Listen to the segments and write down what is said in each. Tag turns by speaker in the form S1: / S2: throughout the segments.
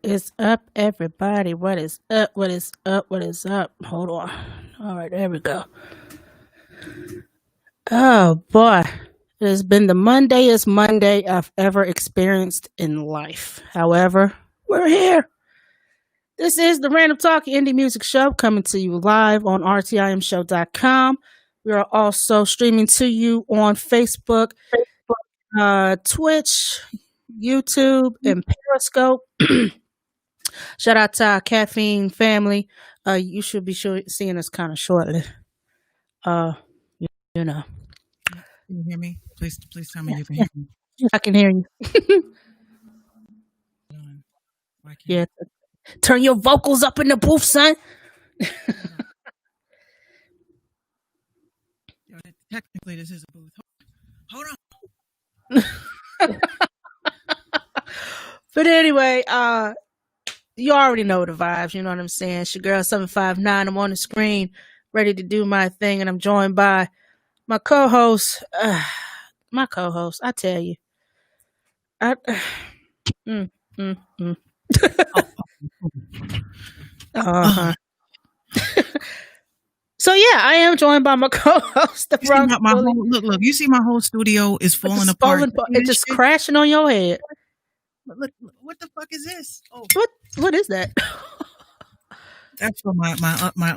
S1: is up, everybody? What is up? What is up? What is up? Hold on. All right, there we go. Oh boy, it has been the Mondayest Monday I've ever experienced in life. However, we're here. This is the Random Talk Indie Music Show coming to you live on rtimshow.com. We are also streaming to you on Facebook, Twitch, YouTube, and Periscope. Shout out to our caffeine family. You should be seeing us kind of shortly. Uh, you know,
S2: Can you hear me? Please tell me you can hear me.
S1: I can hear you.
S2: Why can't
S1: Yeah, turn your vocals up in the booth, son.
S2: Yo, technically this is a booth. Hold on.
S1: But anyway, you already know the vibes. You know what I'm saying? It's your girl 759. I'm on the screen, ready to do my thing, and I'm joined by my co-host. I tell you, uh-huh. So yeah, I am joined by my co-host. The
S2: You see my whole, look. You see my whole studio is falling apart.
S1: It's just crashing on your head.
S2: Look, what the fuck is this? Oh,
S1: what is that?
S2: That's for my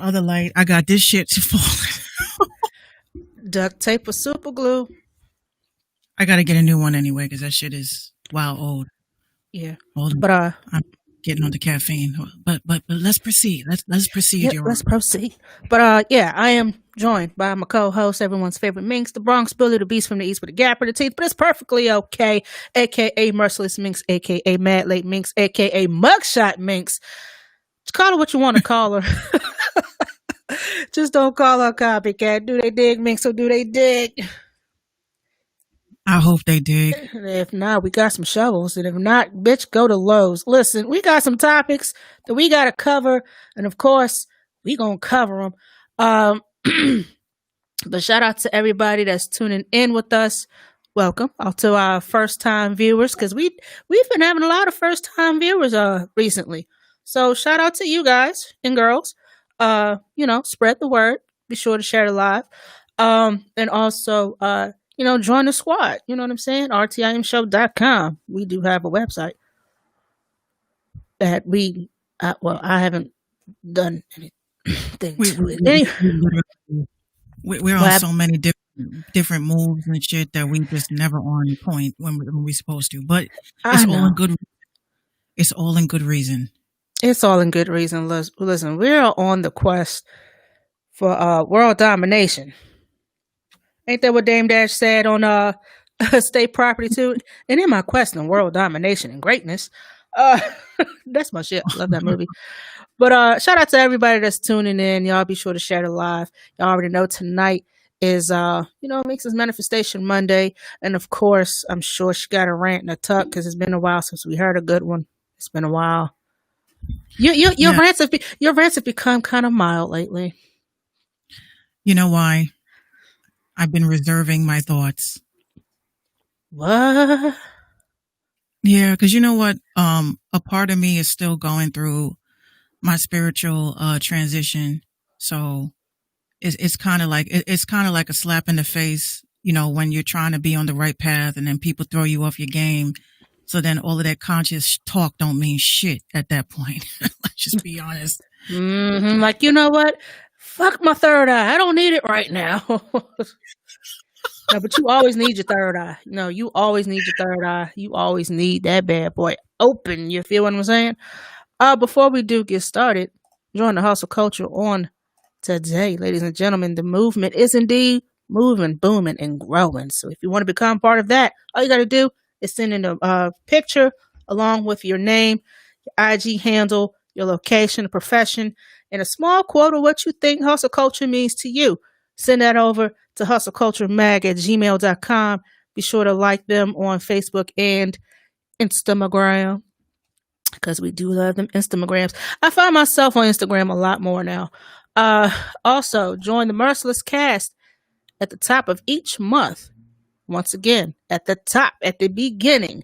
S2: other light. I got this shit to fall.
S1: Duct tape or super glue.
S2: I gotta get a new one anyway because that shit is old.
S1: Yeah,
S2: Hold on.
S1: but
S2: I'm getting on the caffeine. But let's proceed. Let's proceed.
S1: Yeah, let's proceed. But yeah, I am joined by my co-host, everyone's favorite Minx, the Bronx Bully, the Beast from the East with a gap in the teeth, but it's perfectly okay, aka Merciless Minx, aka Mad Late Minx, aka Mugshot Minx. Just call her what you want to call her. Just don't call her copycat. Do they dig, Minx, or do they dig?
S2: I hope they dig.
S1: If not, we got some shovels. And if not, bitch, go to Lowe's. Listen, we got some topics that we got to cover. And of course, we going to cover them. But shout out to everybody that's tuning in with us. Welcome to our first time viewers, because we've been having a lot of first time viewers recently. So shout out to you guys and girls. Spread the word. Be sure to share the live. And also, join the squad. You know what I'm saying? rtimshow.com. We do have a website that I haven't done anything to it.
S2: We're on so many different moves and shit that we just never on point when we're supposed to. But it's all in good. It's all in good reason.
S1: It's all in good reason. Listen, we're on the quest for world domination. Ain't that what Dame Dash said on State Property too? And in my quest on world domination and greatness, that's my shit. Love that movie. But shout out to everybody that's tuning in. Y'all be sure to share the live. Y'all already know tonight is Minx's Manifestation Monday, and of course, I'm sure she got a rant and a tuck because it's been a while since we heard a good one. It's been a while. Your rants have become kind of mild lately.
S2: You know why? I've been reserving my thoughts.
S1: What?
S2: Yeah, because you know what? A part of me is still going through my spiritual transition, so it's kind of like a slap in the face, when you're trying to be on the right path and then people throw you off your game. So then all of that conscious talk don't mean shit at that point. Let's just be honest.
S1: Mm-hmm. Like, you know what? Fuck my third eye. I don't need it right now. No, but you always need your third eye. You always need your third eye. You always need that bad boy open. You feel what I'm saying? Before we do get started, join the hustle culture on today, ladies and gentlemen. The movement is indeed moving, booming, and growing. So if you want to become part of that, all you got to do is send in a picture along with your name, your IG handle, your location, the profession, and a small quote of what you think hustle culture means to you. Send that over to hustleculturemag@gmail.com. Be sure to like them on Facebook and Instagram, because we do love them Instagrams. I find myself on Instagram a lot more now. Also, join the Merciless Cast at the top of each month. Once again, at the top, at the beginning,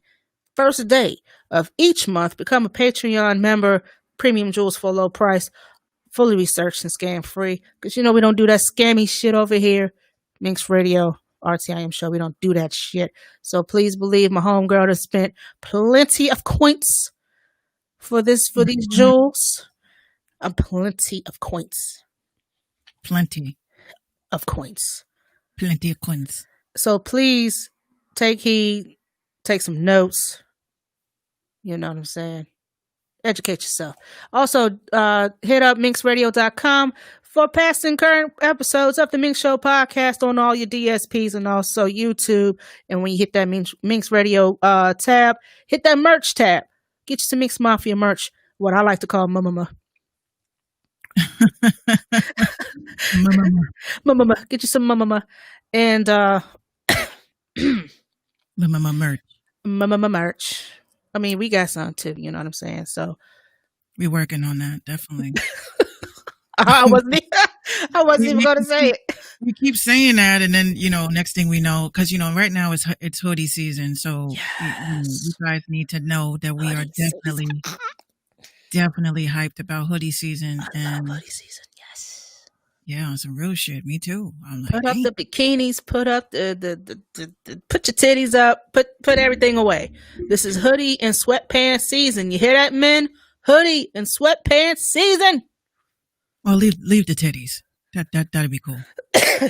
S1: first day of each month, become a Patreon member. Premium jewels for a low price, fully researched and scam free. Because we don't do that scammy shit over here. Minx Radio, RTIM show, we don't do that shit. So please believe my homegirl has spent plenty of coins for these jewels. Plenty of coins.
S2: Plenty
S1: of coins.
S2: Plenty of coins. So
S1: please take heed, take some notes. You know what I'm saying? Educate yourself. Also, hit up minxradio.com for past and current episodes of the Minx Show podcast on all your DSPs and also YouTube. And when you hit that Minx Radio tab, hit that merch tab. Get you some Minx Mafia merch, what I like to call mama. Mama. Get you some mama. And
S2: mama merch.
S1: Mama merch. I mean, we got some too, you know what I'm saying? So
S2: we're working on that, definitely.
S1: I wasn't even going to say it.
S2: We keep saying that, and then, next thing we know, because, right now it's hoodie season, so you guys need to know that we are definitely hyped about hoodie season. And
S1: hoodie season, yes.
S2: Yeah, some real shit. Me too. I'm like,
S1: put up the bikinis, put up the put your titties up, put everything away. This is hoodie and sweatpants season. You hear that, men? Hoodie and sweatpants season.
S2: Well, leave the titties. That'd be cool.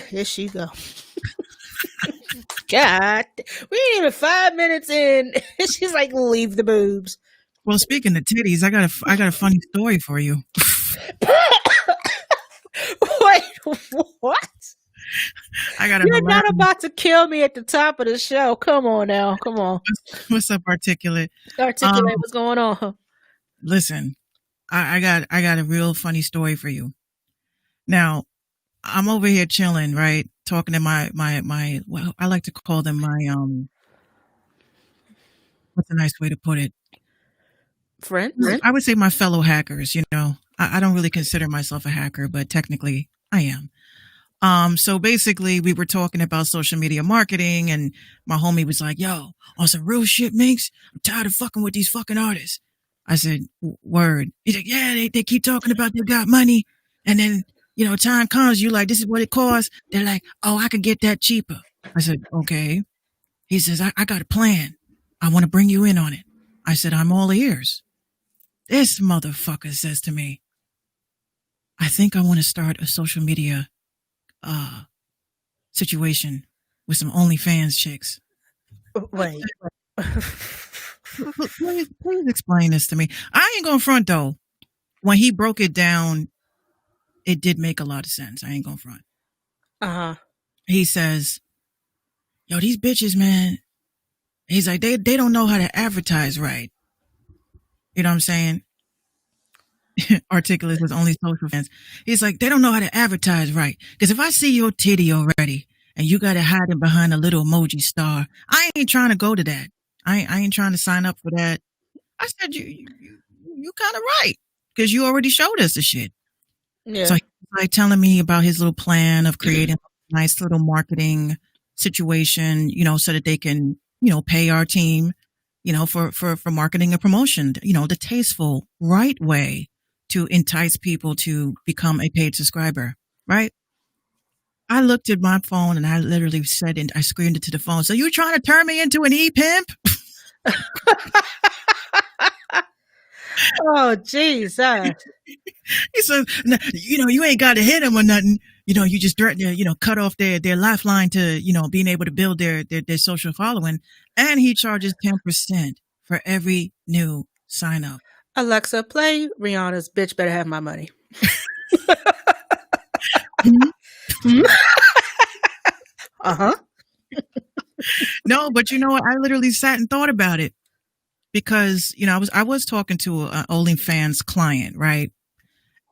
S1: Here she go. God, we ain't even 5 minutes in. She's like, leave the boobs.
S2: Well, speaking of titties, I got a funny story for you.
S1: Wait, what? You're not about to kill me at the top of the show. Come on now. Come on.
S2: What's up, Articulate?
S1: Articulate, what's going on?
S2: Listen, I got a real funny story for you. Now, I'm over here chilling, right? Talking to my well, I like to call them my what's a nice way to put it?
S1: Friends?
S2: I would say my fellow hackers, I don't really consider myself a hacker, but technically I am. So basically we were talking about social media marketing, and my homie was like, yo, on some real shit, Minx, I'm tired of fucking with these fucking artists. I said, word. He's like, yeah, they keep talking about they got money. And then, time comes, you like, this is what it costs. They're like, oh, I can get that cheaper. I said, okay. He says, I got a plan. I want to bring you in on it. I said, I'm all ears. This motherfucker says to me, I think I want to start a social media situation with some OnlyFans chicks.
S1: Wait.
S2: Please explain this to me. I ain't gonna front though. When he broke it down, it did make a lot of sense. I ain't gonna front. He says, yo, these bitches, man. He's like, they don't know how to advertise right. You know what I'm saying? Articulate with only social fans. He's like, they don't know how to advertise right. Because if I see your titty already and you got to hide it behind a little emoji star, I ain't trying to go to that. I ain't trying to sign up for that. I said, you kind of right. Because you already showed us the shit.
S1: Yeah.
S2: So he's like telling me about his little plan of creating a nice little marketing situation, so that they can, pay our team, for marketing and promotion, the tasteful, right way to entice people to become a paid subscriber, right? I looked at my phone and I literally said, and I screamed it to the phone, so you trying to turn me into an e-pimp?
S1: Oh, jeez.
S2: He said, you ain't got to hit them or nothing. You just, cut off their lifeline to, being able to build their social following. And he charges 10% for every new sign up.
S1: Alexa, play Rihanna's Bitch Better Have My Money.
S2: No, but I literally sat and thought about it because, I was talking to an OnlyFans client, right?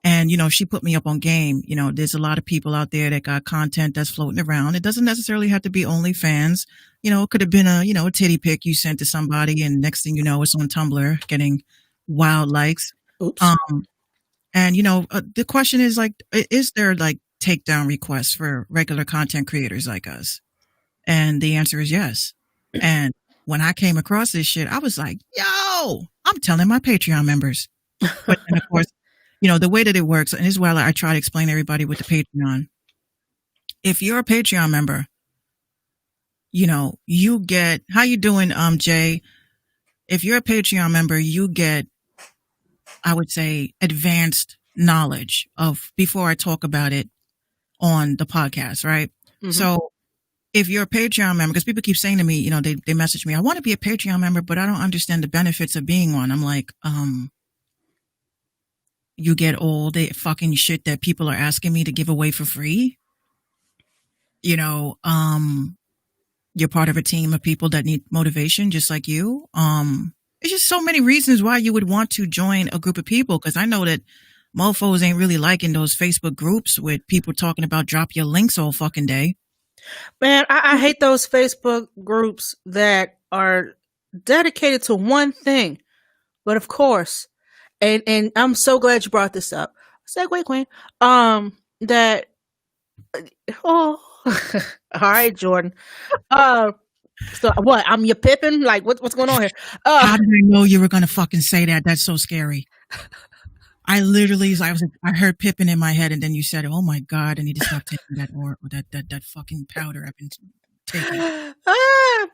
S2: And, she put me up on game. There's a lot of people out there that got content that's floating around. It doesn't necessarily have to be OnlyFans. It could have been a titty pic you sent to somebody, and next thing you know, it's on Tumblr getting wild likes.
S1: Oops.
S2: And, the question is like, is there like takedown requests for regular content creators like us? And the answer is yes. And when I came across this shit, I was like, yo, I'm telling my Patreon members. But then, of course, the way that it works, and this is why I try to explain to everybody with the Patreon. If you're a Patreon member, you get, how you doing, Jay? If you're a Patreon member, you get, I would say, advanced knowledge of before I talk about it on the podcast, right? Mm-hmm. So if you're a Patreon member, because people keep saying to me, they message me, I want to be a Patreon member, but I don't understand the benefits of being one. I'm like, you get all the fucking shit that people are asking me to give away for free. You're part of a team of people that need motivation, just like you. It's just so many reasons why you would want to join a group of people. Cause I know that mofos ain't really liking those Facebook groups with people talking about drop your links all fucking day.
S1: Man, I hate those Facebook groups that are dedicated to one thing. But of course, and I'm so glad you brought this up. Segue queen. All right, Jordan. So what? I'm your Pippin? Like what's going on here?
S2: How did I know you were gonna fucking say that? That's so scary. I literally, I heard Pippin in my head, and then you said, "Oh my God, I need to stop taking that fucking powder I've been taking."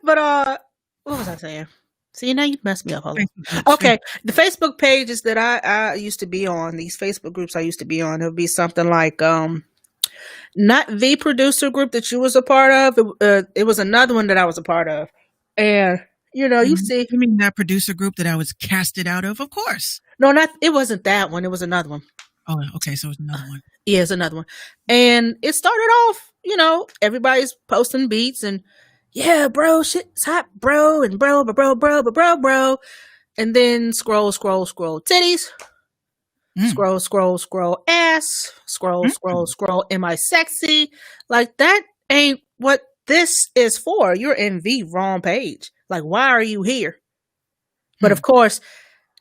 S1: But what was I saying? See, now you messed me up. Hold on. Okay, the Facebook pages that I used to be on, these Facebook groups I used to be on, it would be something like not the producer group that you was a part of. It was another one that I was a part of, and you see.
S2: You mean that producer group that I was casted out of? Of course.
S1: No, it wasn't that one. It was another one.
S2: Oh, okay. So it's another one.
S1: Yeah, it's another one. And it started off, everybody's posting beats and yeah, bro, shit's hot, bro, and bro. And then scroll, titties. Scroll, ass. Scroll, am I sexy? Like, that ain't what this is for. You're in the wrong page. Like, why are you here? But of course,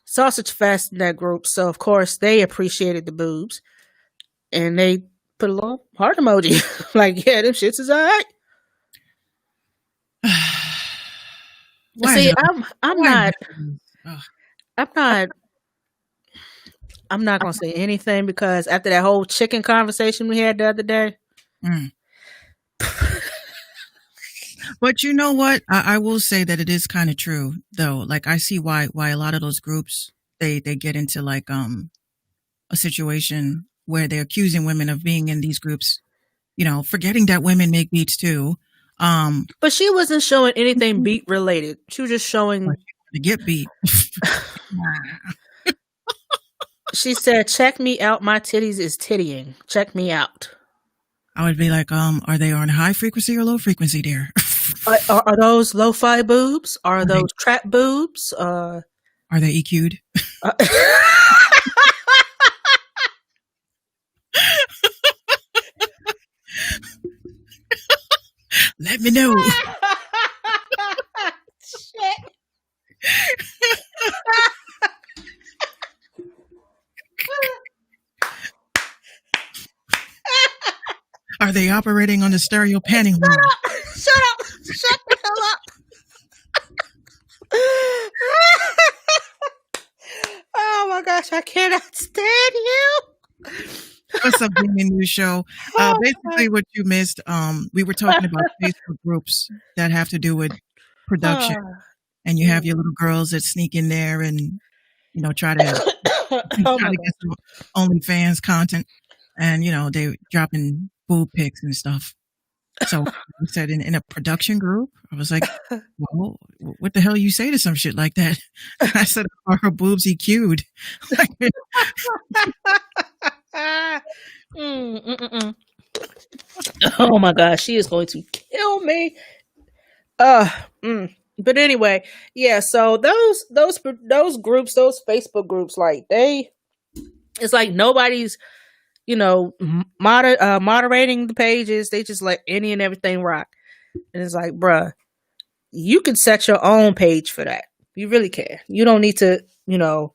S1: Sausage Fest in that group, so of course they appreciated the boobs, and they put a little heart emoji. Like, yeah, them shits is alright. See, I'm not gonna say anything because after that whole chicken conversation we had the other day.
S2: But you know what? I will say that it is kind of true, though. Like, I see why a lot of those groups, they get into like a situation where they're accusing women of being in these groups, forgetting that women make beats too.
S1: But she wasn't showing anything beat related. She was just showing
S2: to get beat.
S1: She said, "Check me out. My titties is tittying. Check me out."
S2: I would be like, are they on high frequency or low frequency, dear?
S1: Are those lo-fi boobs? Are those trap boobs?
S2: Are they EQ'd? Let me know.
S1: Shit.
S2: Are they operating on the stereo panning wheel?
S1: Shut up! Shut the hell up! Oh my gosh, I cannot stand you.
S2: What's up, being a new show? Basically, what you missed, we were talking about Facebook groups that have to do with production, and you have your little girls that sneak in there and try to get some OnlyFans content, and they dropping boob pics and stuff. So I said in a production group, I was like, well, what the hell you say to some shit like that? I said, are her boobs EQ'd?
S1: Oh my gosh, she is going to kill me. But anyway, yeah, so those groups, those Facebook groups, like it's like nobody's moderating the pages. They just let any and everything rock. And it's like, bruh, you can set your own page for that. You really can. You don't need to, blow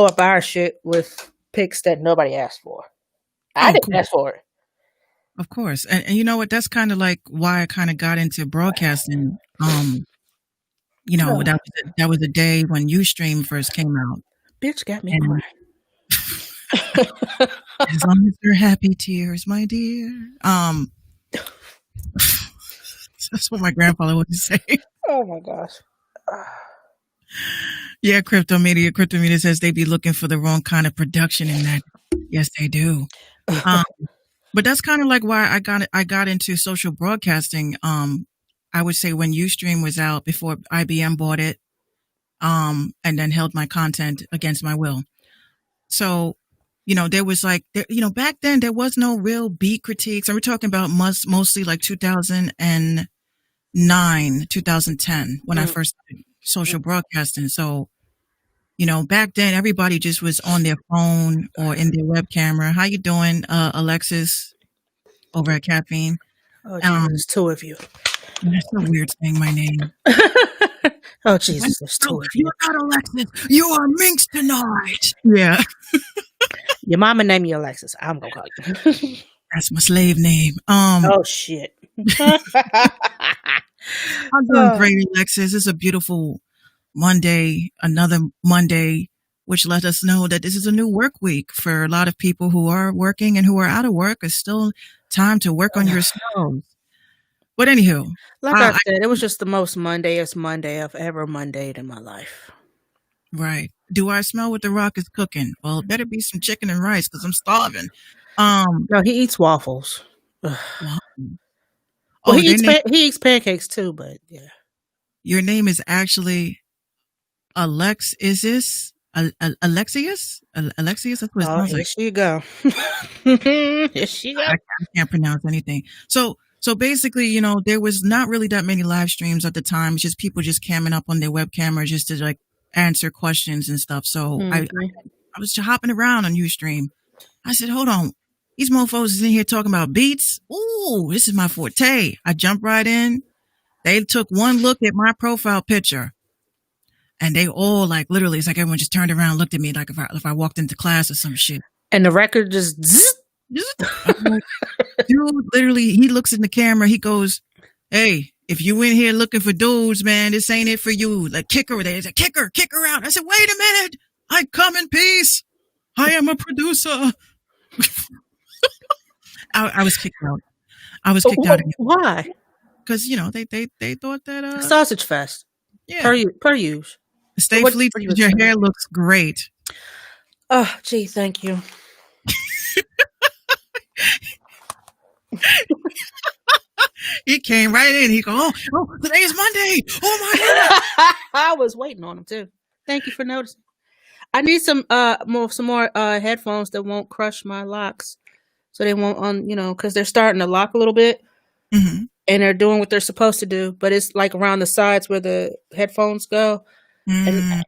S1: up our shit with pics that nobody asked for. I didn't ask for it.
S2: Of course. And you know what? That's kind of like why I kind of got into broadcasting. You know,
S1: Oh,
S2: that was the day when Ustream first came out.
S1: bitch got me
S2: And
S1: crying.
S2: as long as they're happy tears, my dear. That's what my grandfather would say.
S1: Oh my gosh.
S2: Yeah, Crypto Media says they be looking for the wrong kind of production in that. Yes, they do. But that's kind of like why I got into social broadcasting. I would say when Ustream was out before IBM bought it, and then held my content against my will. So, you know, there was like, you know, back then there was no real beat critiques. And we're talking about mostly like 2009, 2010 when I first started social broadcasting. So, you know, back then everybody just was on their phone or in their web camera. How you doing, Alexis, over at Caffeine?
S1: Oh, Jesus, there's two of you.
S2: That's so weird saying my name.
S1: Oh, Jesus, there's two of you.
S2: You're not Alexis. You are Minx tonight. Yeah.
S1: Your mama named you Alexis. I'm gonna call you.
S2: That's my slave name.
S1: Oh, shit.
S2: I'm doing great, Alexis. It's a beautiful Monday, another Monday, which let us know that this is a new work week for a lot of people who are working and who are out of work. It's still time to work on yourselves. But anywho,
S1: like I said, it was just the most Mondayest Monday I've ever Mondayed in my life.
S2: Right. Do I smell what The Rock is cooking? Well, it better be some chicken and rice because I'm starving.
S1: No, he eats waffles.
S2: Wow.
S1: Well, he eats pancakes too, but yeah.
S2: Your name is actually Alexius? Alexius? That's what it sounds like.
S1: Here you go. Here she go.
S2: I can't pronounce anything. So basically, you know, there was not really that many live streams at the time. It's just people just camming up on their web camera just to like answer questions and stuff. So I was hopping around on Ustream. I said, hold on. These mofos is in here talking about beats. Ooh, this is my forte. I jumped right in. They took one look at my profile picture and they all like literally, it's like everyone just turned around and looked at me like if I walked into class or some shit.
S1: And the record just
S2: like, dude, literally, he looks in the camera. He goes, "Hey, if you in here looking for dudes, man, this ain't it for you. Like, kick her. There's a kick her out." I said, "Wait a minute. I come in peace. I am a producer." I was kicked out. I was kicked out.
S1: Why?
S2: Because you know they thought that
S1: sausage fest.
S2: Yeah.
S1: Per use.
S2: Stay fleet. Your hair looks great.
S1: Oh, gee, thank you.
S2: He came right in. He go, oh, today's Monday. Oh my God.
S1: I was waiting on him too. Thank you for noticing. I need some more headphones that won't crush my locks, so they won't because they're starting to lock a little bit, and they're doing what they're supposed to do, but it's like around the sides where the headphones go, and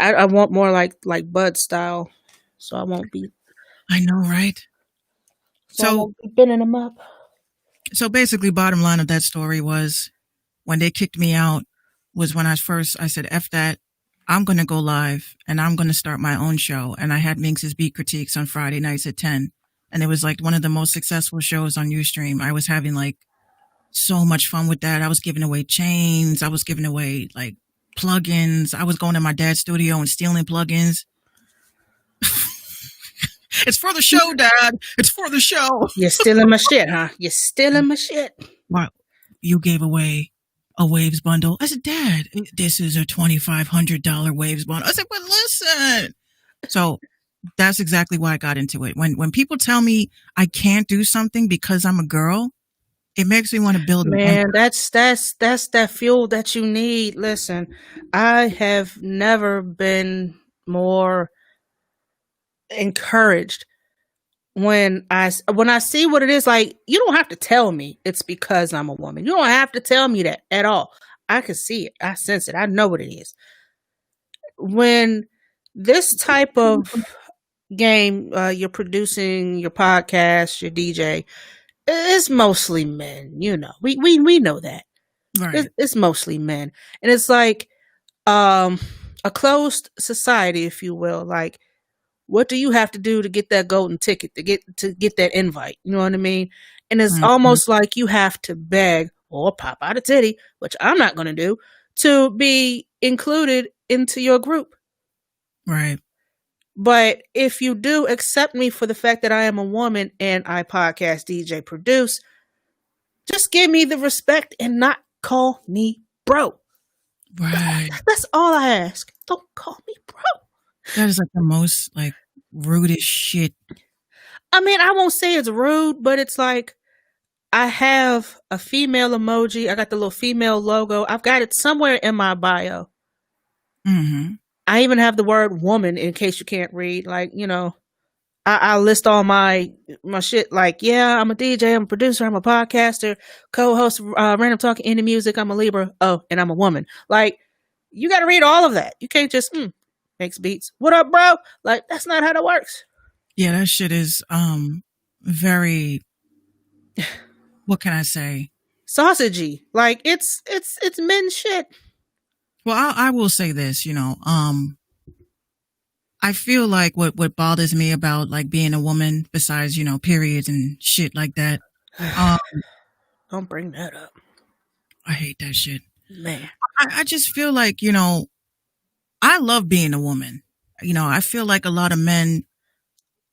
S1: I want more like Bud style, so I won't be.
S2: I know, right?
S1: So I won't be bending them up.
S2: So basically, bottom line of that story was when they kicked me out was when I said, F that. I'm going to go live and I'm going to start my own show. And I had Minx's Beat Critiques on Friday nights at 10. And it was like one of the most successful shows on Ustream. I was having like so much fun with that. I was giving away chains. I was giving away like plugins. I was going to my dad's studio and stealing plugins. It's for the show, Dad. It's for the show.
S1: You're stealing my shit, huh? You're stealing my shit.
S2: Wow. You gave away a Waves bundle. I said, Dad, this is a $2,500 Waves bundle. I said, but listen. So that's exactly why I got into it. When people tell me I can't do something because I'm a girl, it makes me want to build.
S1: Man, that's that fuel that you need. Listen, I have never been more encouraged when I see what it is. Like, you don't have to tell me it's because I'm a woman. You don't have to tell me that at all. I can see it. I sense it. I know what it is. When this type of game, you're producing your podcast, your DJ, it's mostly men. You know, we know that.
S2: Right.
S1: It's mostly men, and it's like a closed society, if you will. Like, what do you have to do to get that golden ticket, to get that invite? You know what I mean? And it's almost like you have to beg or pop out a titty, which I'm not going to do, to be included into your group.
S2: Right.
S1: But if you do accept me for the fact that I am a woman and I podcast, DJ, produce, just give me the respect and not call me bro.
S2: Right.
S1: That's all I ask. Don't call me bro.
S2: That is like the most like rudest shit.
S1: I mean, I won't say it's rude, but it's like I have a female emoji. I got the little female logo. I've got it somewhere in my bio.
S2: Mm-hmm.
S1: I even have the word woman in case you can't read. Like, you know, I list all my shit like, yeah, I'm a DJ, I'm a producer, I'm a podcaster, co-host, Random Talk, Indie Music, I'm a Libra, oh, and I'm a woman. Like, you got to read all of that. You can't just, makes beats. What up, bro? Like, that's not how that works.
S2: Yeah, that shit is very, what can I say?
S1: Sausagey. Like, it's men's shit.
S2: Well, I will say this, you know, I feel like what bothers me about like being a woman, besides, you know, periods and shit like that.
S1: Don't bring that up.
S2: I hate that shit.
S1: Man.
S2: I just feel like, you know, I love being a woman. You know, I feel like a lot of men,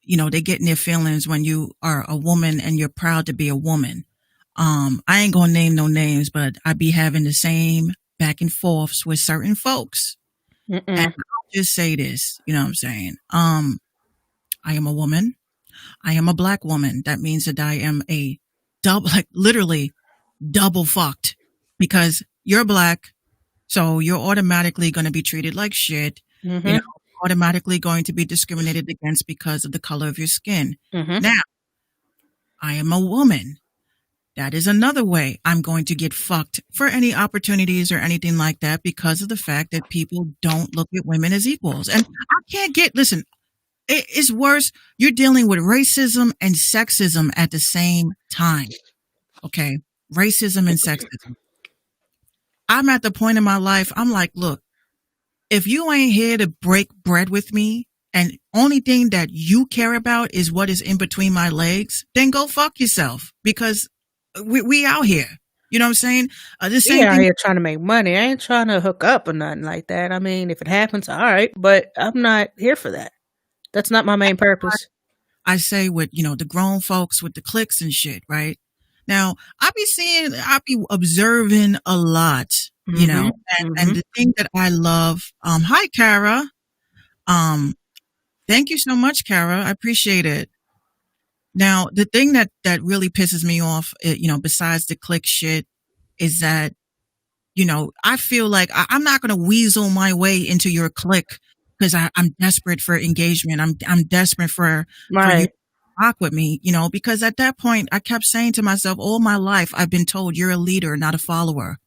S2: you know, they get in their feelings when you are a woman and you're proud to be a woman. I ain't gonna name no names, but I be having the same back and forths with certain folks. And I'll just say this, you know what I'm saying? I am a woman. I am a black woman. That means that I am a literally double fucked, because you're black. So you're automatically going to be treated like shit.
S1: Mm-hmm.
S2: You know, automatically going to be discriminated against because of the color of your skin.
S1: Mm-hmm.
S2: Now, I am a woman. That is another way I'm going to get fucked for any opportunities or anything like that, because of the fact that people don't look at women as equals. And I can't listen, it's worse. You're dealing with racism and sexism at the same time. Okay. Racism and sexism. I'm at the point in my life, I'm like, look, if you ain't here to break bread with me and only thing that you care about is what is in between my legs, then go fuck yourself, because we out here. You know what I'm saying? The same
S1: out
S2: thing.
S1: here trying to make money. I ain't trying to hook up or nothing like that. I mean, if it happens, all right, but I'm not here for that. That's not my main purpose.
S2: I say with, you know, the grown folks with the cliques and shit, right? Now, I be observing a lot, you know, and the thing that I love, hi, Kara. Thank you so much, Kara. I appreciate it. Now, the thing that really pisses me off, you know, besides the clique shit, is that, you know, I feel like I'm not going to weasel my way into your clique because I'm desperate for engagement. I'm desperate for you to rock with me, you know, because at that point I kept saying to myself, all my life I've been told you're a leader, not a follower.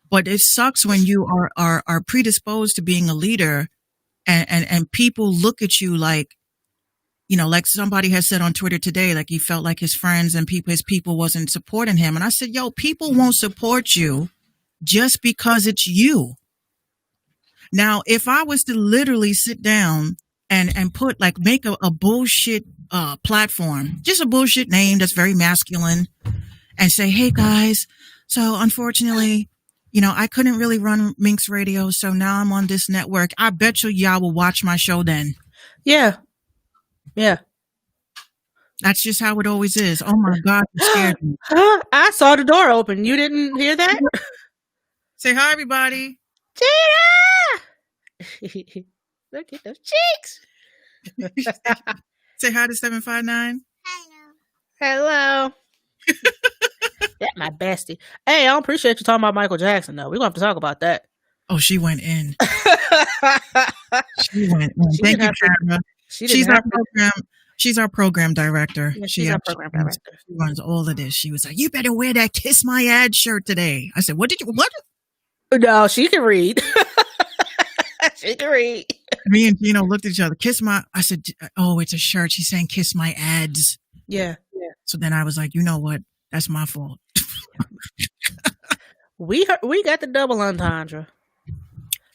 S2: But it sucks when you are predisposed to being a leader and people look at you like, you know, like somebody has said on Twitter today, like he felt like his friends and his people wasn't supporting him. And I said, yo, people won't support you just because it's you. Now, if I was to literally sit down and put like, make a bullshit platform, just a bullshit name that's very masculine, and say, hey guys, so unfortunately, you know, I couldn't really run Minx Radio, so now I'm on this network. I bet you y'all will watch my show then.
S1: Yeah. Yeah.
S2: That's just how it always is. Oh my God, you scared me.
S1: I saw the door open. You didn't hear that?
S2: Say hi, everybody.
S1: Gina! Look at those cheeks.
S2: Say hi to 759.
S1: Hello. That's my bestie. Hey, I don't appreciate you talking about Michael Jackson, though. We're going to have to talk about that.
S2: Oh, she went in. She went in. Thank you, Kara. She's our program director.
S1: Yeah, she's our program director.
S2: She runs all of this. She was like, you better wear that Kiss My Ad shirt today. I said, what?
S1: No, she can read. She can read.
S2: Me and Gino looked at each other. I said, oh, it's a shirt. She's saying Kiss My Ads.
S1: Yeah.
S2: So then I was like, you know what? That's my fault.
S1: We got the double entendre.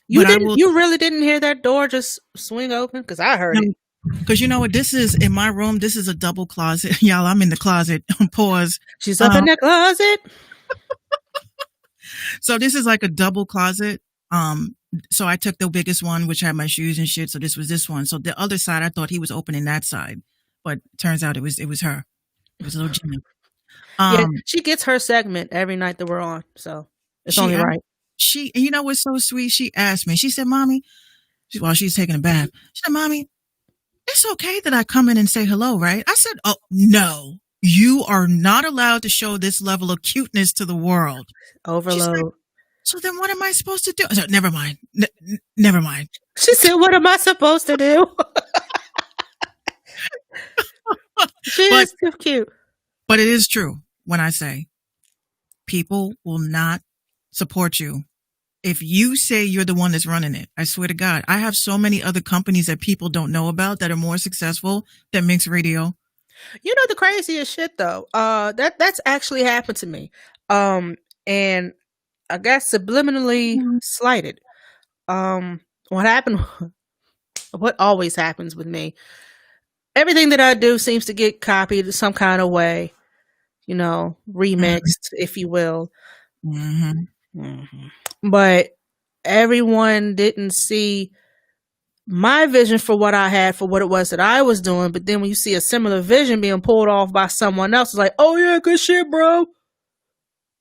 S1: You really didn't hear that door just swing open? Because I heard it.
S2: Because you know what? This is in my room. This is a double closet. Y'all, I'm in the closet. Pause.
S1: She's up in the closet.
S2: So this is like a double closet. So I took the biggest one, which had my shoes and shit. So this was this one. So the other side, I thought he was opening that side, but turns out it was her. It was little Jimmy.
S1: Yeah, she gets her segment every night that we're on, so it's only right.
S2: You know what's so sweet? She asked me. She said, "Mommy," while she's taking a bath, she said, "Mommy, it's okay that I come in and say hello, right?" I said, "Oh no, you are not allowed to show this level of cuteness to the world."
S1: Overload.
S2: Like, so then what am I supposed to do? I said, never mind. Never mind.
S1: She said, "What am I supposed to do?" She is too cute.
S2: But it is true when I say people will not support you if you say you're the one that's running it. I swear to God, I have so many other companies that people don't know about that are more successful than Minx Radio.
S1: You know the craziest shit though. That's actually happened to me. And I got subliminally slighted. What happened? What always happens with me? Everything that I do seems to get copied in some kind of way. You know, remixed, if you will. But everyone didn't see my vision for what I had, for what it was that I was doing. But then when you see a similar vision being pulled off by someone else, it's like, oh yeah, good shit, bro.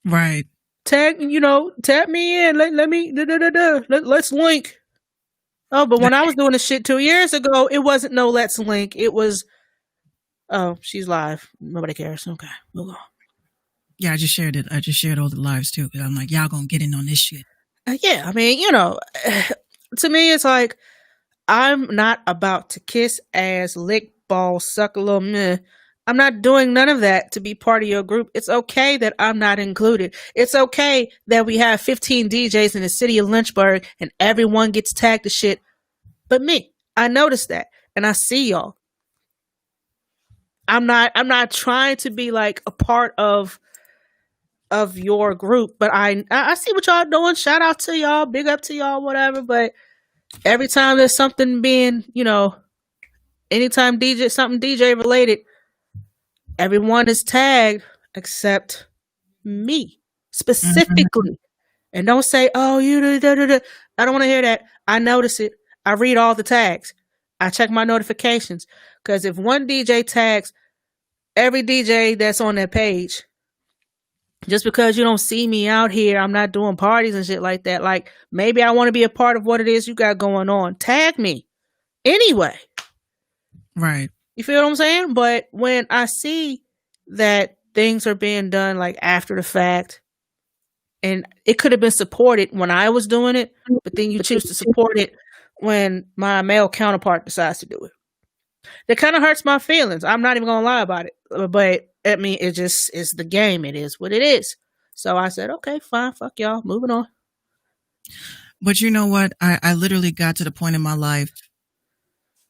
S2: Right.
S1: Tap me in. Let's link. Oh, but when I was doing the shit 2 years ago, it wasn't no let's link. It was, oh, she's live. Nobody cares. Okay, we'll go.
S2: Yeah, I just shared it. I just shared all the lives too. I'm like, y'all gonna get in on this shit.
S1: Yeah, I mean, you know, to me, it's like, I'm not about to kiss ass, lick balls, suck a little meh. I'm not doing none of that to be part of your group. It's okay that I'm not included. It's okay that we have 15 DJs in the city of Lynchburg and everyone gets tagged to shit. But me, I noticed that and I see y'all. I'm not trying to be like a part of your group, but I see what y'all doing. Shout out to y'all, big up to y'all, whatever. But every time there's something being, you know, anytime something DJ related, everyone is tagged except me specifically. And don't say, oh, you da. I don't want to hear that. I notice it. I read all the tags. I check my notifications. Because if one DJ tags every DJ that's on that page, just because you don't see me out here, I'm not doing parties and shit like that. Like, maybe I want to be a part of what it is you got going on. Tag me. Anyway.
S2: Right.
S1: You feel what I'm saying? But when I see that things are being done like after the fact, and it could have been supported when I was doing it, but then you choose to support it when my male counterpart decides to do it. That kind of hurts my feelings. I'm not even going to lie about it. But I mean, it just is the game. It is what it is. So I said, okay, fine. Fuck y'all. Moving on.
S2: But you know what? I literally got to the point in my life,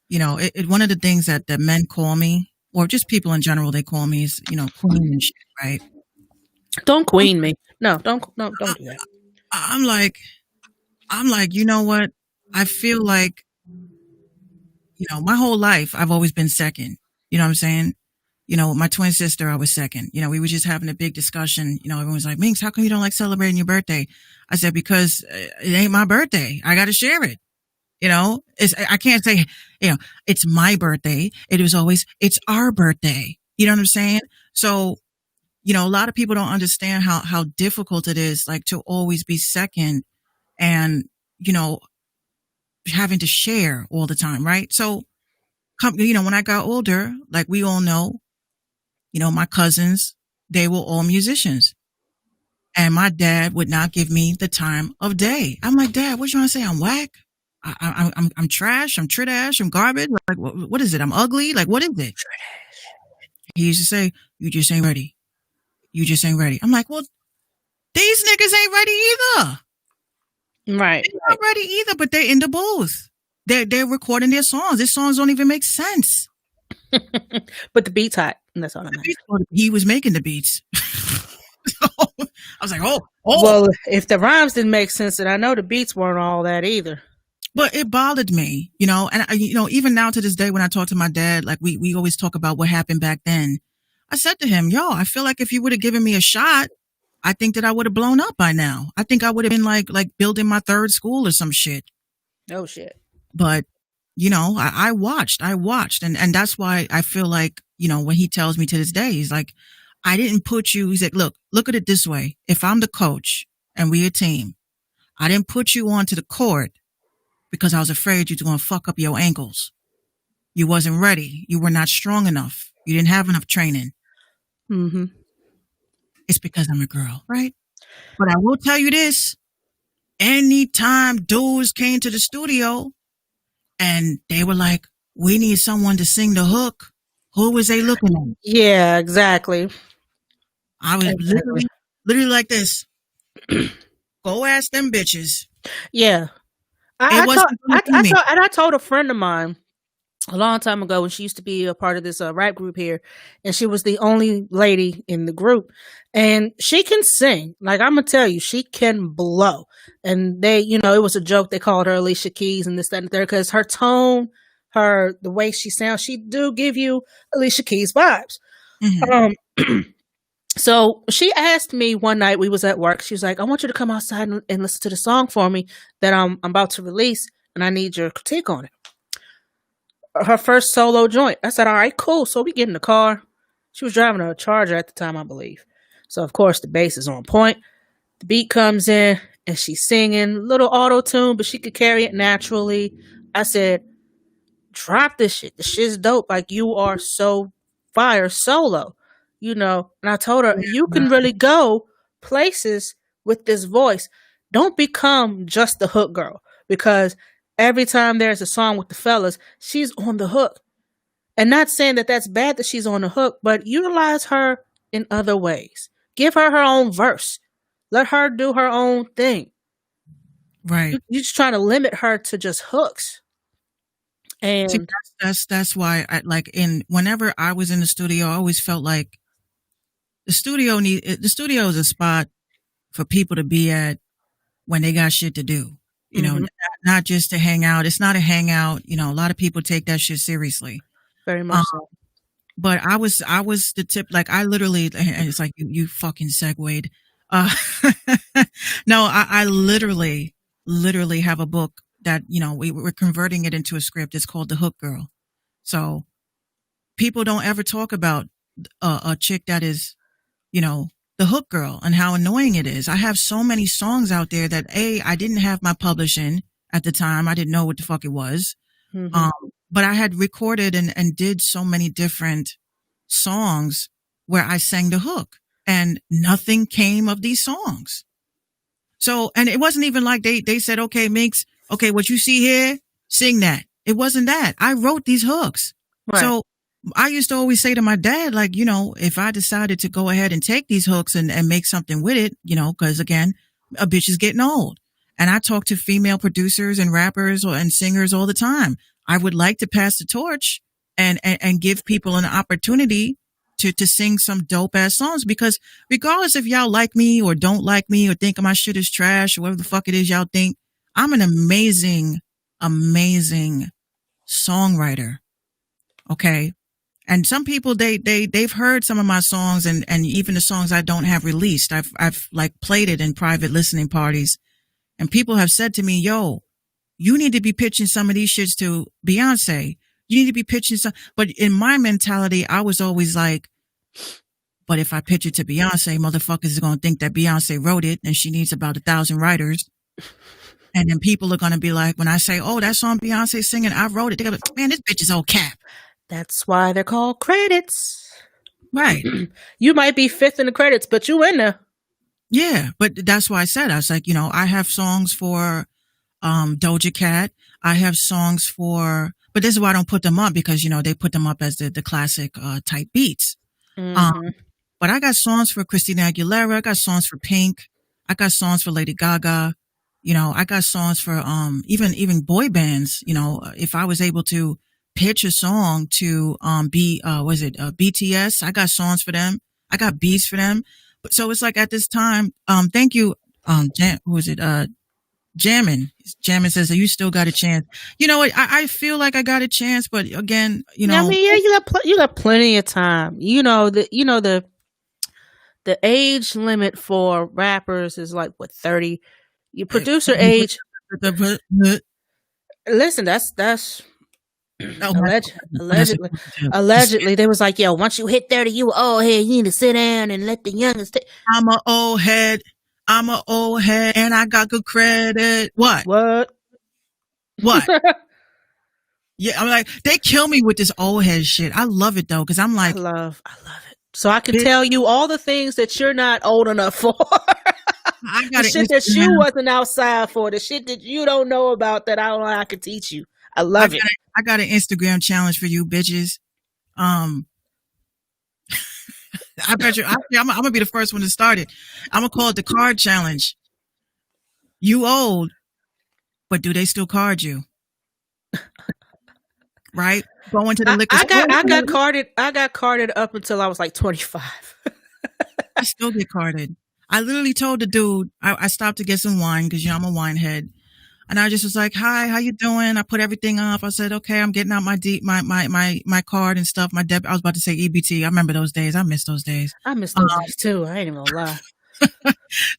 S2: you know, one of the things that men call me, or just people in general, they call me is, you know, queen and shit, right?
S1: Don't queen me. No, don't do that.
S2: I'm like, you know what? I feel like, you know, my whole life, I've always been second. You know what I'm saying? You know, with my twin sister, I was second. You know, we were just having a big discussion. You know, everyone's like, Minx, how come you don't like celebrating your birthday? I said, because it ain't my birthday. I got to share it. You know, I can't say, you know, it's my birthday. It's our birthday. You know what I'm saying? So, you know, a lot of people don't understand how difficult it is, like, to always be second and, you know, having to share all the time. Right. So, you know, when I got older, like we all know, you know, my cousins, they were all musicians. And my dad would not give me the time of day. I'm like, Dad, what you trying to say? I'm whack? I'm trash. I'm trash. I'm garbage. Like, what is it? I'm ugly. Like, what is it? He used to say, you just ain't ready. You just ain't ready. I'm like, well, these niggas ain't ready either.
S1: Right.
S2: They're not ready either, but they're in the booth. They're recording their songs. Their songs don't even make sense.
S1: But the beat's hot. And that's all I'm saying.
S2: He was making the beats. So, I was like, oh.
S1: Well, if the rhymes didn't make sense, then I know the beats weren't all that either.
S2: But it bothered me, you know, and you know, even now to this day, when I talk to my dad, like we always talk about what happened back then. I said to him, yo, I feel like if you would have given me a shot, I think that I would have blown up by now. I think I would have been like building my third school or some shit.
S1: Oh shit.
S2: But, you know, I watched. And that's why I feel like, you know, when he tells me to this day, he's like, I didn't put you, he's like, look at it this way. If I'm the coach and we a team, I didn't put you onto the court because I was afraid you were going to fuck up your ankles. You wasn't ready. You were not strong enough. You didn't have enough training.
S1: Mm-hmm.
S2: It's because I'm a girl, right? But I will tell you this. Anytime dudes came to the studio and they were like, we need someone to sing the hook, who was they looking at?
S1: Yeah, exactly.
S2: I was literally like this. Go ask them bitches.
S1: Yeah. I told a friend of mine a long time ago when she used to be a part of this rap group here, and she was the only lady in the group, and she can sing. Like, I'm gonna tell you, she can blow. And they, you know, it was a joke. They called her Alicia Keys and this, that, and there, because her tone, the way she sounds, she do give you Alicia Keys vibes. Mm-hmm. So she asked me one night, we was at work. She was like, I want you to come outside and listen to the song for me that I'm about to release, and I need your critique on it. Her first solo joint. I said, all right, cool. So we get in the car. She was driving a Charger at the time, I believe. So, of course, the bass is on point. The beat comes in, and she's singing, little auto-tune, but she could carry it naturally. I said, drop this shit. The shit's dope. Like, you are so fire solo. You know, and I told her, you can really go places with this voice. Don't become just the hook girl, because every time there's a song with the fellas, she's on the hook. And not saying that that's bad that she's on the hook, but utilize her in other ways. Give her her own verse. Let her do her own thing.
S2: Right.
S1: You're just trying to limit her to just hooks. And
S2: see, that's why whenever I was in the studio, I always felt like the studio is a spot for people to be at when they got shit to do. You know, not just to hang out. It's not a hangout. You know, a lot of people take that shit seriously.
S1: Very much so.
S2: But I was the tip. Like, I literally, and it's like you fucking segued. No, I literally have a book that, you know, we're converting it into a script. It's called The Hook Girl. So people don't ever talk about a chick that is, you know, the hook girl and how annoying it is. I have so many songs out there that I didn't have my publishing at the time. I didn't know what the fuck it was. Mm-hmm. But I had recorded and did so many different songs where I sang the hook, and nothing came of these songs. So, and it wasn't even like they said, okay, Minx, okay, what you see here, sing that. It wasn't that. I wrote these hooks. Right. So I used to always say to my dad, like, you know, if I decided to go ahead and take these hooks and make something with it, you know, because again, a bitch is getting old. And I talk to female producers and rappers and singers all the time. I would like to pass the torch and give people an opportunity to sing some dope ass songs, because regardless if y'all like me or don't like me or think my shit is trash or whatever the fuck it is y'all think, I'm an amazing songwriter. Okay. And some people, they've heard some of my songs and even the songs I don't have released. I've like played it in private listening parties, and people have said to me, yo, you need to be pitching some of these shits to Beyonce. You need to be pitching some. But in my mentality, I was always like, but if I pitch it to Beyonce, motherfuckers is going to think that Beyonce wrote it and she needs about 1,000 writers. And then people are going to be like, when I say, oh, that song Beyonce singing, I wrote it. They're going to be like, man, this bitch is old cap.
S1: That's why they're called credits.
S2: Right.
S1: You might be fifth in the credits, but you in there.
S2: Yeah. But that's why I was like, you know, I have songs for Doja Cat. I have songs for, but this is why I don't put them up, because, you know, they put them up as the classic type beats. Mm-hmm. But I got songs for Christina Aguilera. I got songs for Pink. I got songs for Lady Gaga. You know, I got songs for even boy bands. You know, if I was able to pitch a song to BTS, I got songs for them. I got beats for them. But so it's like at this time, thank you, Jammin. Jammin says that you still got a chance. You know what? I feel like I got a chance, but again, you know,
S1: I mean, yeah, you got plenty of time. You know the The age limit for rappers is like what 30. Your producer age. Listen, that's allegedly they was like, yo, once you hit 30, you old head, you need to sit down and let the youngest take.
S2: I'm an old head, and I got good credit. What? Yeah, I'm like, they kill me with this old head shit. I love it though, because I'm like,
S1: I love it. So I can tell you all the things that you're not old enough for. The shit that you wasn't outside for, the shit that you don't know about that I can teach you. I love it.
S2: I got an Instagram challenge for you bitches. I bet you. I'm gonna be the first one to start it. I'm gonna call it the card challenge. You old, but do they still card you? Right? Going to the liquor store.
S1: I got carded up until I was like 25.
S2: I still get carded. I literally told the dude, I stopped to get some wine because I'm a wine head. And I just was like, hi, how you doing? I put everything up. I said, okay, I'm getting out my card and stuff, my debit. I was about to say EBT. I remember those days. I miss those days.
S1: I miss those days too. I ain't even gonna lie.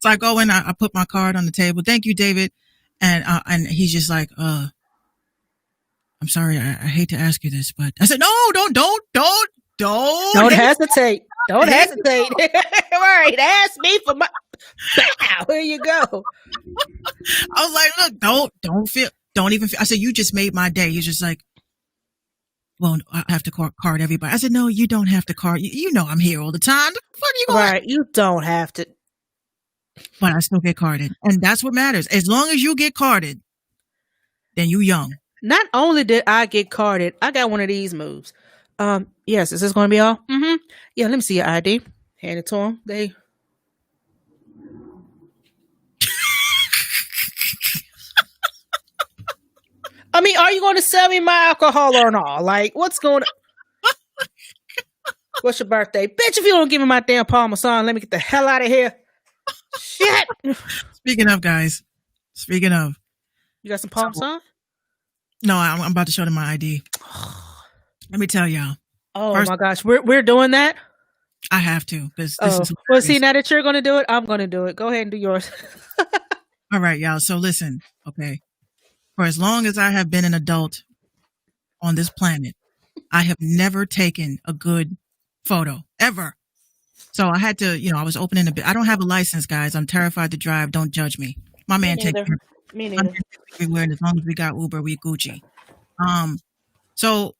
S2: So I go in, I put my card on the table. Thank you, David. And he's just like, I'm sorry. I hate to ask you this, but I said, no, don't
S1: hesitate. Don't hesitate. Right. Ask me for my. Here you go.
S2: I was like, look, don't even feel. I said, you just made my day. You're just like, well, I have to card everybody. I said, no, you don't have to card. You know, I'm here all the time. What are you going?
S1: Right. You don't have to.
S2: But I still get carded. And that's what matters. As long as you get carded, then you young.
S1: Not only did I get carded, I got one of these moves. Yes, is this going to be all? Mm-hmm. Yeah, let me see your ID. Hand it to them. I mean, are you going to sell me my alcohol or not? Like, what's going on? What's your birthday? Bitch, if you don't give me my damn Parmesan, let me get the hell out of here. Shit.
S2: Speaking of, guys. You
S1: got some Parmesan?
S2: No, I'm about to show them my ID. Let me tell y'all.
S1: Oh my gosh, we're doing that.
S2: I have to because this is.
S1: Well, see, now that you're going to do it, I'm going to do it. Go ahead and do yours.
S2: All right, y'all. So listen, okay. For as long as I have been an adult on this planet, I have never taken a good photo ever. So I had to, I was opening a bit. I don't have a license, guys. I'm terrified to drive. Don't judge me. My man takes
S1: me neither.
S2: Everywhere, and as long as we got Uber, we Gucci. So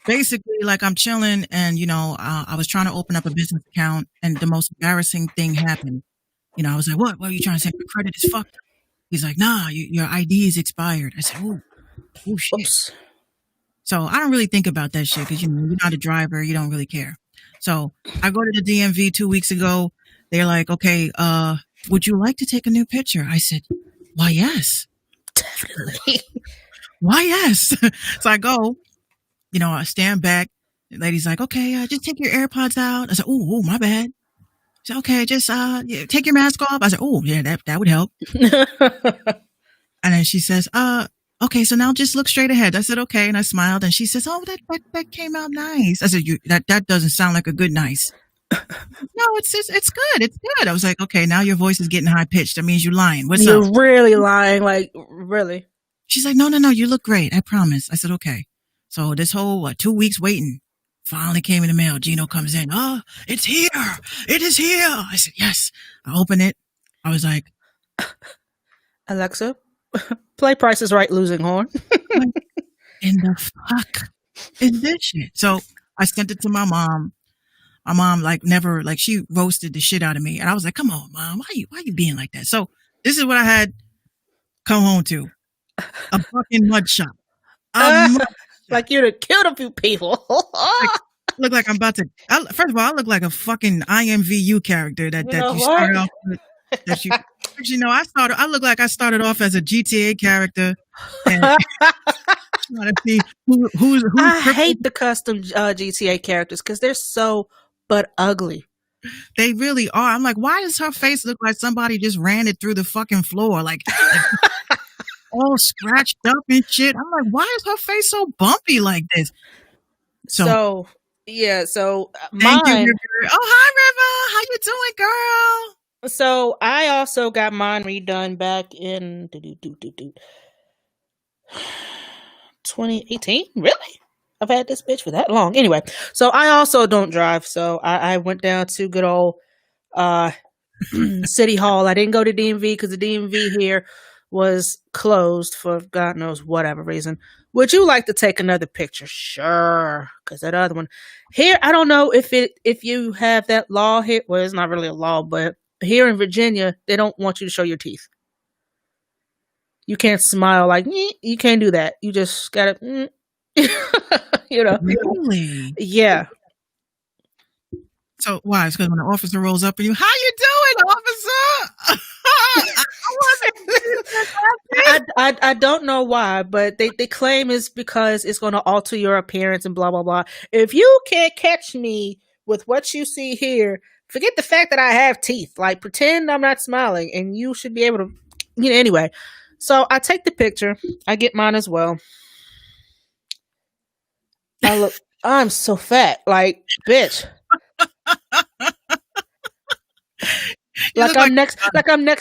S2: basically, like I'm chilling, and I was trying to open up a business account, and the most embarrassing thing happened. I was like, "What? What are you trying to say? My credit is fucked." He's like, "Nah, your ID is expired." I said, "Oh shit." Oops. So I don't really think about that shit because you're not a driver, you don't really care. So I go to the DMV 2 weeks ago. They're like, "Okay, would you like to take a new picture?" I said, "Why, yes,
S1: definitely."
S2: Why, yes. So I go. I stand back. The lady's like, "Okay, just take your AirPods out." I said, "Oh, my bad." She said, "Okay, just take your mask off." I said, "Oh, yeah, that would help." And then she says, "Okay, so now just look straight ahead." I said, "Okay," and I smiled. And she says, "Oh, that came out nice." I said, "That doesn't sound like a good nice." No, it's good. It's good. I was like, "Okay, now your voice is getting high pitched. That means you're lying. What's up?"
S1: You're really lying, like really.
S2: She's like, No, you look great. I promise." I said, "Okay." So this whole 2 weeks waiting finally came in the mail. Gino comes in. "Oh, it's here. It is here." I said, "Yes." I open it. I was like,
S1: "Alexa, play Price is Right, Losing Horn."
S2: In the fuck is this shit? So I sent it to my mom. My mom she roasted the shit out of me. And I was like, "Come on, Mom. Why you being like that?" So this is what I had come home to. A fucking mud shop.
S1: Like you'd have killed a few people.
S2: Look like I'm about to. First of all, I look like a fucking IMVU character that you started off with. I look like I started off as a GTA character. And trying to see who's
S1: I hate the custom GTA characters because they're so but ugly.
S2: They really are. I'm like, why does her face look like somebody just ran it through the fucking floor? Like all scratched up and shit. I'm like, why is her face so bumpy like this?
S1: So mine.
S2: Thank you, River. Oh, hi, how you doing, girl?
S1: So I also got mine redone back in 2018. Really? I've had this bitch for that long. Anyway, so I also don't drive. So I went down to good old City Hall. I didn't go to DMV because the DMV here was closed for God knows whatever reason. Would you like to take another picture? Sure, because that other one here, I don't know if you have that law here. Well, it's not really a law, but here in Virginia, they don't want you to show your teeth. You can't smile like you can't do that. You just gotta, you know.
S2: Really?
S1: Yeah.
S2: So why? It's because when the officer rolls up and you, how you doing, officer?
S1: I don't know why, but they claim it's because it's going to alter your appearance and blah blah blah. If you can't catch me with what you see here, forget the fact that I have teeth. Like pretend I'm not smiling, and you should be able to. Anyway. So I take the picture. I get mine as well. I'm so fat, like bitch. I'm next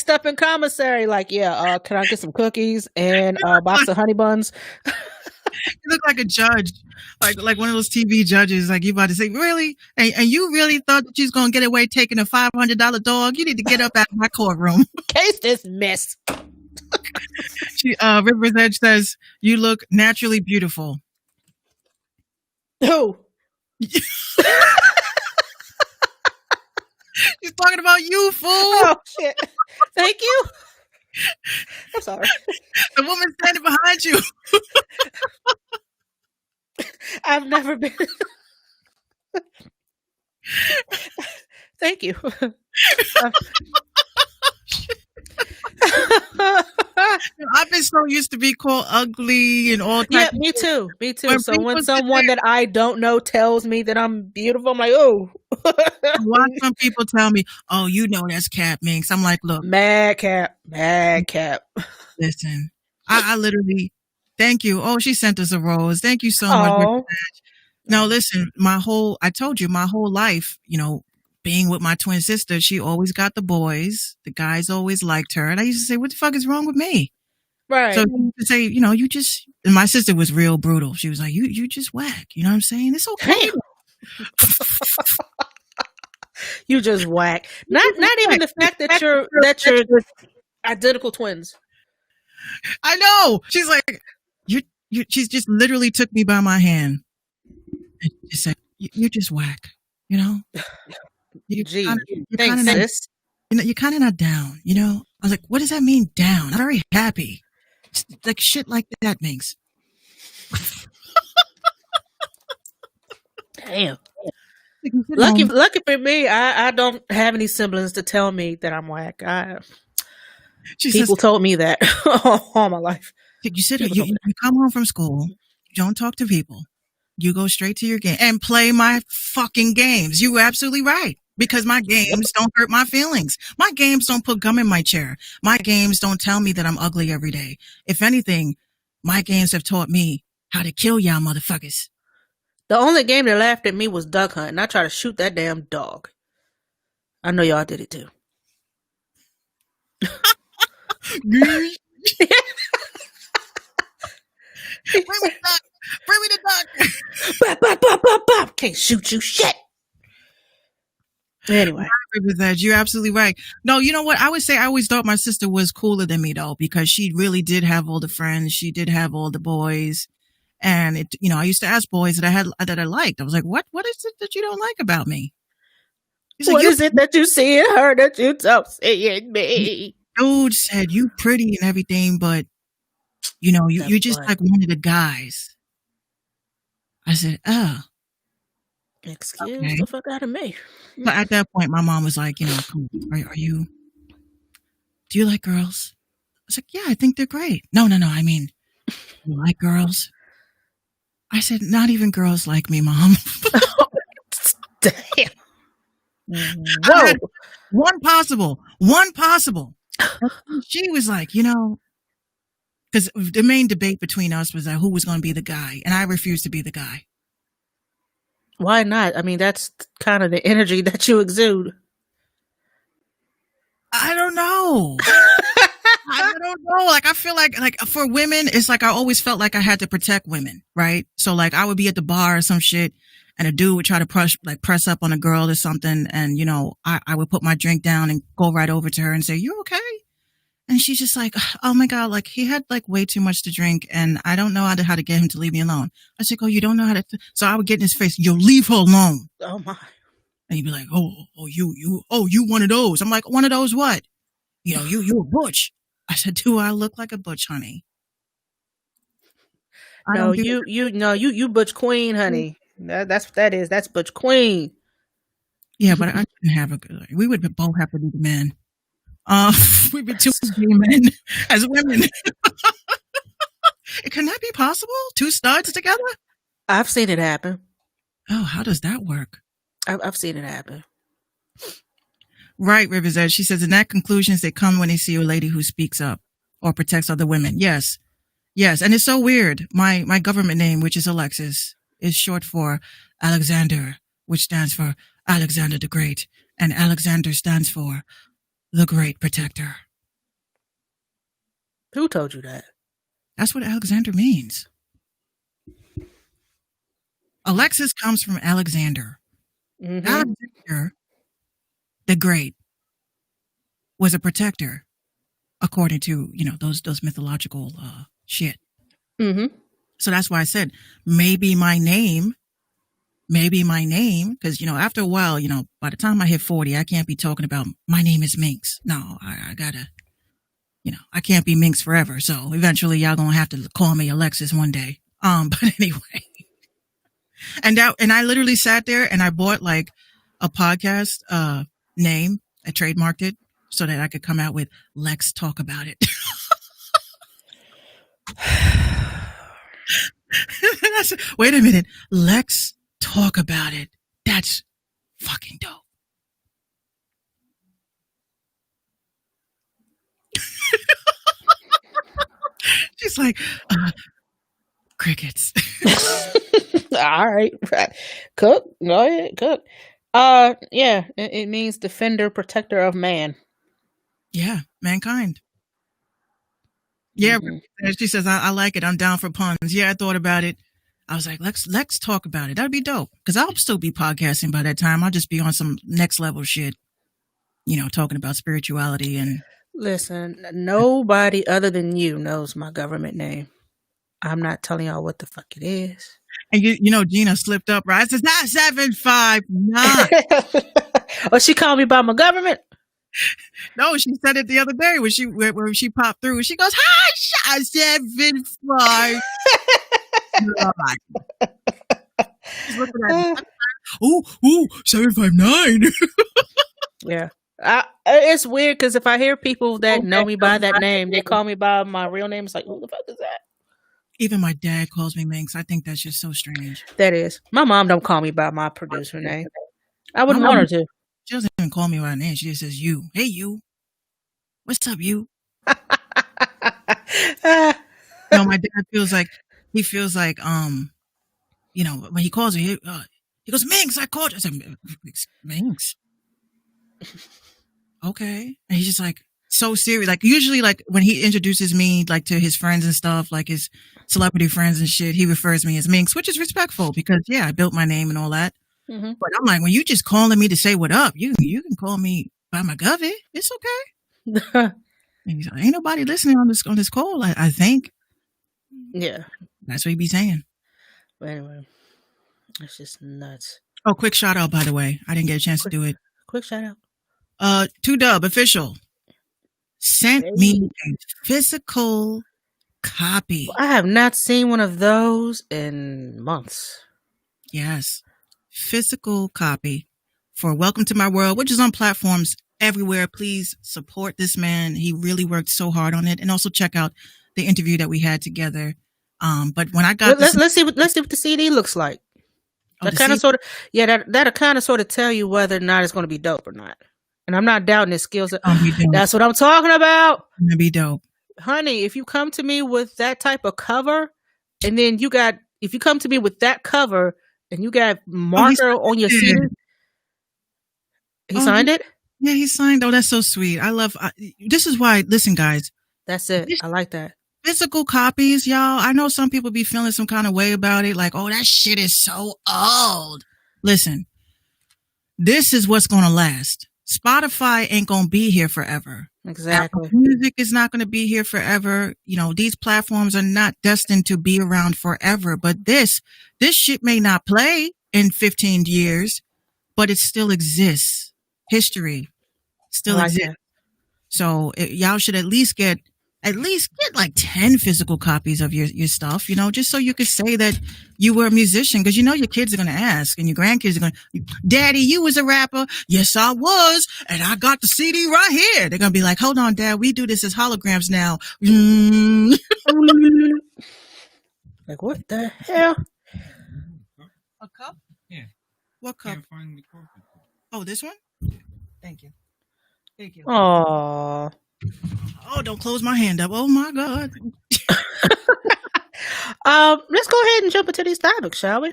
S1: up in commissary. Like, yeah, can I get some cookies and a box of honey buns?
S2: You look like a judge, like one of those TV judges. Like you about to say, really? And you really thought that you was gonna get away taking a $500 dog? You need to get up out of my courtroom.
S1: Case dismissed.
S2: River's Edge says, you look naturally beautiful.
S1: Who?
S2: She's talking about you, fool.
S1: Oh, shit. Thank you. I'm sorry.
S2: The woman standing behind you.
S1: I've never been. Thank you.
S2: I've been so used to be called ugly and all types.
S1: Yeah, me too. So when someone that I don't know tells me that I'm beautiful, I'm like, oh.
S2: Watch some people tell me, oh, you know that's Cap Minx. I'm like, look.
S1: Mad Cap.
S2: Listen, I literally, thank you. Oh, she sent us a rose. Thank you so much. Now, listen, I told you, my whole life, being with my twin sister, she always got the boys. The guys always liked her. And I used to say, what the fuck is wrong with me?
S1: Right.
S2: So you say, you just, and my sister was real brutal. She was like, you just whack. You know what I'm saying? It's okay.
S1: You just whack. Not even the fact that you're identical twins.
S2: I know. She's like, she's just literally took me by my hand and she said, you're just whack,
S1: Gee, thanks, sis.
S2: You're kind of not down, I was like, what does that mean, down? I'm very happy. Like shit like that means.
S1: Damn. Lucky for me, I don't have any siblings to tell me that I'm whack. People told me that all my life.
S2: You sit here, you come home from school, you don't talk to people, you go straight to your game and play my fucking games. You're absolutely right. Because my games don't hurt my feelings. My games don't put gum in my chair. My games don't tell me that I'm ugly every day. If anything, my games have taught me how to kill y'all motherfuckers.
S1: The only game that laughed at me was duck hunt, and I tried to shoot that damn dog. I know y'all did it too.
S2: Bring me the duck. Bring me the duck.
S1: Bop, bop, bop, bop, bop. Can't shoot you shit. Anyway.
S2: You're absolutely right. No, you know what? I would say I always thought my sister was cooler than me though, because she really did have all the friends. She did have all the boys. And I used to ask boys that I liked. I was like, what is it that you don't like about me?
S1: What is it that you see in her that you don't see in me?
S2: Dude said, you pretty and everything, but you're just like one of the guys. I said, oh.
S1: Excuse the fuck out of me.
S2: But at that point, my mom was like, come on, do you like girls? I was like, yeah, I think they're great. No, I mean, you like girls? I said, not even girls like me, Mom.
S1: Damn.
S2: Whoa. One possible. She was like, because the main debate between us was who was going to be the guy, and I refused to be the guy.
S1: Why not? I mean, that's kind of the energy that you exude.
S2: I don't know. I don't know. Like, I feel like for women, it's like I always felt like I had to protect women, right? So like I would be at the bar or some shit, and a dude would try to press up on a girl or something, and I would put my drink down and go right over to her and say, "You okay?" And she's just like, "Oh my god, like he had like way too much to drink, and I don't know how to get him to leave me alone." I said, "Oh, you don't know how to?" So I would get in his face, "Yo, leave her alone."
S1: Oh my.
S2: And he'd be like, you one of those. I'm like, one of those what? You a butch. I said, do I look like a butch, honey?
S1: No, you butch queen, honey. That's what that is. That's butch queen.
S2: Yeah, but I didn't have a good. We would both have to be the men. We've been two men as women. Can that be possible? Two studs together?
S1: I've seen it happen.
S2: Oh, how does that work?
S1: I've seen it happen.
S2: Right, Rivers Edge. She says, in that conclusions they come when they see a lady who speaks up or protects other women. Yes. And it's so weird. My government name, which is Alexis, is short for Alexander, which stands for Alexander the Great. And Alexander stands for the Great Protector.
S1: Who told you that?
S2: That's what Alexander means. Alexis comes from Alexander. Mm-hmm. Alexander the Great was a protector, according to those mythological shit.
S1: Mm-hmm.
S2: So that's why I said maybe my name, because after a while, by the time I hit 40, I can't be talking about my name is Minx. No, I gotta, I can't be Minx forever. So eventually, y'all gonna have to call me Alexis one day. But anyway. And I literally sat there and I bought like a podcast name. I trademarked it so that I could come out with Lex Talk About It. Wait a minute. Lex Talk About It. That's fucking dope. She's like, crickets.
S1: All right. Cook. Go ahead. Cook. Yeah. It means defender, protector of man.
S2: Yeah. Mankind. Yeah. Mm-hmm. She says, I like it. I'm down for puns. Yeah. I thought about it. I was like, let's talk about it. That'd be dope. Cause I'll still be podcasting by that time. I'll just be on some next level shit, talking about spirituality and.
S1: Listen, nobody other than you knows my government name. I'm not telling y'all what the fuck it is.
S2: And Gina slipped up, right? It's not 759.
S1: Oh, she called me by my government?
S2: No, she said it the other day when she popped through. She goes, "Hi, 759." She's looking at me. Ooh, 759.
S1: Yeah. It's weird because if I hear people that know me by that name, they call me by my real name. It's like, who the fuck is that?
S2: Even my dad calls me Minx. I think that's just so strange.
S1: That is. My mom don't call me by my producer name. I wouldn't want her to.
S2: She doesn't even call me by name. She just says you. Hey, you. What's up, you? My dad feels like when he calls me, he goes, Minx, I called you. I said, Minx. Okay. And he's just like so serious. Like usually like when he introduces me like to his friends and stuff, like his celebrity friends and shit, he refers me as Minx, which is respectful because I built my name and all that. Mm-hmm. But I'm like, when you just calling me to say what up, you can call me by my govy. It's okay. He's like, ain't nobody listening on this call, I think.
S1: Yeah. That's
S2: what he be saying.
S1: But anyway, it's just nuts.
S2: Oh, quick shout out, by the way. I didn't get a chance to do it.
S1: Quick shout out.
S2: 2Dub official sent me a physical copy.
S1: I have not seen one of those in months.
S2: Yes. Physical copy for Welcome to My World, which is on platforms everywhere. Please support this man. He really worked so hard on it. And also check out the interview that we had together. But when I got
S1: let's see what the CD looks like. That kind of sort of that'll kind of sort of tell you whether or not it's going to be dope or not. And I'm not doubting his skills. That's what I'm talking about.
S2: It's gonna be dope.
S1: Honey, if you come to me with that type of cover, and then if you come to me with that cover and you got marker on your CD, he signed it?
S2: Yeah, he signed. Oh, that's so sweet. This is why, listen, guys,
S1: That's it.
S2: this
S1: I like that.
S2: physical copies, y'all. I know some people be feeling some kind of way about it. Like, oh, that shit is so old. Listen, this is what's going to last. Spotify ain't going to be here forever.
S1: Exactly.
S2: Apple Music is not going to be here forever. You know, these platforms are not destined to be around forever. But this shit may not play in 15 years, but it still exists. History still exists.
S1: That.
S2: So y'all should at least get like 10 physical copies of your stuff, you know, just so you could say that you were a musician. Because you know your kids are going to ask and your grandkids are going to, Daddy, you was a rapper? Yes, I was. And I got the CD right here. They're going to be like, hold on, Dad, we do this as holograms now.
S1: Like, what the hell?
S2: A cup?
S3: Yeah.
S2: What cup?
S3: Can't find the coffee cup.
S2: Oh, this one? Thank you. Thank you.
S1: Aww.
S2: Oh, don't close my hand up. Oh my God.
S1: Let's go ahead and jump into these topics, shall we?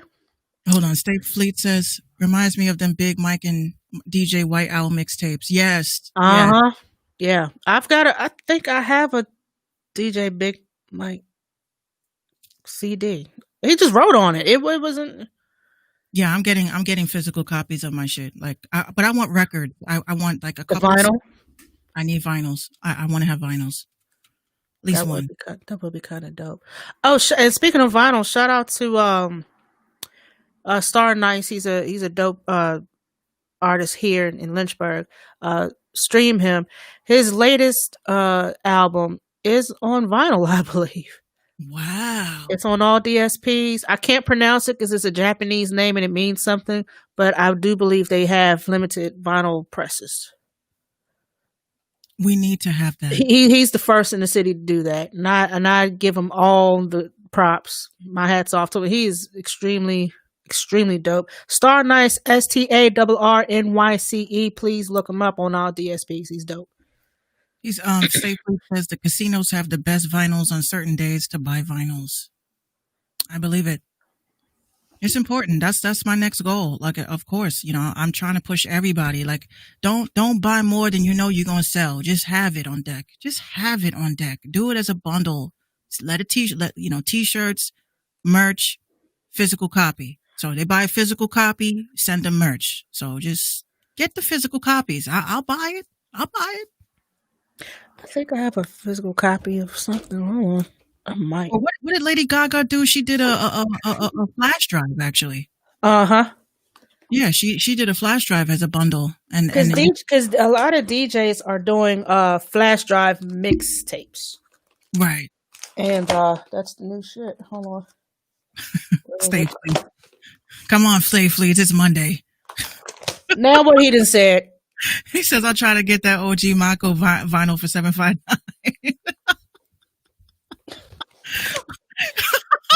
S2: Hold on. State Fleet says, reminds me of them Big Mike and DJ White Owl mixtapes. Yes.
S1: Yeah. I think I have a DJ Big Mike CD. He just wrote on it. It wasn't.
S2: Yeah, I'm getting physical copies of my shit. Like, but I want records. I want like a couple.
S1: Vinyl.
S2: I need vinyls. I want to have vinyls. At least one.
S1: That would be kind of dope. Oh, and speaking of vinyl, shout out to Star Nice. He's a dope artist here in Lynchburg. Stream him. His latest album is on vinyl, I believe.
S2: Wow.
S1: It's on all DSPs. I can't pronounce it because it's a Japanese name and it means something, but I do believe they have limited vinyl presses.
S2: We need to have that.
S1: He's the first in the city to do that. And I give him all the props. My hat's off to him. He is extremely, extremely dope. Star Nice, StarRRNYCE. Please look him up on all DSPs. He's dope.
S2: He's Safely says the casinos have the best vinyls on certain days to buy vinyls. I believe it. It's important. That's my next goal. Like, of course, you know, I'm trying to push everybody. Like, don't buy more than you know you're gonna sell. Just have it on deck. Just have it on deck. Do it as a bundle. T-shirts, merch, physical copy. So they buy a physical copy, send them merch. So just get the physical copies. I'll buy it. I'll buy it.
S1: I think I have a physical copy of something. Hold on. I might.
S2: Well, what did Lady Gaga do? She did a flash drive, actually.
S1: Yeah,
S2: she did a flash drive as a bundle, and
S1: because a lot of DJs are doing flash drive mixtapes,
S2: right?
S1: And that's the new shit. Hold on.
S2: Stay Fleet. Come on, Stay Fleet. It's Monday.
S1: Now what he done said.
S2: He says I'll try to get that OG Mako vinyl for $7.59.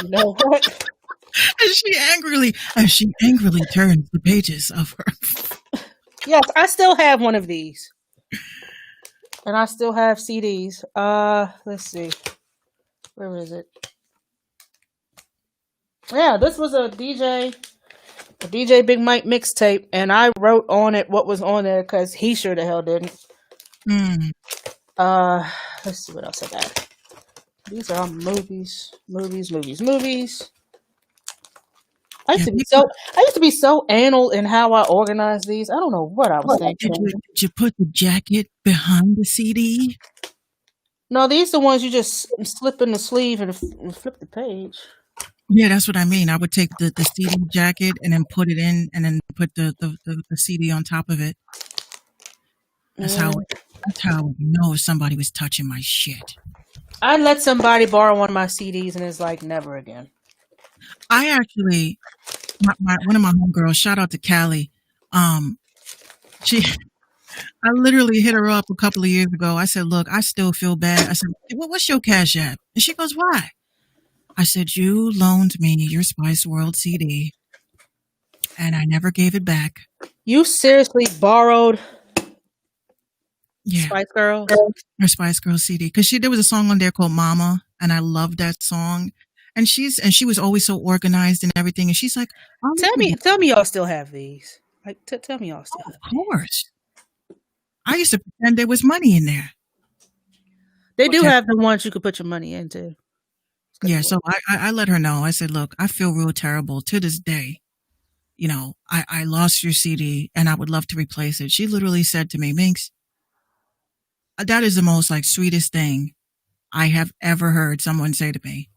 S1: You know what?
S2: And she angrily turns the pages of her.
S1: Yes, I still have one of these. And I still have CDs. Let's see. Where is it? Yeah, this was a DJ Big Mike mixtape, and I wrote on it what was on there because he sure the hell didn't. Let's see what else I got. These are movies. I used to be so anal in how I organized these. I don't know what I was thinking.
S2: Did you put the jacket behind the CD?
S1: No, these are the ones you just slip in the sleeve and flip the page.
S2: Yeah, that's what I mean. I would take the CD jacket and then put it in, and then put the CD on top of it. That's how I would know if somebody was touching my shit.
S1: I let somebody borrow one of my CDs, and it's like never again.
S2: I actually, one of my homegirls, shout out to Callie. I literally hit her up a couple of years ago. I said, "Look, I still feel bad." I said, "What's your Cash App?" And she goes, "Why?" I said, "You loaned me your Spice World CD, and I never gave it back."
S1: You seriously borrowed?
S2: Yeah,
S1: Spice Girl?
S2: Her Spice Girl CD, because there was a song on there called "Mama," and I loved that song. And she was always so organized and everything. And she's like,
S1: "Tell me, y'all still have these? Like, tell me y'all still have
S2: these. Of course. I used to pretend there was money in there.
S1: They do
S2: Okay.
S1: have the ones you could put your money into.
S2: Yeah, so I let her know. I said, look, I feel real terrible to this day. You know, I lost your CD and I would love to replace it. She literally said to me, Minx, that is the most like sweetest thing I have ever heard someone say to me.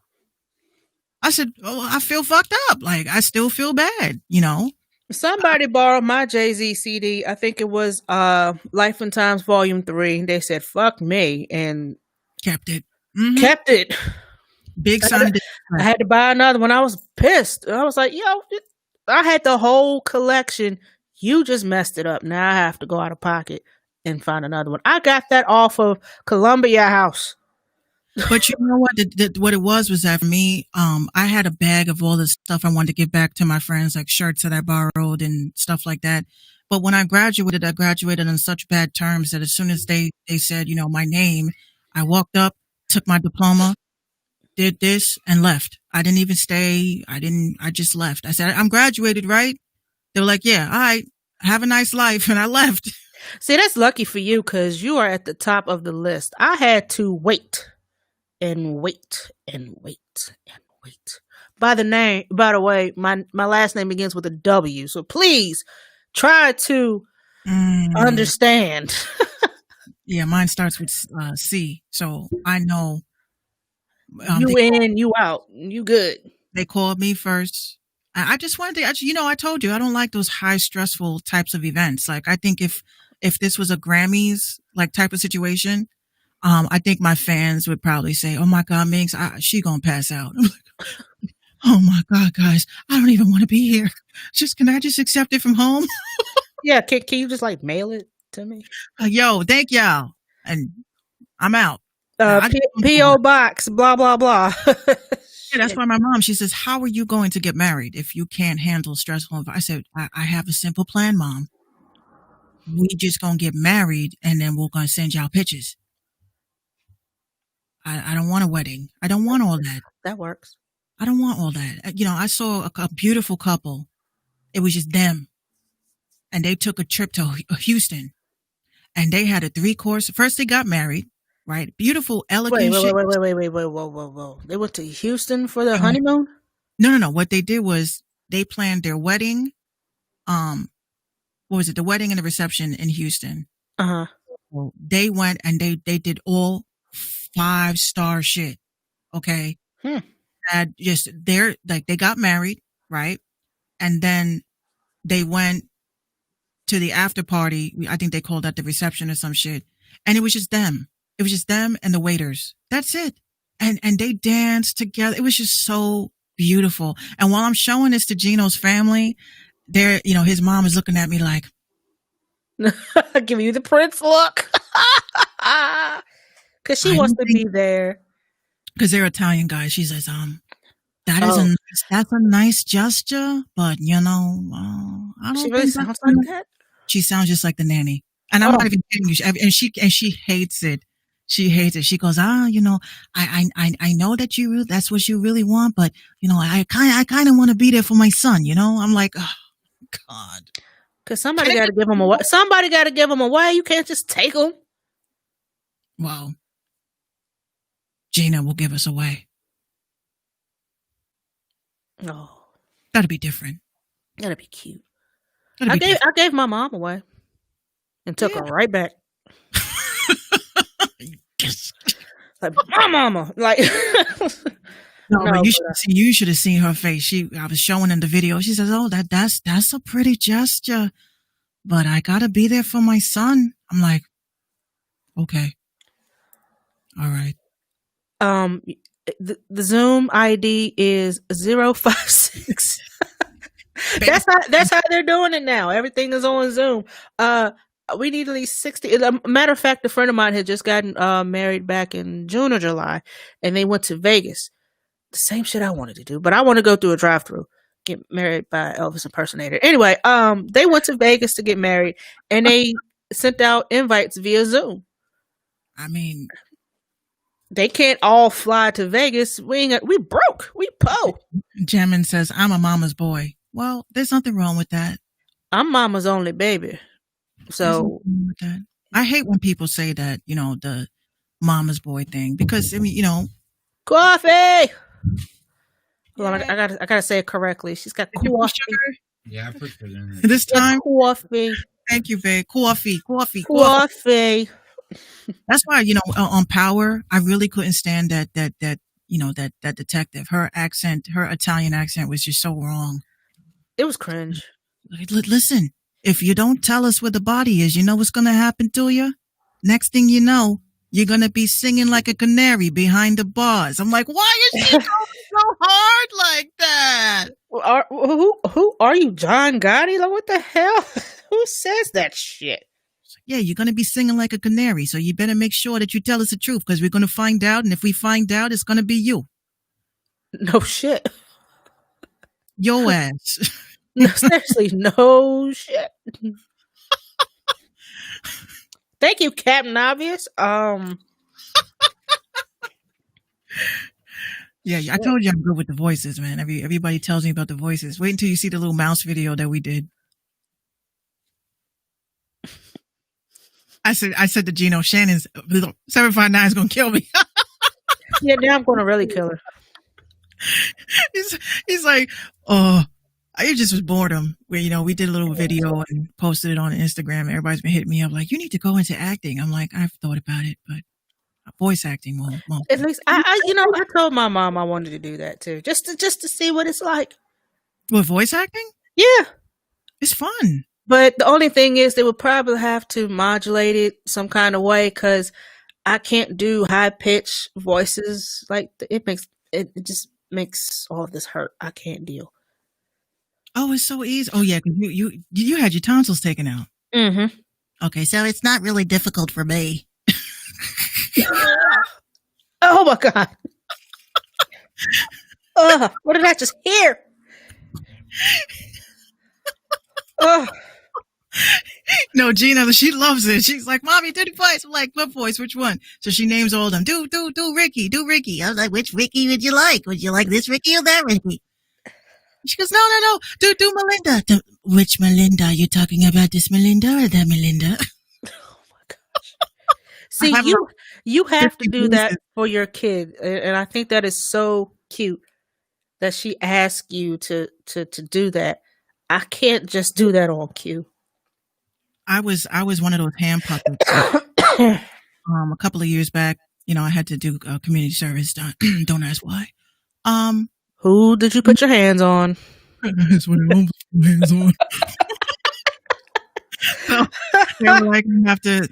S2: I said, oh, I feel fucked up. Like, I still feel bad, you know?
S1: Somebody borrowed my Jay-Z CD. I think it was Life and Times Volume 3. They said, fuck me, and
S2: Kept it.
S1: kept it.
S2: Big son.
S1: I had to buy another one. I was pissed. I was like, yo, I had the whole collection. You just messed it up. Now I have to go out of pocket and find another one. I got that off of Columbia House.
S2: But you know what? What it was that for me, I had a bag of all the stuff I wanted to give back to my friends, like shirts that I borrowed and stuff like that. But when I graduated on such bad terms that as soon as they said, you know, my name, I walked up, took my diploma, did this, and left. I didn't even stay. I just left. I said, I'm graduated, right? They were like, yeah, all right, have a nice life. And I left.
S1: See, that's lucky for you because you are at the top of the list. I had to wait and wait and wait and wait. By the way, my last name begins with a W. So please try to understand.
S2: Yeah, mine starts with C. So I know.
S1: You in, you out. You good.
S2: They called me first. I just wanted to, you know, I told you, I don't like those high stressful types of events. Like, I think if this was a Grammys like type of situation, I think my fans would probably say, oh my God, Minx, she gonna pass out. I'm like, oh my God, guys, I don't even want to be here. Can I just accept it from home?
S1: Yeah. Can you just like mail it to me?
S2: Yo, thank y'all. And I'm out.
S1: P.O. Box, blah, blah, blah.
S2: Yeah, that's why my mom, she says, how are you going to get married if you can't handle stressful environment? I said, I have a simple plan, Mom. We just gonna get married and then we're gonna send y'all pictures. I don't want a wedding. I don't want all that.
S1: That works.
S2: I don't want all that. You know, I saw a beautiful couple. It was just them. And they took a trip to Houston. And they had a 3-course. First, they got married, right? Beautiful, elegant shit.
S1: Wait, whoa. They went to Houston for their honeymoon?
S2: No. What they did was they planned their wedding. What was it? The wedding and the reception in Houston.
S1: Uh-huh.
S2: So they went and they did all 5-star shit. Okay. And just they got married, right? And then they went to the after party. I think they called that the reception or some shit. And it was just them. It was just them and the waiters. That's it. And they danced together. It was just so beautiful. And while I'm showing this to Gino's family, there, you know, his mom is looking at me like,
S1: give you the Prince look. Because she wants to be there.
S2: Because they're Italian guys. She says, that's a nice gesture, but you know, I don't. She really sounds like that. She sounds just like the nanny, and I'm not even kidding you. And she hates it. She hates it. She goes, you know, I know that that's what you really want, but you know, I kind of want to be there for my son. You know, I'm like, oh God.
S1: Because somebody got to give him away. Somebody got to give him away. You can't just take them.
S2: Well, Gina will give us away.
S1: Oh,
S2: that'd be different.
S1: That'd be cute. I gave my mom away and took her right back. Like my mama, like.
S2: No, you should have seen her face. I was showing in the video. She says, "Oh, that's a pretty gesture, but I gotta be there for my son." I'm like, okay, all right.
S1: The Zoom ID is 056. That's how they're doing it now. Everything is on Zoom. We need at least 60. Matter of fact, a friend of mine had just gotten married back in June or July, and they went to Vegas. The same shit I wanted to do, but I want to go through a drive-through, get married by Elvis impersonator. Anyway, they went to Vegas to get married, and they sent out invites via Zoom.
S2: I mean,
S1: they can't all fly to Vegas. We broke. We po.
S2: Jamin says, I'm a mama's boy. Well, there's nothing wrong with that.
S1: I'm mama's only baby. So
S2: I hate when people say that, the mama's boy thing, because I mean,
S1: Coffee. Hold on,
S2: yeah,
S1: I gotta say it correctly. She's got
S2: did you put
S1: coffee.
S2: sugar
S3: Yeah, I put sugar in it.
S2: this
S1: Got
S2: time?
S1: coffee.
S2: Thank you, babe. Coffee.
S1: Coffee.
S2: That's why, on Power, I really couldn't stand that detective. Her accent, her Italian accent was just so wrong.
S1: It was cringe.
S2: Like, listen, if you don't tell us where the body is, you know what's going to happen to you? Next thing you know, you're going to be singing like a canary behind the bars. I'm like, why is she going so hard like that?
S1: Who are you, John Gotti? Like, what the hell? Who says that shit?
S2: Yeah, you're going to be singing like a canary, so you better make sure that you tell us the truth, because we're going to find out, and if we find out, it's going to be you.
S1: No shit.
S2: Your ass.
S1: No, seriously, no shit. Thank you, Captain Obvious.
S2: Yeah, I told you I'm good with the voices, man. Everybody tells me about the voices. Wait until you see the little mouse video that we did. I said to Gino, Shannon's 759 is gonna kill me.
S1: Yeah, now I'm gonna really kill her.
S2: He's like, oh, I just was boredom. Where we did a little video and posted it on Instagram. Everybody's been hitting me up like, you need to go into acting. I'm like, I've thought about it, but voice acting won't.
S1: At least I told my mom I wanted to do that too, just to see what it's like.
S2: With voice acting?
S1: Yeah,
S2: it's fun.
S1: But the only thing is, they would probably have to modulate it some kind of way, because I can't do high pitch voices. Like, it just makes all of this hurt. I can't deal.
S2: Oh, it's so easy. Oh yeah, because you had your tonsils taken out.
S1: Mm-hmm.
S2: Okay, so it's not really difficult for me.
S1: Oh my god! What did I just hear?
S2: No, Gina, she loves it. She's like, Mommy, do the voice. I'm like, what voice? Which one? So she names all of them. Do Ricky. Do Ricky. I was like, which Ricky would you like? Would you like this Ricky or that Ricky? She goes, no. Do Melinda. Which Melinda? Are you talking about this Melinda or that Melinda?
S1: Oh my gosh. See, you have to do that for your kid. And I think that is so cute that she asked you to do that. I can't just do that on cue.
S2: I was one of those hand puppets. A couple of years back, I had to do community service. Don't ask why.
S1: Who did you put your hands on?
S2: That's what I almost put my hands on. So they were like, you have to,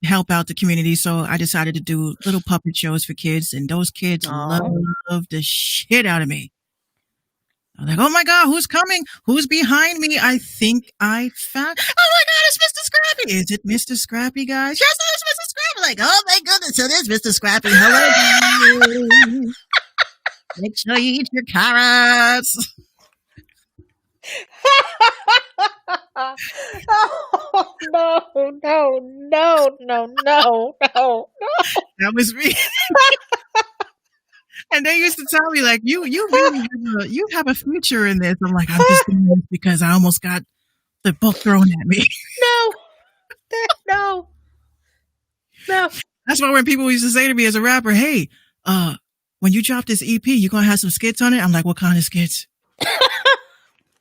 S2: help out the community. So I decided to do little puppet shows for kids, and those kids loved the shit out of me. I was like, oh my God, who's coming? Who's behind me? I think I found. Oh my God, it's Mr. Scrappy. Is it Mr. Scrappy, guys? Yes, it is Mr. Scrappy. Like, oh my goodness, it is Mr. Scrappy. Hello. Make sure you eat your carrots.
S1: Oh, no.
S2: That was me. And they used to tell me, like, you really you have a future in this. I'm like, I'm just doing this because I almost got the book thrown at me.
S1: No.
S2: That's why when people used to say to me as a rapper, hey, when you drop this EP, you gonna have some skits on it? I'm like, what kind of skits?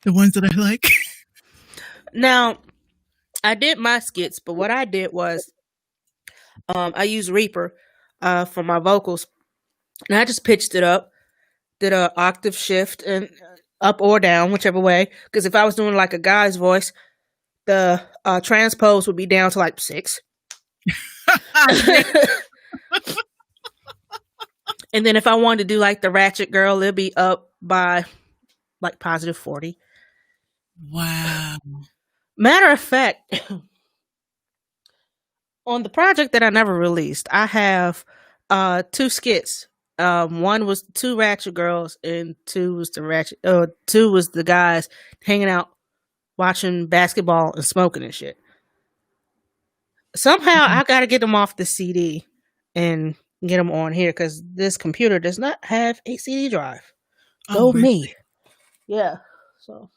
S2: The ones that I like.
S1: Now, I did my skits, but what I did was I used Reaper for my vocals. And I just pitched it up, did a octave shift, and up or down, whichever way. Because if I was doing like a guy's voice, the transpose would be down to like 6. And then if I wanted to do like the ratchet girl, it'd be up by like positive 40.
S2: Wow.
S1: Matter of fact, on the project that I never released, I have 2 skits. One was 2 ratchet girls, and 2 was the guys hanging out, watching basketball and smoking and shit. Somehow I gotta get them off the CD and get them on here, because this computer does not have a CD drive. Go me. Yeah. So.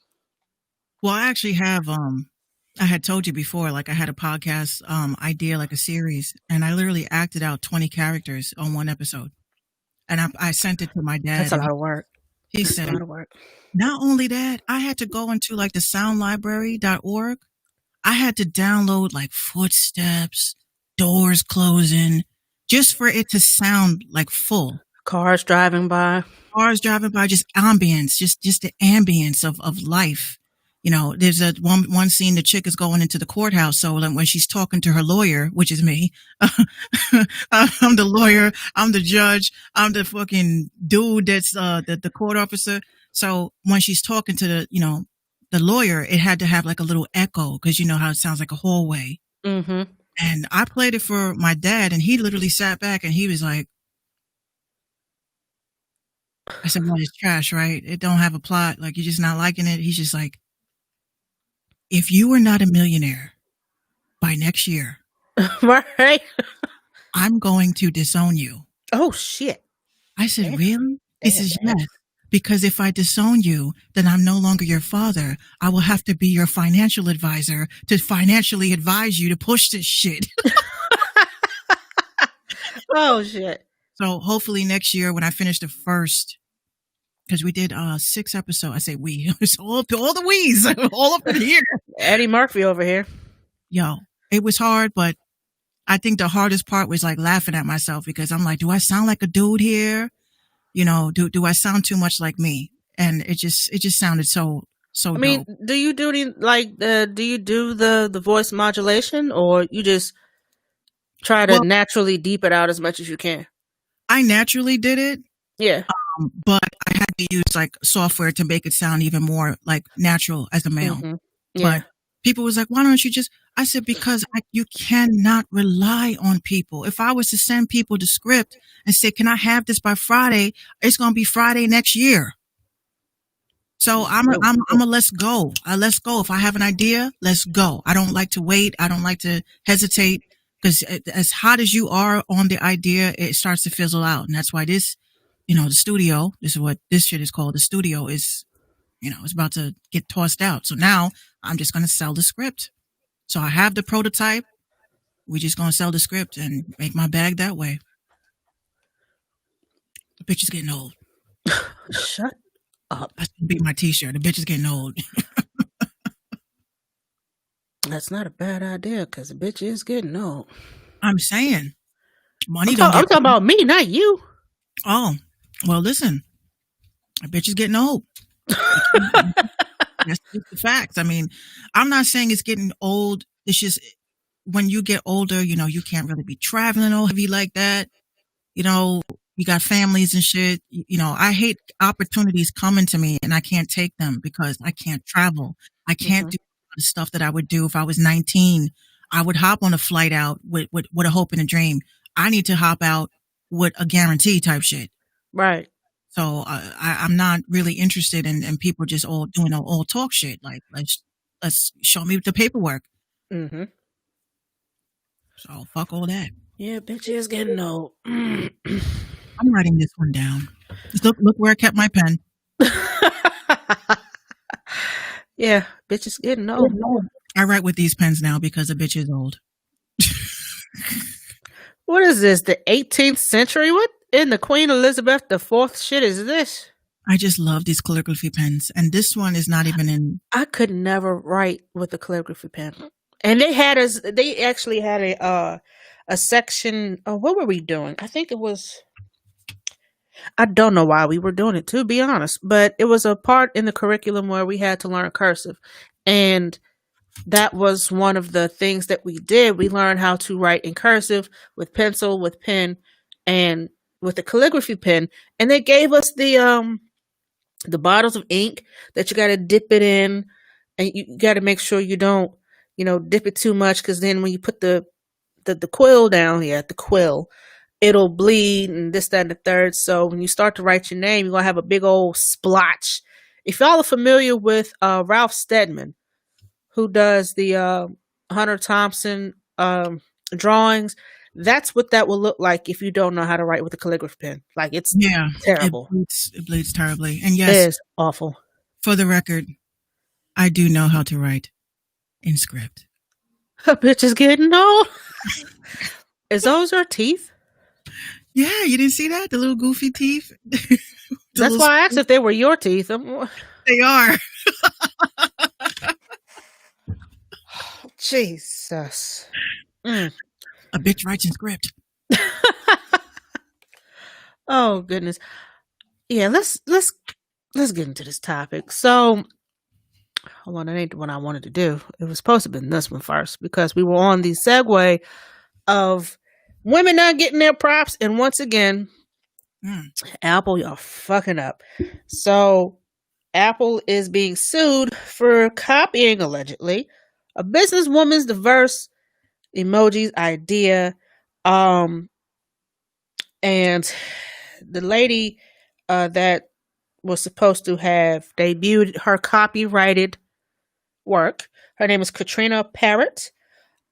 S2: Well, I actually have I had told you before, like I had a podcast idea, like a series, and I literally acted out 20 characters on one episode. And I sent it to my dad,
S1: That's a
S2: and
S1: lot of work.
S2: he
S1: That's a
S2: said,
S1: lot of work.
S2: not only that, I had to go into like the soundlibrary.org. I had to download like footsteps, doors closing, just for it to sound like full.
S1: Cars driving by.
S2: Cars driving by, just ambience, just the ambience of life. You know, there's a one scene, the chick is going into the courthouse. So like, when she's talking to her lawyer, which is me, I'm the lawyer, I'm the judge, I'm the fucking dude that's the court officer. So when she's talking to the lawyer, it had to have like a little echo, because you know how it sounds like a hallway.
S1: Mm-hmm.
S2: And I played it for my dad, and he literally sat back and he was like, I said, well, it's trash, right? It don't have a plot. Like, you're just not liking it. He's just like, if you were not a millionaire by next year,
S1: Right.
S2: I'm going to disown you.
S1: Oh shit.
S2: I said,
S1: Damn.
S2: really? He
S1: Damn,
S2: says,
S1: man.
S2: yes. Because if I disown you, then I'm no longer your father. I will have to be your financial advisor to financially advise you to push this shit.
S1: Oh shit.
S2: So hopefully next year when I finish the first, because we did 6 episodes. I say we, it's all the we's, all up in here.
S1: Eddie Murphy over here.
S2: Yo, it was hard, but I think the hardest part was like laughing at myself, because I'm like, do I sound like a dude here? You know, do I sound too much like me? And it just sounded so
S1: I mean,
S2: dope.
S1: do you do the voice modulation, or you just try to naturally deep it out as much as you can?
S2: I naturally did it.
S1: Yeah.
S2: But I had to use like software to make it sound even more like natural as a male.
S1: Mm-hmm. Yeah.
S2: But people was like, why don't you just, I said, because you cannot rely on people. If I was to send people the script and say, can I have this by Friday? It's going to be Friday next year. So I'm a let's go. Let's go. If I have an idea, let's go. I don't like to wait. I don't like to hesitate, because as hot as you are on the idea, it starts to fizzle out. And that's why this, the studio, this is what this shit is called. The studio is, it's about to get tossed out. So now I'm just going to sell the script. So I have the prototype. We're just going to sell the script and make my bag that way. The bitch is getting old.
S1: Shut up.
S2: I should beat my t-shirt. The bitch is getting old.
S1: That's not a bad idea, because the bitch is getting old.
S2: I'm saying. Money
S1: I'm talking about me, not you.
S2: Oh, well, listen. A bitch is getting old. That's just the facts. I mean, I'm not saying it's getting old. It's just when you get older, you can't really be traveling all heavy like that. You got families and shit. I hate opportunities coming to me and I can't take them because I can't travel. I can't do the stuff that I would do if I was 19. I would hop on a flight out with a hope and a dream. I need to hop out with a guarantee type shit.
S1: Right.
S2: So I'm not really interested in people just all doing all talk shit. Like, let's show me the paperwork.
S1: Mm-hmm.
S2: So fuck all that.
S1: Yeah, bitch is getting old.
S2: I'm writing this one down. Just look where I kept my pen.
S1: Yeah, bitch is getting old.
S2: I write with these pens now because a bitch is old.
S1: What is this? The 18th century? What in the Queen Elizabeth IV shit is this?
S2: I just love these calligraphy pens, and this one is not even in.
S1: I could never write with a calligraphy pen. And they actually had a section. What were we doing? I think it was. I don't know why we were doing it, to be honest, but it was a part in the curriculum where we had to learn cursive, and that was one of the things that we did. We learned how to write in cursive with pencil, with pen, and with a calligraphy pen. And they gave us the bottles of ink that you got to dip it in, and you got to make sure you don't, dip it too much, because then when you put the quill down, the quill, it'll bleed and this, that, and the third. So when you start to write your name, you're gonna have a big old splotch. If y'all are familiar with Ralph Steadman, who does the Hunter Thompson drawings, that's what that will look like if you don't know how to write with a calligraphy pen. Like, it's terrible.
S2: It bleeds terribly. And yes,
S1: it is awful.
S2: For the record, I do know how to write. in script.
S1: A bitch is getting old. Is those her teeth?
S2: Yeah, you didn't see that? The little goofy teeth?
S1: That's why I asked if they were your teeth.
S2: They are.
S1: Jesus. Mm.
S2: A bitch writes in script.
S1: Oh goodness. Yeah, let's get into this topic. So, hold on, that ain't what I wanted to do. It was supposed to have been this one first because we were on the segue of women not getting their props, and once again, Apple, y'all fucking up. So, Apple is being sued for copying, allegedly, a businesswoman's diverse emojis idea. And the lady that was supposed to have debuted her copyrighted work, her name is Katrina Parrott,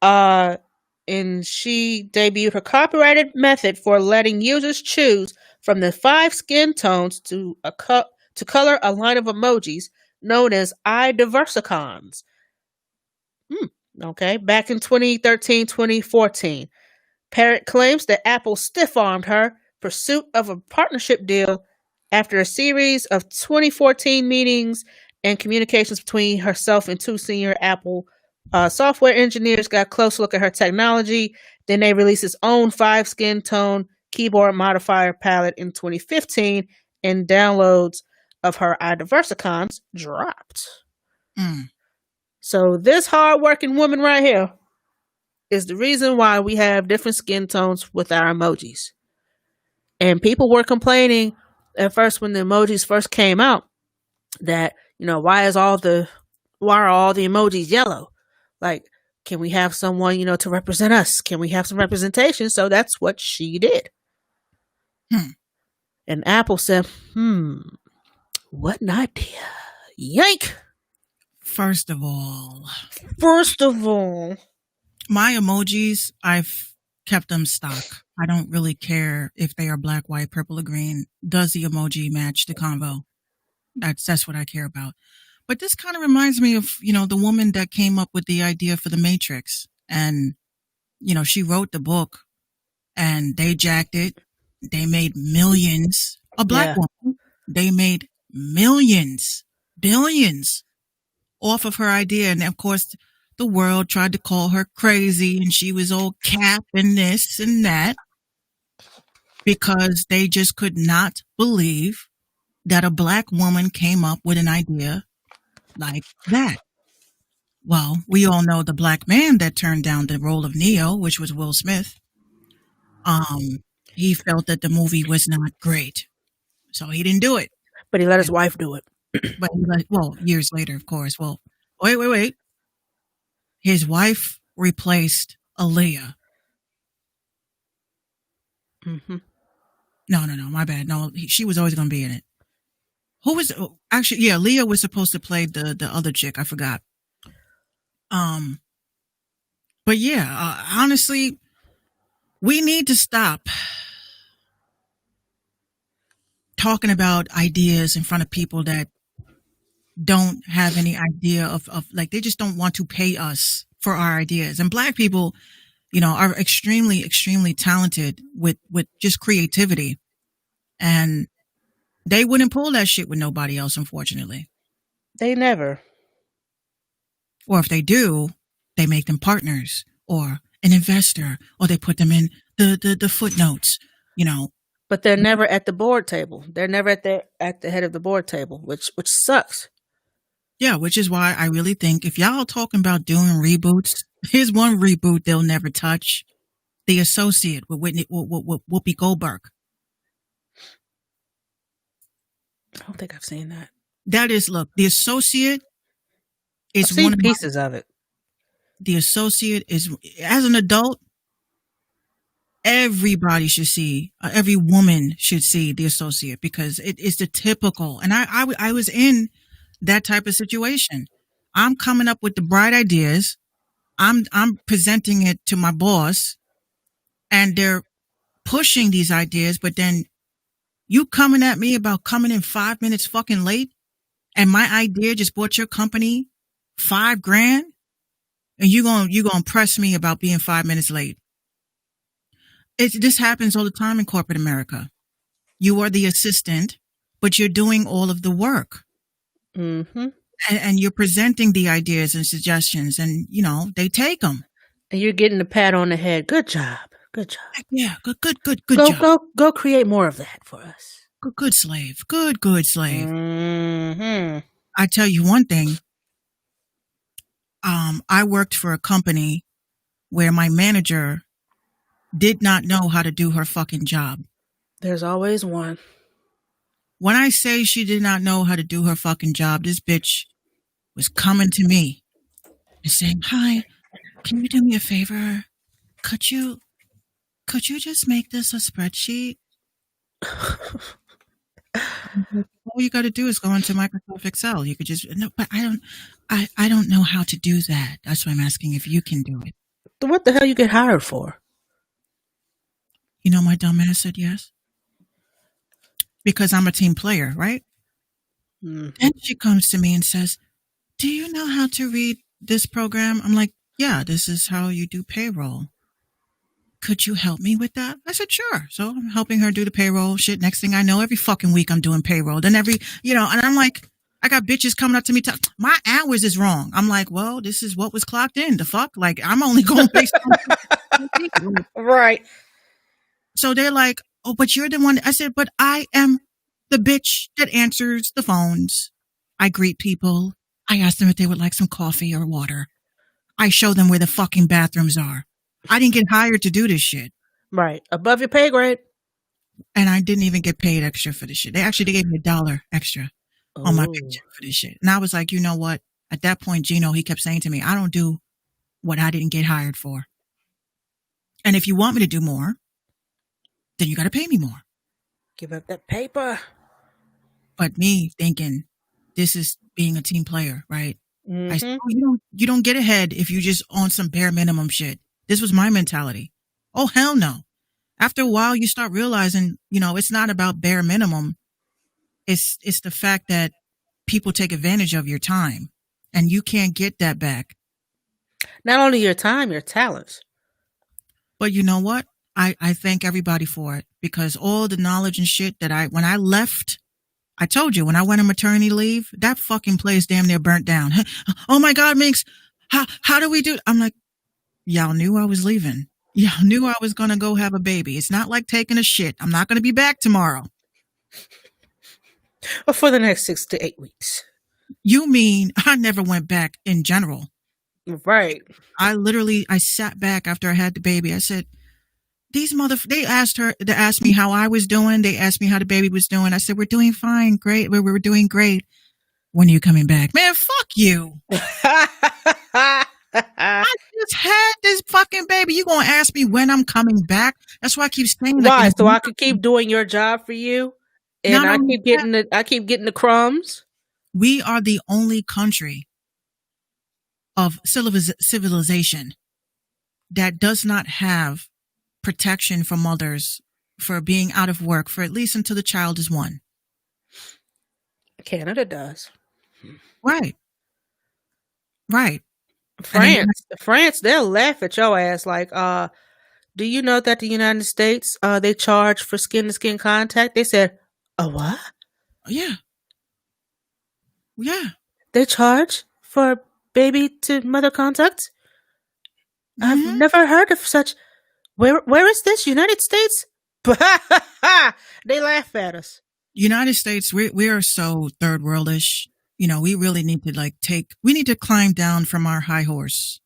S1: and she debuted her copyrighted method for letting users choose from the 5 skin tones to color a line of emojis known as iDiversicons. Okay, back in 2013, 2014. Parrott claims that Apple stiff-armed her pursuit of a partnership deal after a series of 2014 meetings and communications between herself and 2 senior Apple software engineers got a close look at her technology. Then they released its own 5 skin tone keyboard modifier palette in 2015, and downloads of her iDiversicons dropped. So this hard-working woman right here is the reason why we have different skin tones with our emojis. And people were complaining at first when the emojis first came out that, why are all the emojis yellow? Like, can we have someone, to represent us? Can we have some representation? So that's what she did. And Apple said, what an idea. Yank!
S2: First of all, my emojis, I've kept them stock. I don't really care if they are black, white, purple, or green. Does the emoji match the convo? That's what I care about. But this kind of reminds me of, the woman that came up with the idea for the Matrix. And, she wrote the book and they jacked it. They made millions. A black woman. They made millions, billions off of her idea. And of course, the world tried to call her crazy and she was all cap and this and that because they just could not believe that a black woman came up with an idea like that. Well, we all know the black man that turned down the role of Neo, which was Will Smith. He felt that the movie was not great, so he didn't do it.
S1: But he let his wife do it.
S2: But years later, of course. Well, wait. His wife replaced Aaliyah. No, my bad. No, she was always going to be in it. Who was actually? Yeah, Leah was supposed to play the other chick. I forgot. But yeah, honestly, we need to stop talking about ideas in front of people that don't have any idea of like, they just don't want to pay us for our ideas. And black people, are extremely, extremely talented with just creativity. And they wouldn't pull that shit with nobody else, unfortunately.
S1: They never.
S2: Or if they do, they make them partners or an investor, or they put them in the footnotes,
S1: But they're never at the board table. They're never at the head of the board table, which sucks.
S2: Yeah, which is why I really think if y'all talking about doing reboots, here's one reboot they'll never touch: The Associate with Whoopi Goldberg.
S1: I don't think I've seen that.
S2: That is, look, The Associate is
S1: I've seen pieces of it.
S2: The Associate is, as an adult, everybody should see, every woman should see The Associate, because it is the typical. And I was in that type of situation. I'm coming up with the bright ideas. I'm presenting it to my boss, and they're pushing these ideas, but then you coming at me about coming in 5 minutes fucking late, and my idea just bought your company $5,000. and you gonna press me about being 5 minutes late. This happens all the time in corporate America. You are the assistant, but you're doing all of the work.
S1: Mm-hmm.
S2: And you're presenting the ideas and suggestions, and they take them.
S1: And you're getting a pat on the head. Good job. Good job.
S2: Yeah, good job.
S1: Go create more of that for us.
S2: Good slave. Good slave.
S1: Mm-hmm.
S2: I tell you one thing. I worked for a company where my manager did not know how to do her fucking job.
S1: There's always one.
S2: When I say she did not know how to do her fucking job, this bitch was coming to me and saying, "Hi, can you do me a favor? Could you just make this a spreadsheet?" All you got to do is go into Microsoft Excel. You could just no, but I don't know how to do that. That's why I'm asking if you can do it.
S1: What the hell you get hired for?
S2: My dumbass said yes. Because I'm a team player, right?
S1: Mm.
S2: Then she comes to me and says, "Do you know how to read this program?" I'm like, "Yeah, this is how you do payroll. Could you help me with that?" I said, "Sure." So I'm helping her do the payroll shit. Next thing I know, every fucking week I'm doing payroll. Then and I'm like, I got bitches coming up to me, my hours is wrong. I'm like, well, this is what was clocked in. The fuck? Like, I'm only going based on
S1: right.
S2: So they're like, "Oh, but you're the one." I said, "But I am the bitch that answers the phones. I greet people. I ask them if they would like some coffee or water. I show them where the fucking bathrooms are. I didn't get hired to do this shit."
S1: Right. Above your pay grade.
S2: And I didn't even get paid extra for this shit. They gave me $1 extra on my paycheck for this shit. And I was like, you know what? At that point, Gino, he kept saying to me, "I don't do what I didn't get hired for. And if you want me to do more, then you got to pay me more."
S1: Give up that paper.
S2: But me thinking, this is being a team player, right?
S1: Mm-hmm.
S2: I said, "Oh, you don't get ahead if you just on some bare minimum shit." This was my mentality. Oh, hell no. After a while, you start realizing, it's not about bare minimum. It's the fact that people take advantage of your time and you can't get that back.
S1: Not only your time, your talents.
S2: But you know what? I thank everybody for it, because all the knowledge and shit that when I left, I told you, when I went on maternity leave, that fucking place damn near burnt down. "Oh my God, Minx, how do we do?" I'm like, y'all knew I was leaving. Y'all knew I was going to go have a baby. It's not like taking a shit. I'm not going to be back tomorrow.
S1: Or for the next 6 to 8 weeks.
S2: You mean I never went back in general?
S1: Right.
S2: I sat back after I had the baby. I said, they asked me how I was doing. They asked me how the baby was doing. I said, "We're doing fine. Great. We're doing great." "When are you coming back?" "Man, fuck you." I just had this fucking baby. You gonna ask me when I'm coming back? That's why I keep saying that.
S1: Why? So I could keep doing your job for you, and I keep getting the crumbs.
S2: We are the only country of civilization that does not have protection for mothers for being out of work for at least until the child is 1.
S1: Canada does.
S2: Right.
S1: France, they'll laugh at your ass like, do you know that the United States, they charge for skin-to-skin contact? They said, "A what?"
S2: Yeah.
S1: They charge for baby-to-mother contact?
S2: Mm-hmm.
S1: I've never heard of such. Where is this? United States? They laugh at us.
S2: United States, we are so third worldish. We really need to climb down from our high horse,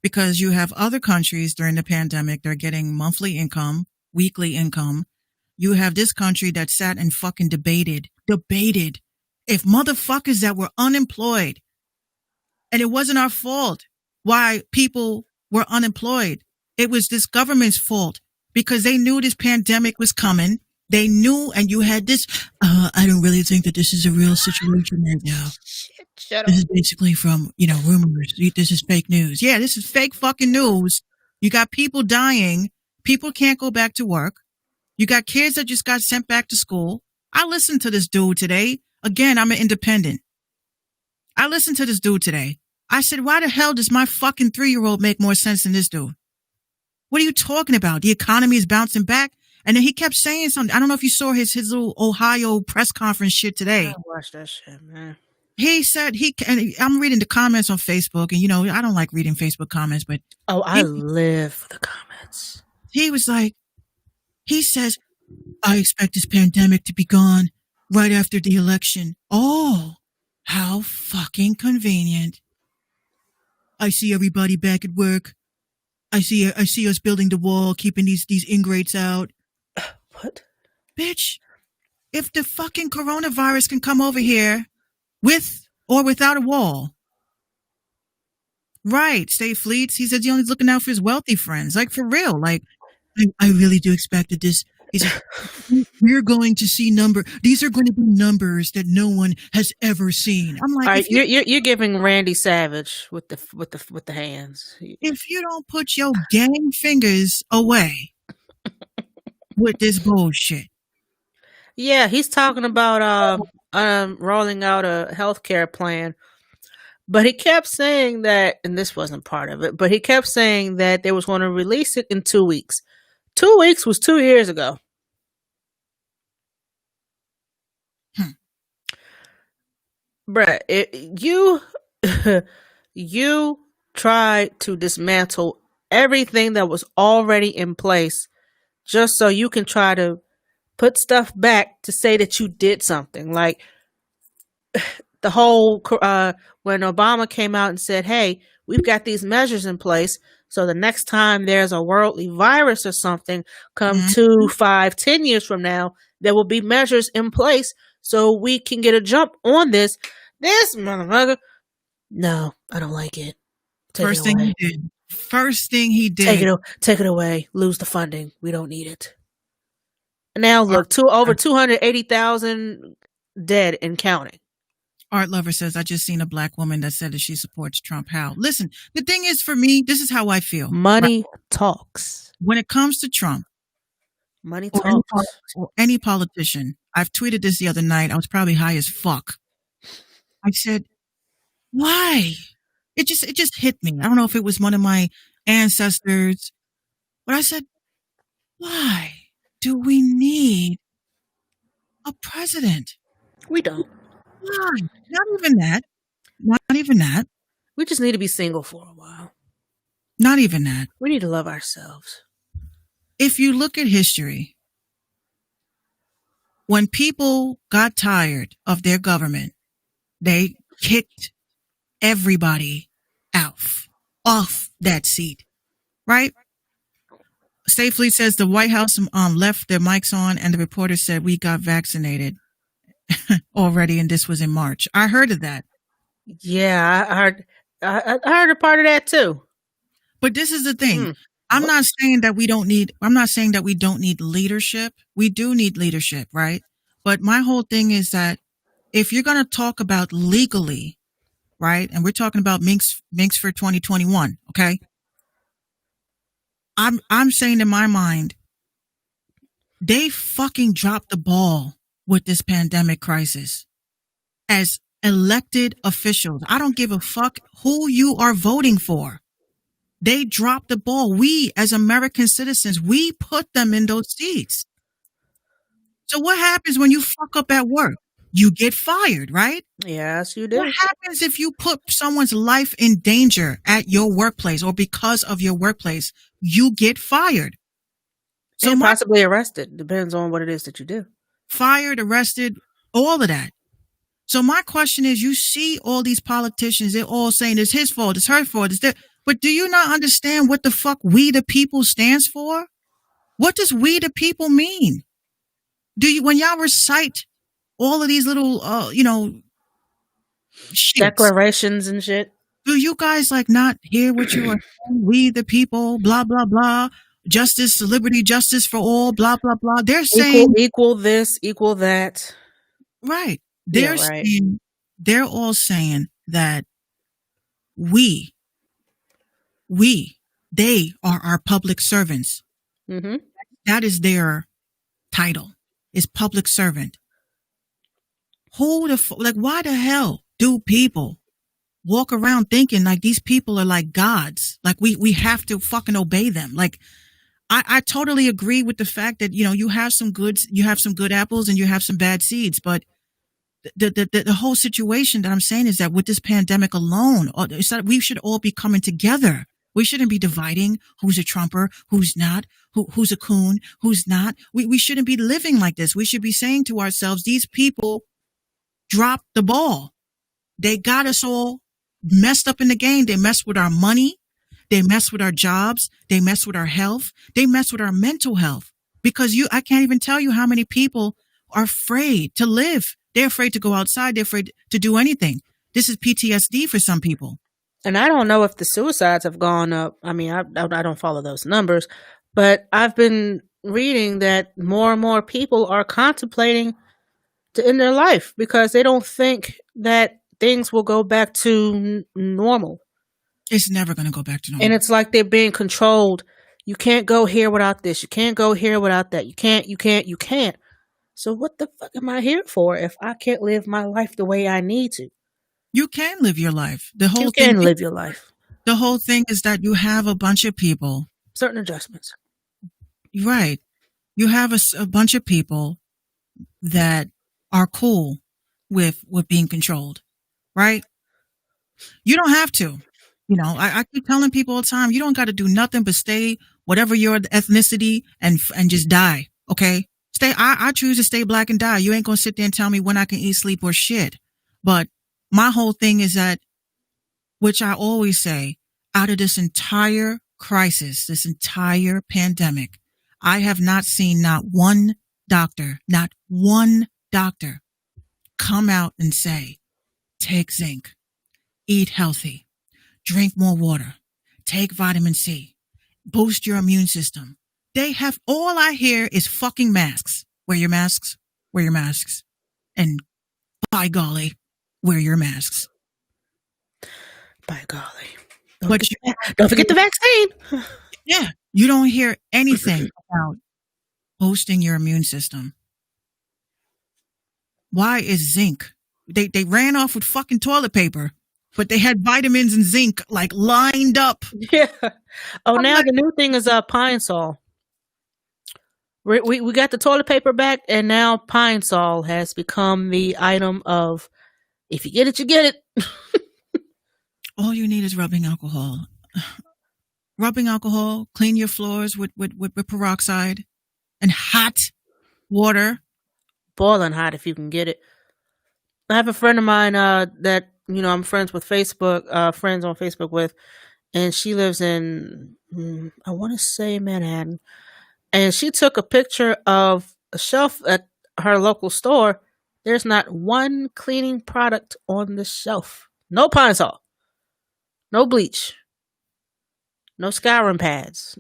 S2: because you have other countries during the pandemic, they're getting monthly income, weekly income. You have this country that sat and fucking debated if motherfuckers that were unemployed, and it wasn't our fault why people were unemployed. It was this government's fault, because they knew this pandemic was coming. They knew, and you had this, "I don't really think that this is a real situation right now.
S1: Shut
S2: This is basically from, rumors. This is fake news." Yeah, this is fake fucking news. You got people dying. People can't go back to work. You got kids that just got sent back to school. I listened to this dude today. Again, I'm an independent. I listened to this dude today. I said, why the hell does my fucking 3-year-old make more sense than this dude? What are you talking about? The economy is bouncing back. And then he kept saying something. I don't know if you saw his little Ohio press conference shit today.
S1: I watched that shit, man.
S2: He said and I'm reading the comments on Facebook, and I don't like reading Facebook comments, but
S1: I live for the comments.
S2: He was like, he says, I expect this pandemic to be gone right after the election. Oh, how fucking convenient. I see everybody back at work. I see us building the wall, keeping these ingrates out.
S1: What?
S2: Bitch, if the fucking coronavirus can come over here with or without a wall. Right, State Fleets. He said he's only looking out for his wealthy friends. Like, for real. Like, I really do expect that this is, we're going to see these are going to be numbers that no one has ever seen. I'm like,
S1: all right, you're giving Randy Savage with the hands.
S2: If you don't put your gang fingers away with this bullshit.
S1: Yeah, he's talking about rolling out a healthcare plan. But he kept saying that, and this wasn't part of it, but he kept saying that they was going to release it in 2 weeks. 2 weeks was 2 years ago. Bruh, you tried to dismantle everything that was already in place just so you can try to put stuff back to say that you did something. Like, the whole when Obama came out and said, hey, we've got these measures in place, so the next time there's a worldly virus or something come 2, 5, 10 years from now, there will be measures in place so we can get a jump on this. This motherfucker, no, I don't like it.
S2: First thing he did.
S1: Take it away. Lose the funding. We don't need it. Now look, over 280,000 dead and counting.
S2: Art Lover says, I just seen a black woman that said that she supports Trump. How? Listen, the thing is, for me, this is how I feel.
S1: Money talks.
S2: When it comes to Trump,
S1: money talks.
S2: Or any politician, I've tweeted this the other night. I was probably high as fuck. I said, why? It just hit me. I don't know if it was one of my ancestors, but I said, why do we need a president?
S1: We don't.
S2: Why? Not even that. Not even that.
S1: We just need to be single for a while.
S2: Not even that.
S1: We need to love ourselves.
S2: If you look at history, when people got tired of their government, they kicked everybody off that seat, right? State Fleet says the White House left their mics on, and the reporter said we got vaccinated already, and this was in March. I heard of that.
S1: Yeah, I heard a part of that too.
S2: But this is the thing. I'm not saying that we don't need leadership. We do need leadership, right? But my whole thing is that if you're going to talk about legally, right? And we're talking about Minks for 2021, okay? I'm saying in my mind, they fucking dropped the ball with this pandemic crisis. As elected officials, I don't give a fuck who you are voting for. They dropped the ball. We, as American citizens, we put them in those seats. So what happens when you fuck up at work? You get fired, right?
S1: Yes, you do.
S2: What happens if you put someone's life in danger at your workplace or because of your workplace? You get fired.
S1: So possibly arrested. Depends on what it is that you do.
S2: Fired, arrested, all of that. So my question is, you see all these politicians, they're all saying it's his fault, it's her fault, it's their. But do you not understand what the fuck we the people stands for? What does we the people mean? When y'all recite all of these little,
S1: declarations and shit,
S2: do you guys not hear what you are saying? We the people, blah, blah, blah. Justice, liberty, justice for all, blah, blah, blah. They're saying
S1: equal this, equal that.
S2: Right. They're saying, they're all saying that they are our public servants.
S1: Mm-hmm.
S2: That is their title, is public servant. Why the hell do people walk around thinking like these people are like gods. Like we have to fucking obey them. Like I totally agree with the fact that, you have some good apples and you have some bad seeds, but the whole situation that I'm saying is that with this pandemic alone, it's that we should all be coming together. We shouldn't be dividing who's a Trumper, who's not, who's a coon, who's not. We shouldn't be living like this. We should be saying to ourselves, these people dropped the ball. They got us all messed up in the game. They messed with our money. They mess with our jobs. They mess with our health. They mess with our mental health, because I can't even tell you how many people are afraid to live. They're afraid to go outside. They're afraid to do anything. This is PTSD for some people.
S1: And I don't know if the suicides have gone up. I mean, I don't follow those numbers, but I've been reading that more and more people are contemplating to end their life because they don't think that things will go back to normal.
S2: It's never going to go back to normal.
S1: And it's like they're being controlled. You can't go here without this. You can't go here without that. You can't. So what the fuck am I here for if I can't live my life the way I need to?
S2: You can live your life.
S1: You can live your life.
S2: The whole thing is that you have a bunch of people.
S1: Certain adjustments.
S2: Right. You have a bunch of people that are cool with being controlled. Right? You don't have to. I keep telling people all the time, you don't got to do nothing but stay whatever your ethnicity and just die. Okay? I choose to stay black and die. You ain't going to sit there and tell me when I can eat, sleep, or shit. But my whole thing is that, which I always say, out of this entire crisis, this entire pandemic, I have not seen not one doctor come out and say, take zinc, eat healthy, drink more water, take vitamin C, boost your immune system. All I hear is fucking masks. Wear your masks, and by golly, wear your masks.
S1: By golly. Don't forget the vaccine.
S2: Yeah. You don't hear anything about boosting your immune system. Why is zinc? They ran off with fucking toilet paper, but they had vitamins and zinc like lined up.
S1: Yeah. Oh, now the new thing is Pine Sol. We got the toilet paper back, and now Pine Sol has become the item of, if you get it, you get it.
S2: All you need is rubbing alcohol. Rubbing alcohol, clean your floors with peroxide and hot water.
S1: Boiling hot if you can get it. I have a friend of mine that, I'm friends on Facebook with, and she lives in, I want to say Manhattan. And she took a picture of a shelf at her local store. There's not one cleaning product on the shelf. No Pine Sol. No bleach. No Skyrim pads.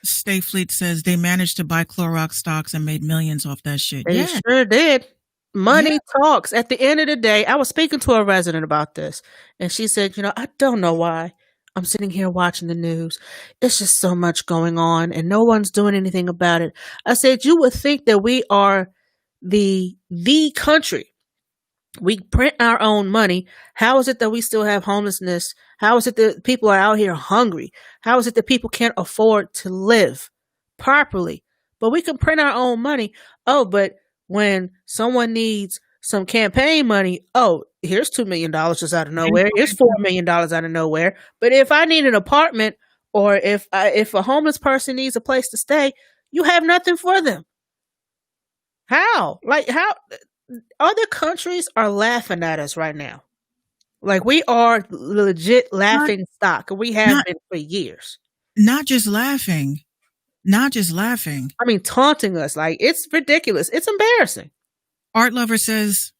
S2: Stay Fleet says they managed to buy Clorox stocks and made millions off that shit.
S1: They sure did. Money talks. At the end of the day, I was speaking to a resident about this, and she said, I don't know why I'm sitting here watching the news. It's just so much going on, and no one's doing anything about it. I said, you would think that we are the country. We print our own money. How is it that we still have homelessness? How is it that people are out here hungry? How is it that people can't afford to live properly? But we can print our own money. Oh, but when someone needs some campaign money, oh, here's $2 million just out of nowhere. Here's $4 million out of nowhere. But if I need an apartment, or if a homeless person needs a place to stay, you have nothing for them. How? How? Other countries are laughing at us right now. Like, we are legit laughing stock. We have been for years.
S2: Not just laughing.
S1: I mean, taunting us. Like, it's ridiculous. It's embarrassing.
S2: Art Lover says,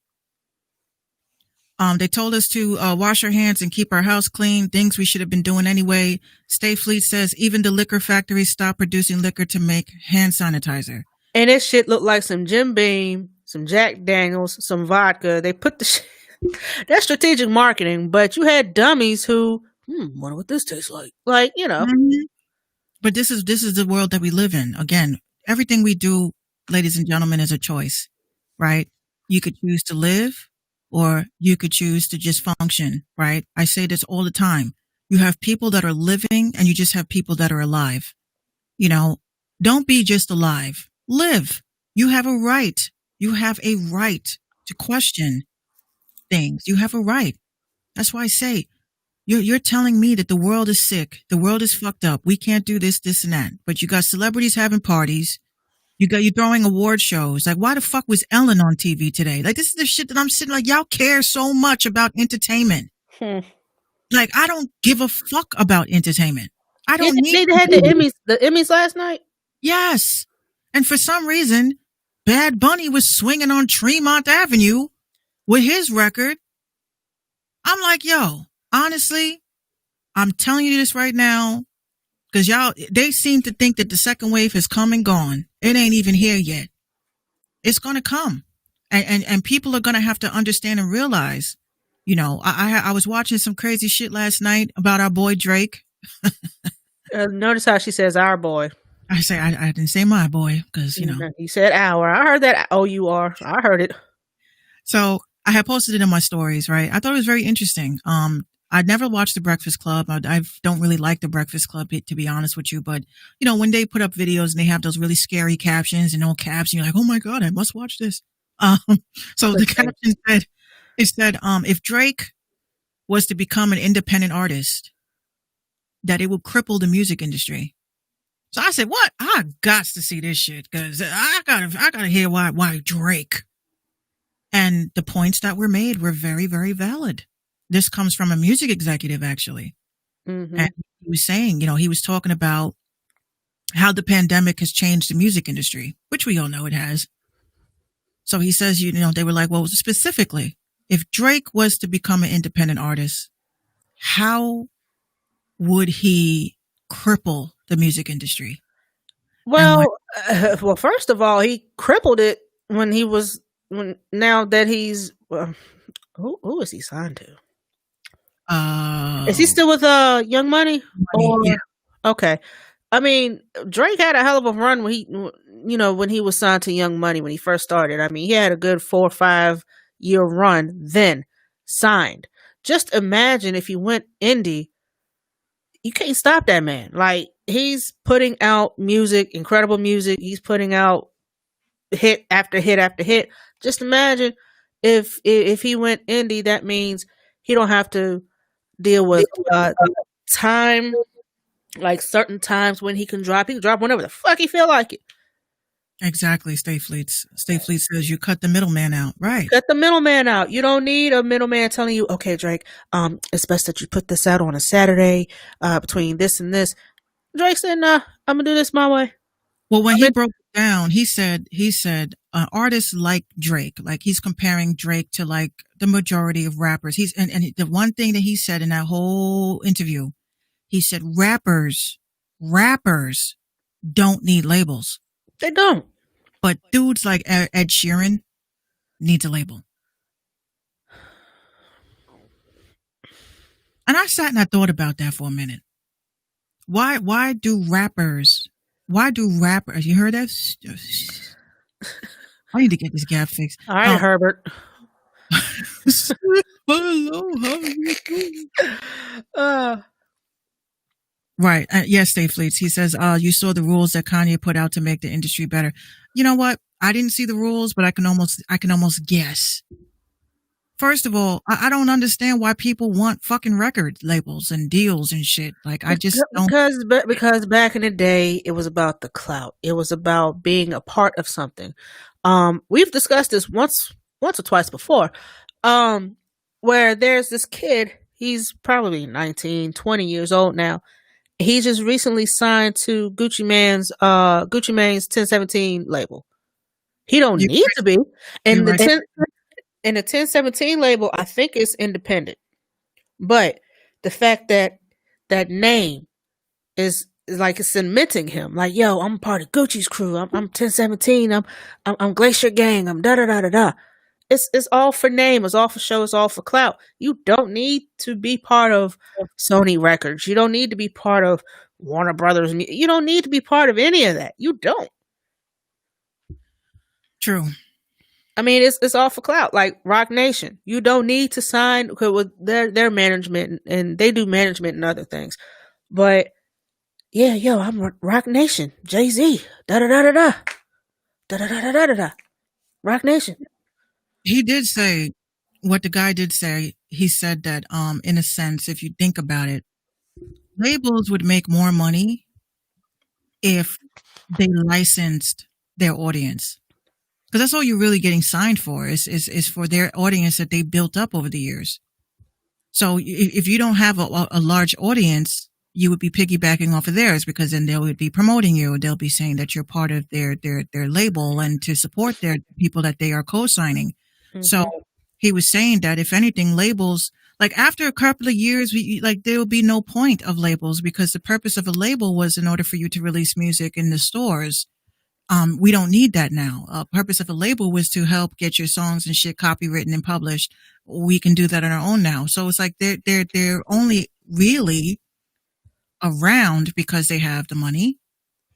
S2: they told us to wash our hands and keep our house clean, things we should have been doing anyway. Stay Fleet says even the liquor factories stopped producing liquor to make hand sanitizer.
S1: And this shit looked like some Jim Beam, some Jack Daniels, some vodka. They put the shit. That's strategic marketing, but you had dummies who, wonder what this tastes like. Like,
S2: Mm-hmm. But this is the world that we live in. Again, everything we do, ladies and gentlemen, is a choice, right? You could choose to live, or you could choose to just function, right? I say this all the time. You have people that are living and you just have people that are alive. You know, don't be just alive. Live. You have a right. You have a right to question things. You have a right. That's why I say you're telling me that the world is sick. The world is fucked up. We can't do this, this, and that. But you got celebrities having parties. You throwing award shows. Like, why the fuck was Ellen on TV today? Like, this is the shit that I'm sitting like, y'all care so much about entertainment. Like, I don't give a fuck about entertainment. I don't need.
S1: They had the Emmys last night.
S2: Yes, and for some reason, Bad Bunny was swinging on Tremont Avenue with his record. I'm like, yo, honestly, I'm telling you this right now. Because they seem to think that the second wave has come and gone. It ain't even here yet. It's going to come. And people are going to have to understand and realize, you know, I was watching some crazy shit last night about our boy Drake.
S1: Notice how she says our boy.
S2: I didn't say my boy because, you know.
S1: You said our. I heard that. Oh, you are. I heard it.
S2: So I had posted it in my stories, right? I thought it was very interesting. I'd never watched The Breakfast Club. I don't really like The Breakfast Club, to be honest with you. But, you know, when they put up videos and they have those really scary captions and no caps, and you're like, oh my God, I must watch this. So the caption said, if Drake was to become an independent artist, that it would cripple the music industry. So I said, what? I got to see this shit because I gotta hear why Drake. And the points that were made were very, very valid. This comes from a music executive, actually. Mm-hmm. And he was saying, you know, he was talking about how the pandemic has changed the music industry, which we all know it has. So he says, you know, they were like, well, specifically, if Drake was to become an independent artist, how would he cripple the music industry?
S1: Well, first of all, he crippled it now that he's, who is he signed to? Is he still with Young Money?
S2: Yeah.
S1: Okay. I mean, Drake had a hell of a run when he was signed to Young Money when he first started. I mean, he had a good 4 or 5 year run, then signed. Just imagine if he went indie. You can't stop that man. Like, he's putting out music, incredible music. He's putting out hit after hit after hit. Just imagine if he went indie, that means he don't have to deal with time, like certain times when he can drop. He can drop whenever the fuck he feel like it.
S2: Exactly. State Fleet says you cut the middleman out. Right.
S1: Cut the middleman out. You don't need a middleman telling you, okay, Drake, it's best that you put this out on a Saturday between this and this. Drake said, nah, I'm gonna do this my way.
S2: Well, when he broke it down, he said artists like Drake, like he's comparing Drake to like the majority of rappers. And the one thing that he said in that whole interview, he said rappers don't need labels.
S1: They don't.
S2: But dudes like Ed Sheeran needs a label. And I sat and I thought about that for a minute. Why do rappers, you heard that? I need to get this gap fixed.
S1: All right, Herbert.
S2: Right. Yes, State Fleets. He says, you saw the rules that Kanye put out to make the industry better. You know what? I didn't see the rules, but I can almost guess. First of all, I don't understand why people want fucking record labels and deals and shit. Like, I just don't.
S1: Because back in the day, it was about the clout. It was about being a part of something. We've discussed this once or twice before, where there's this kid. He's probably 19, 20 years old now. He just recently signed to Gucci Mane's 1017 label. He don't need to be. And the 1017 label, I think, is independent. But the fact that that name is like it's cementing him. Like, yo, I'm part of Gucci's crew. I'm 1017. I'm Glacier Gang. I'm da da da da da. It's all for name. It's all for show. It's all for clout. You don't need to be part of Sony Records. You don't need to be part of Warner Brothers. You don't need to be part of any of that. You don't.
S2: True.
S1: I mean, it's all for clout. Like Rock Nation, you don't need to sign with their management, and they do management and other things. But yeah, yo, I'm Rock Nation, Jay-Z, da da da da da, da da da da da da, Rock Nation.
S2: He did say what the guy did say. He said that, in a sense, if you think about it, labels would make more money if they licensed their audience. Because that's all you're really getting signed for is for their audience that they built up over the years. So if you don't have a large audience, you would be piggybacking off of theirs, because then they would be promoting you. They'll be saying that you're part of their label and to support their people that they are co-signing. Mm-hmm. So he was saying that if anything, labels, like after a couple of years, there will be no point of labels, because the purpose of a label was in order for you to release music in the stores. We don't need that now. Purpose of a label was to help get your songs and shit copywritten and published. We can do that on our own now. So it's like they're only really around because they have the money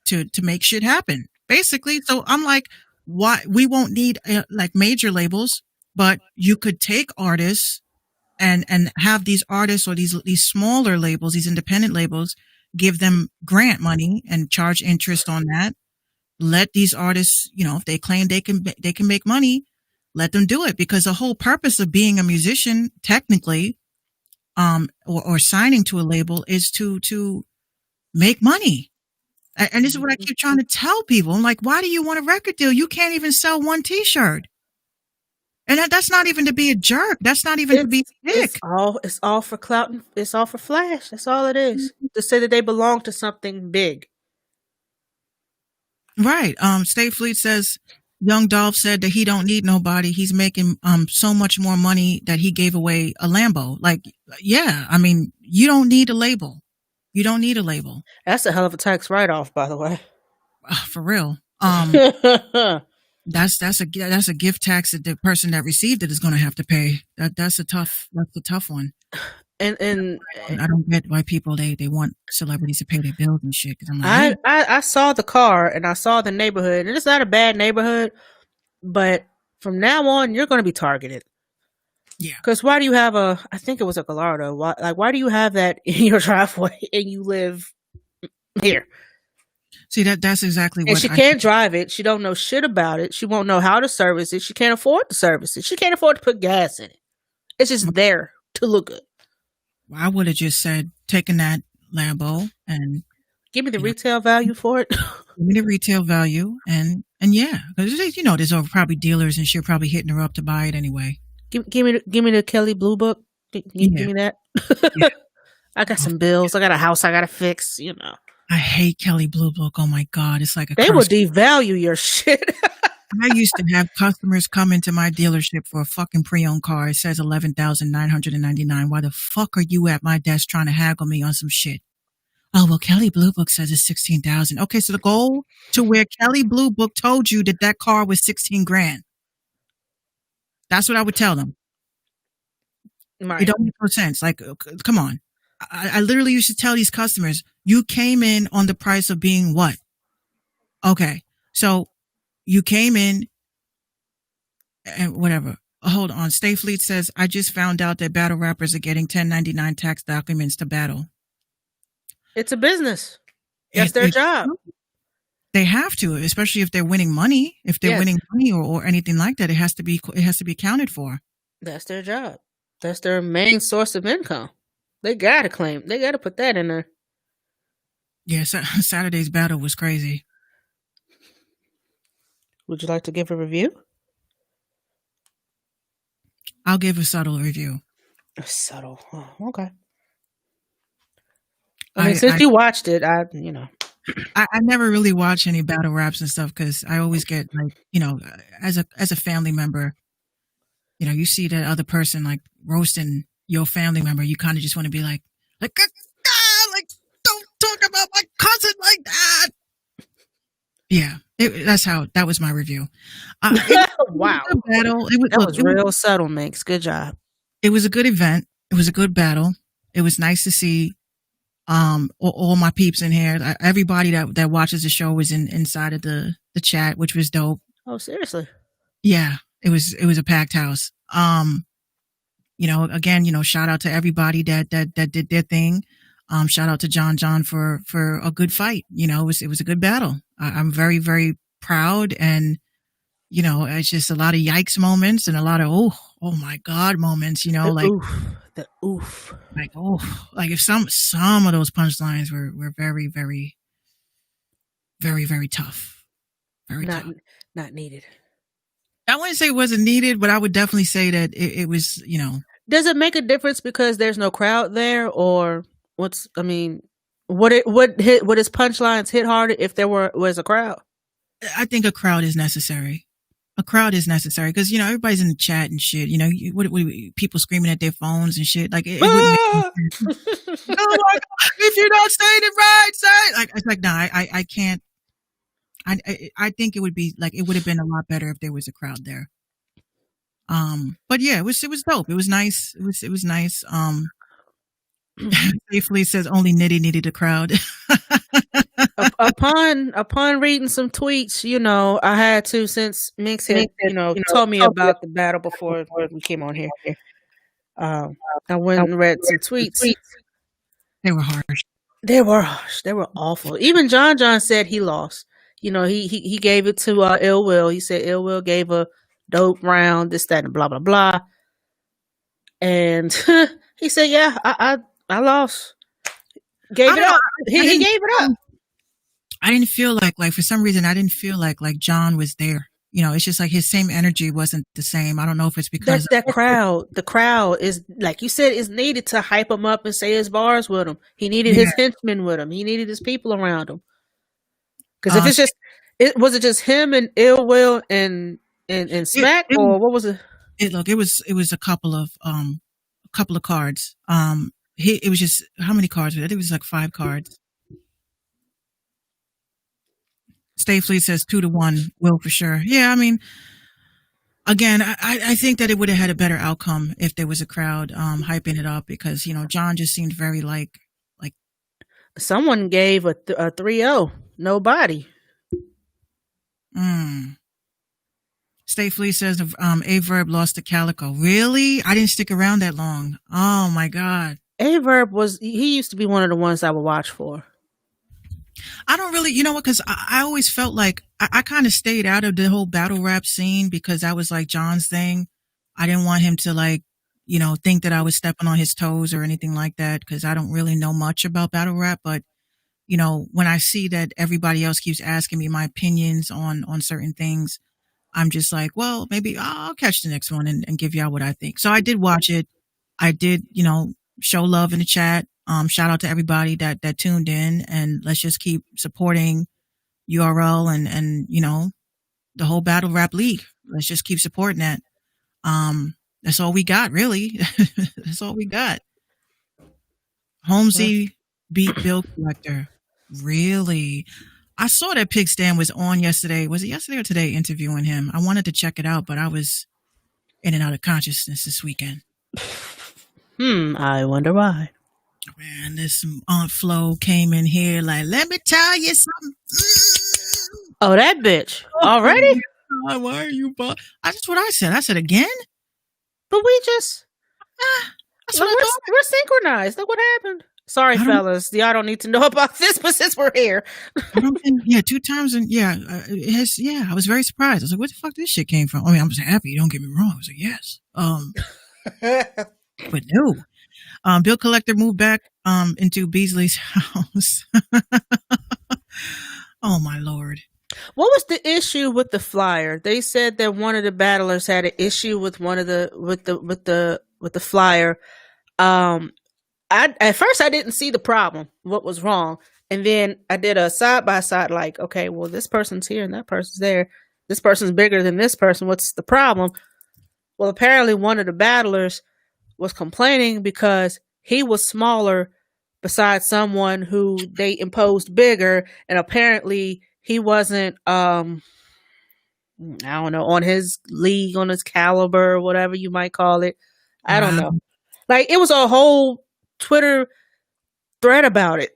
S2: to make shit happen, basically. So I'm like, why we won't need like major labels, but you could take artists and have these artists or these smaller labels, these independent labels, give them grant money and charge interest on that. Let these artists, if they claim they can make money, let them do it, because the whole purpose of being a musician, technically, or signing to a label is to make money. And this is what I keep trying to tell people. I'm like, why do you want a record deal? You can't even sell one T-shirt. And that's not even to be a jerk. That's not even to be sick.
S1: It's all for clout. It's all for flash. That's all it is. Mm-hmm. To say that they belong to something big.
S2: Right. State Fleet says Young Dolph said that he don't need nobody. He's making so much more money that he gave away a Lambo. Like, yeah, I mean, you don't need a label. You don't need a label.
S1: That's a hell of a tax write-off, by the way.
S2: For real. That's a gift tax that the person that received it is going to have to pay. That's a tough one. And I don't get why people they want celebrities to pay their bills and shit. Cause I'm like,
S1: I saw the car and I saw the neighborhood, and it's not a bad neighborhood, but from now on you're going to be targeted.
S2: Yeah.
S1: Because why do you have I think it was a Gallardo. Why do you have that in your driveway and you live here?
S2: See, that's exactly what.
S1: And she can't drive it. She don't know shit about it. She won't know how to service it. She can't afford to service it. She can't afford to put gas in it. It's just there to look good.
S2: I would have just said, taking that Lambo and
S1: give me the retail value for it.
S2: Give me the retail value, and yeah, because there's probably dealers and shit probably hitting her up to buy it anyway.
S1: Give me the Kelley Blue Book. Give me that. Yeah. I got some bills. I got a house I got to fix.
S2: I hate Kelley Blue Book. Oh my god, it's like
S1: they will devalue your shit.
S2: I used to have customers come into my dealership for a fucking pre-owned car. It says $11,999. Why the fuck are you at my desk trying to haggle me on some shit? Oh, well, Kelley Blue Book says it's $16,000. Okay, so the goal to where Kelley Blue Book told you that car was $16,000. That's what I would tell them. Right. It don't make no sense. Like, come on. I literally used to tell these customers, you came in on the price of being what? Okay, so you came in and whatever. Hold on. Stay Fleet says, I just found out that battle rappers are getting 1099 tax documents to battle.
S1: It's a business. That's their job.
S2: They have to, especially if they're winning money. If they're winning money or anything like that, it has to be accounted for.
S1: That's their job. That's their main source of income. They got to claim. They got to put that in there.
S2: Yeah, Saturday's battle was crazy.
S1: Would you like to give a review?
S2: I'll give a subtle review.
S1: Subtle. Oh, okay. I mean, since you watched it, I
S2: never really watch any battle raps and stuff because I always get as a family member, you see that other person like roasting your family member, you kind of just want to be like, don't talk about my cousin like that. Yeah, that was my review.
S1: Wow.
S2: Battle.
S1: That was real subtle, Mix. Good job.
S2: It was a good event. It was a good battle. It was nice to see all my peeps in here. Everybody that watches the show was inside of the chat, which was dope.
S1: Oh, seriously?
S2: Yeah. It was a packed house. Again, shout out to everybody that did their thing. Shout out to John for a good fight. It was a good battle. I'm very, very proud, and it's just a lot of yikes moments and a lot of oh my god moments.
S1: The oof.
S2: Like if some of those punchlines were very, very, very, very tough. Very tough.
S1: Not needed.
S2: I wouldn't say it wasn't needed, but I would definitely say that it was,
S1: Does it make a difference because there's no crowd there, or would his punchlines hit harder if there was a crowd?
S2: I think a crowd is necessary. A crowd is necessary because everybody's in the chat and shit. What people screaming at their phones and shit. Like it wouldn't. Oh my god! If you're not saying it right, say it. It's like no, I can't. I think it would have been a lot better if there was a crowd there. But yeah, it was dope. It was nice. It was nice. Safely says only Nitty needed a crowd.
S1: upon reading some tweets, I had to, since Minx had told me about the battle before we came on here. I went and read some tweets.
S2: They were harsh.
S1: They were harsh. They were awful. Even John said he lost. He gave it to Ill Will. He said Ill Will gave a dope round, this, that, and blah blah blah. And he said, "Yeah, I lost. Gave it up. He gave it up."
S2: I didn't feel like for some reason I didn't feel like John was there. It's just like his same energy wasn't the same. I don't know if it's because
S1: the crowd is, like you said, is needed to hype him up and say his bars with him. He needed his henchmen with him. He needed his people around him. Because if was it just him and Ill Will and Smack, or what was it?
S2: It was a couple of cards. It was just, how many cards? I think it was like 5 cards. Stay Fleet says 2-1 Will for sure. Yeah, I mean, again, I think that it would have had a better outcome if there was a crowd hyping it up, because John just seemed very like
S1: someone gave a 3-0. Nobody.
S2: Stay Fleet says Averb lost to Calico. Really? I didn't stick around that long. Oh my god.
S1: Averb he used to be one of the ones I would watch for.
S2: I don't really, because I always felt like I kind of stayed out of the whole battle rap scene because that was like John's thing. I didn't want him to think that I was stepping on his toes or anything like that, because I don't really know much about battle rap. But, when I see that everybody else keeps asking me my opinions on certain things, I'm just like, well, maybe I'll catch the next one and give y'all what I think. So I did watch it. I did, show love in the chat. Shout out to everybody that tuned in, and let's just keep supporting URL and the whole Battle Rap League. Let's just keep supporting that. That's all we got, really. That's all we got. Holmesy beat Bill Collector. Really? I saw that Pig Stan was on yesterday. Was it yesterday or today, interviewing him? I wanted to check it out, but I was in and out of consciousness this weekend.
S1: I wonder why.
S2: Man, this Aunt Flo came in here like, let me tell you something.
S1: Oh, that bitch. Already?
S2: Why are you... That's what I said. I said, again?
S1: But we just... we're synchronized. Look what happened. Sorry, fellas. Y'all don't need to know about this, but since we're here.
S2: I don't think... Yeah, 2 times. And I was very surprised. I was like, where the fuck this shit came from? I mean, I was happy. Don't get me wrong. I was like, yes. But no. Bill Collector moved back into Beasley's house. Oh my lord.
S1: What was the issue with the flyer? They said that one of the battlers had an issue with one of the flyer. At first I didn't see the problem, what was wrong. And then I did a side by side, like, okay, well, this person's here and that person's there. This person's bigger than this person. What's the problem? Well, apparently one of the battlers was complaining because he was smaller besides someone who they imposed bigger, and apparently he wasn't I don't know, on his league, on his caliber, or whatever you might call it. I don't know. Like, it was a whole Twitter thread about it.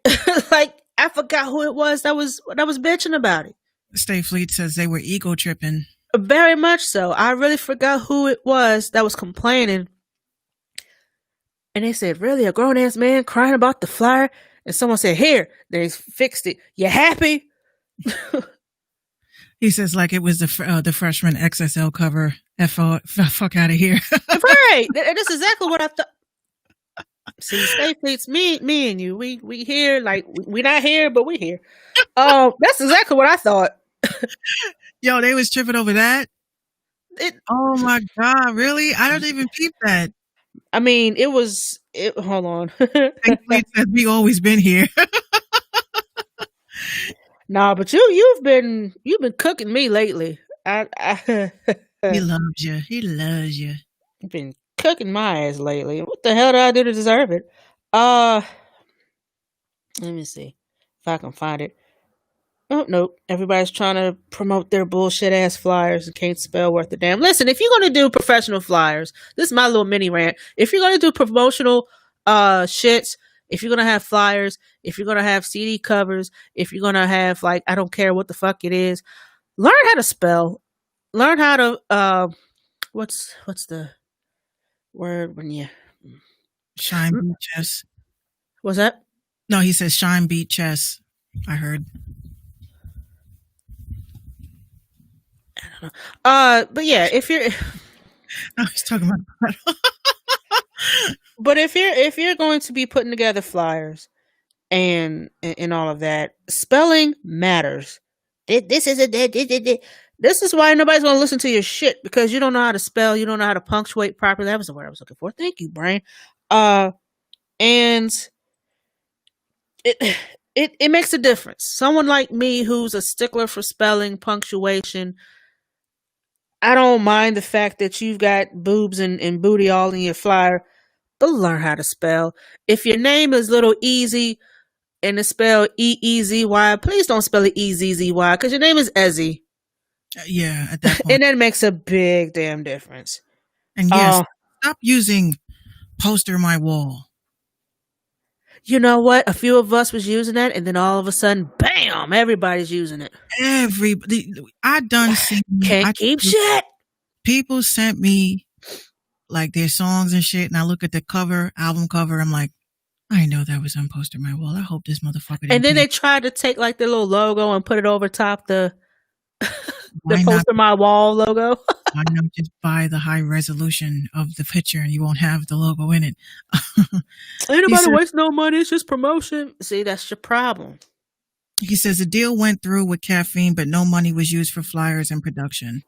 S1: Like, I forgot who it was that was bitching about it.
S2: Stay Fleet says they were ego tripping.
S1: Very much so. I really forgot who it was that was complaining. And they said, really? A grown ass man crying about the flyer? And someone said, here, they fixed it. You happy?
S2: He says like it was the freshman XSL cover. Fuck out of here.
S1: Right. That's exactly what I thought. See, Stay me and you. We here, like we not here, but we here. That's exactly what I thought.
S2: Yo, they was tripping over that. Oh my god, really? I don't even peep that.
S1: I mean, it was. Hold on.
S2: Thankfully, we always been here.
S1: Nah, but you've been cooking me lately.
S2: He loves you. He loves you.
S1: You've been cooking my ass lately. What the hell did I do to deserve it? Let me see if I can find it. Oh, nope. Everybody's trying to promote their bullshit ass flyers and can't spell worth a damn. Listen, if you're going to do professional flyers, this is my little mini rant. If you're going to do promotional shits, if you're going to have flyers, if you're going to have CD covers, if you're going to have, like, I don't care what the fuck it is, learn how to spell. Learn how to, what's the word when you...
S2: Shine beat chess.
S1: What's that?
S2: No, he says shine beat chess. I heard.
S1: I don't know. But yeah, if you're...
S2: I was talking about that.
S1: But if you're going to be putting together flyers and all of that, spelling matters. This is why nobody's going to listen to your shit, because you don't know how to spell, you don't know how to punctuate properly. That was the word I was looking for. Thank you, brain. And it makes a difference. Someone like me who's a stickler for spelling, punctuation, I don't mind the fact that you've got boobs and booty all in your flyer, but learn how to spell. If your name is Little Easy and it's spelled E-E-Z-Y, please don't spell it E-Z-Z-Y, because your name is Ezzy.
S2: Yeah, at that point.
S1: And that makes a big damn difference.
S2: And yes, stop using poster my wall.
S1: You know what? A few of us was using that, and then all of a sudden, bam! Everybody's using it.
S2: I done seen.
S1: Can't keep shit.
S2: People sent me like their songs and shit, and I look at the cover, album cover. I'm like, I know that was on poster my wall. I hope this motherfucker.
S1: And then they tried to take like their little logo and put it over top the poster my wall logo.
S2: Why not just buy the high resolution of the picture and you won't have the logo in it?
S1: Ain't nobody waste no money. It's just promotion. See, that's your problem.
S2: He says the deal went through with caffeine, but no money was used for flyers and production.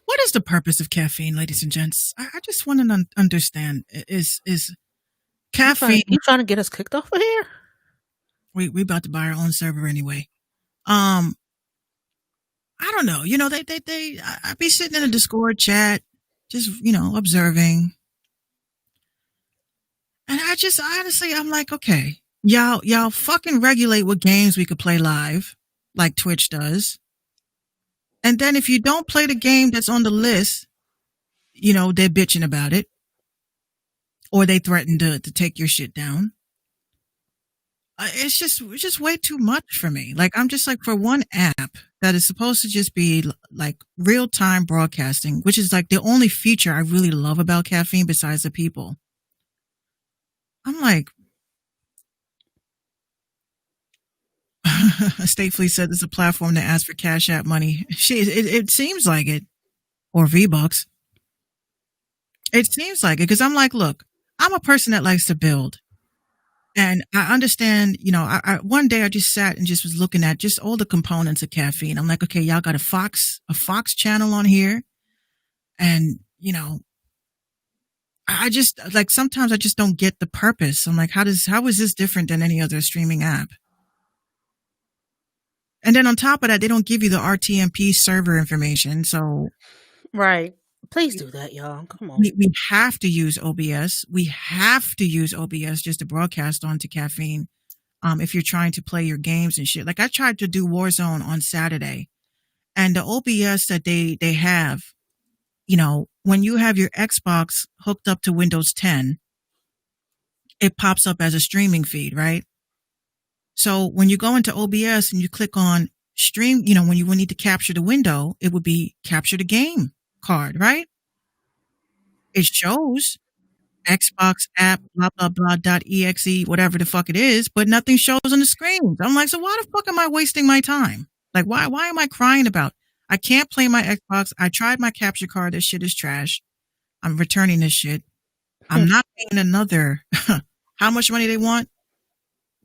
S2: What is the purpose of caffeine, ladies and gents? I just want to understand. Is caffeine?
S1: You trying to get us kicked off of here?
S2: We about to buy our own server anyway. I don't know. You know, I'd be sitting in a Discord chat, just, observing. And I just, honestly, I'm like, okay, y'all fucking regulate what games we could play live, like Twitch does. And then if you don't play the game that's on the list, they're bitching about it. Or they threaten to take your shit down. It's just way too much for me. Like, I'm just like, for one app that is supposed to just be like real time broadcasting, which is like the only feature I really love about caffeine besides the people. I'm like, State Fleet said there's a platform that asks for Cash App money. It seems like it. Or V-Bucks. It seems like it, because I'm like, look, I'm a person that likes to build. And I understand, I one day I just sat and just was looking at just all the components of caffeine. I'm like, okay, y'all got a Fox channel on here. And, I just like, sometimes I just don't get the purpose. I'm like, how is this different than any other streaming app? And then on top of that, they don't give you the RTMP server information. So.
S1: Right. Please do that, y'all. Come on.
S2: We have to use OBS. We have to use OBS just to broadcast onto caffeine. If you're trying to play your games and shit. Like, I tried to do Warzone on Saturday, and the OBS that they have, when you have your Xbox hooked up to Windows 10, it pops up as a streaming feed, right? So when you go into OBS and you click on stream, you know, when you would need to capture the window, it would be capture the game card, right? It shows Xbox app, blah, blah, blah, .exe, whatever the fuck it is, but nothing shows on the screen. I'm like, so why the fuck am I wasting my time? Like, why am I crying about? I can't play my Xbox. I tried my capture card. This shit is trash. I'm returning this shit. I'm not paying another. How much money they want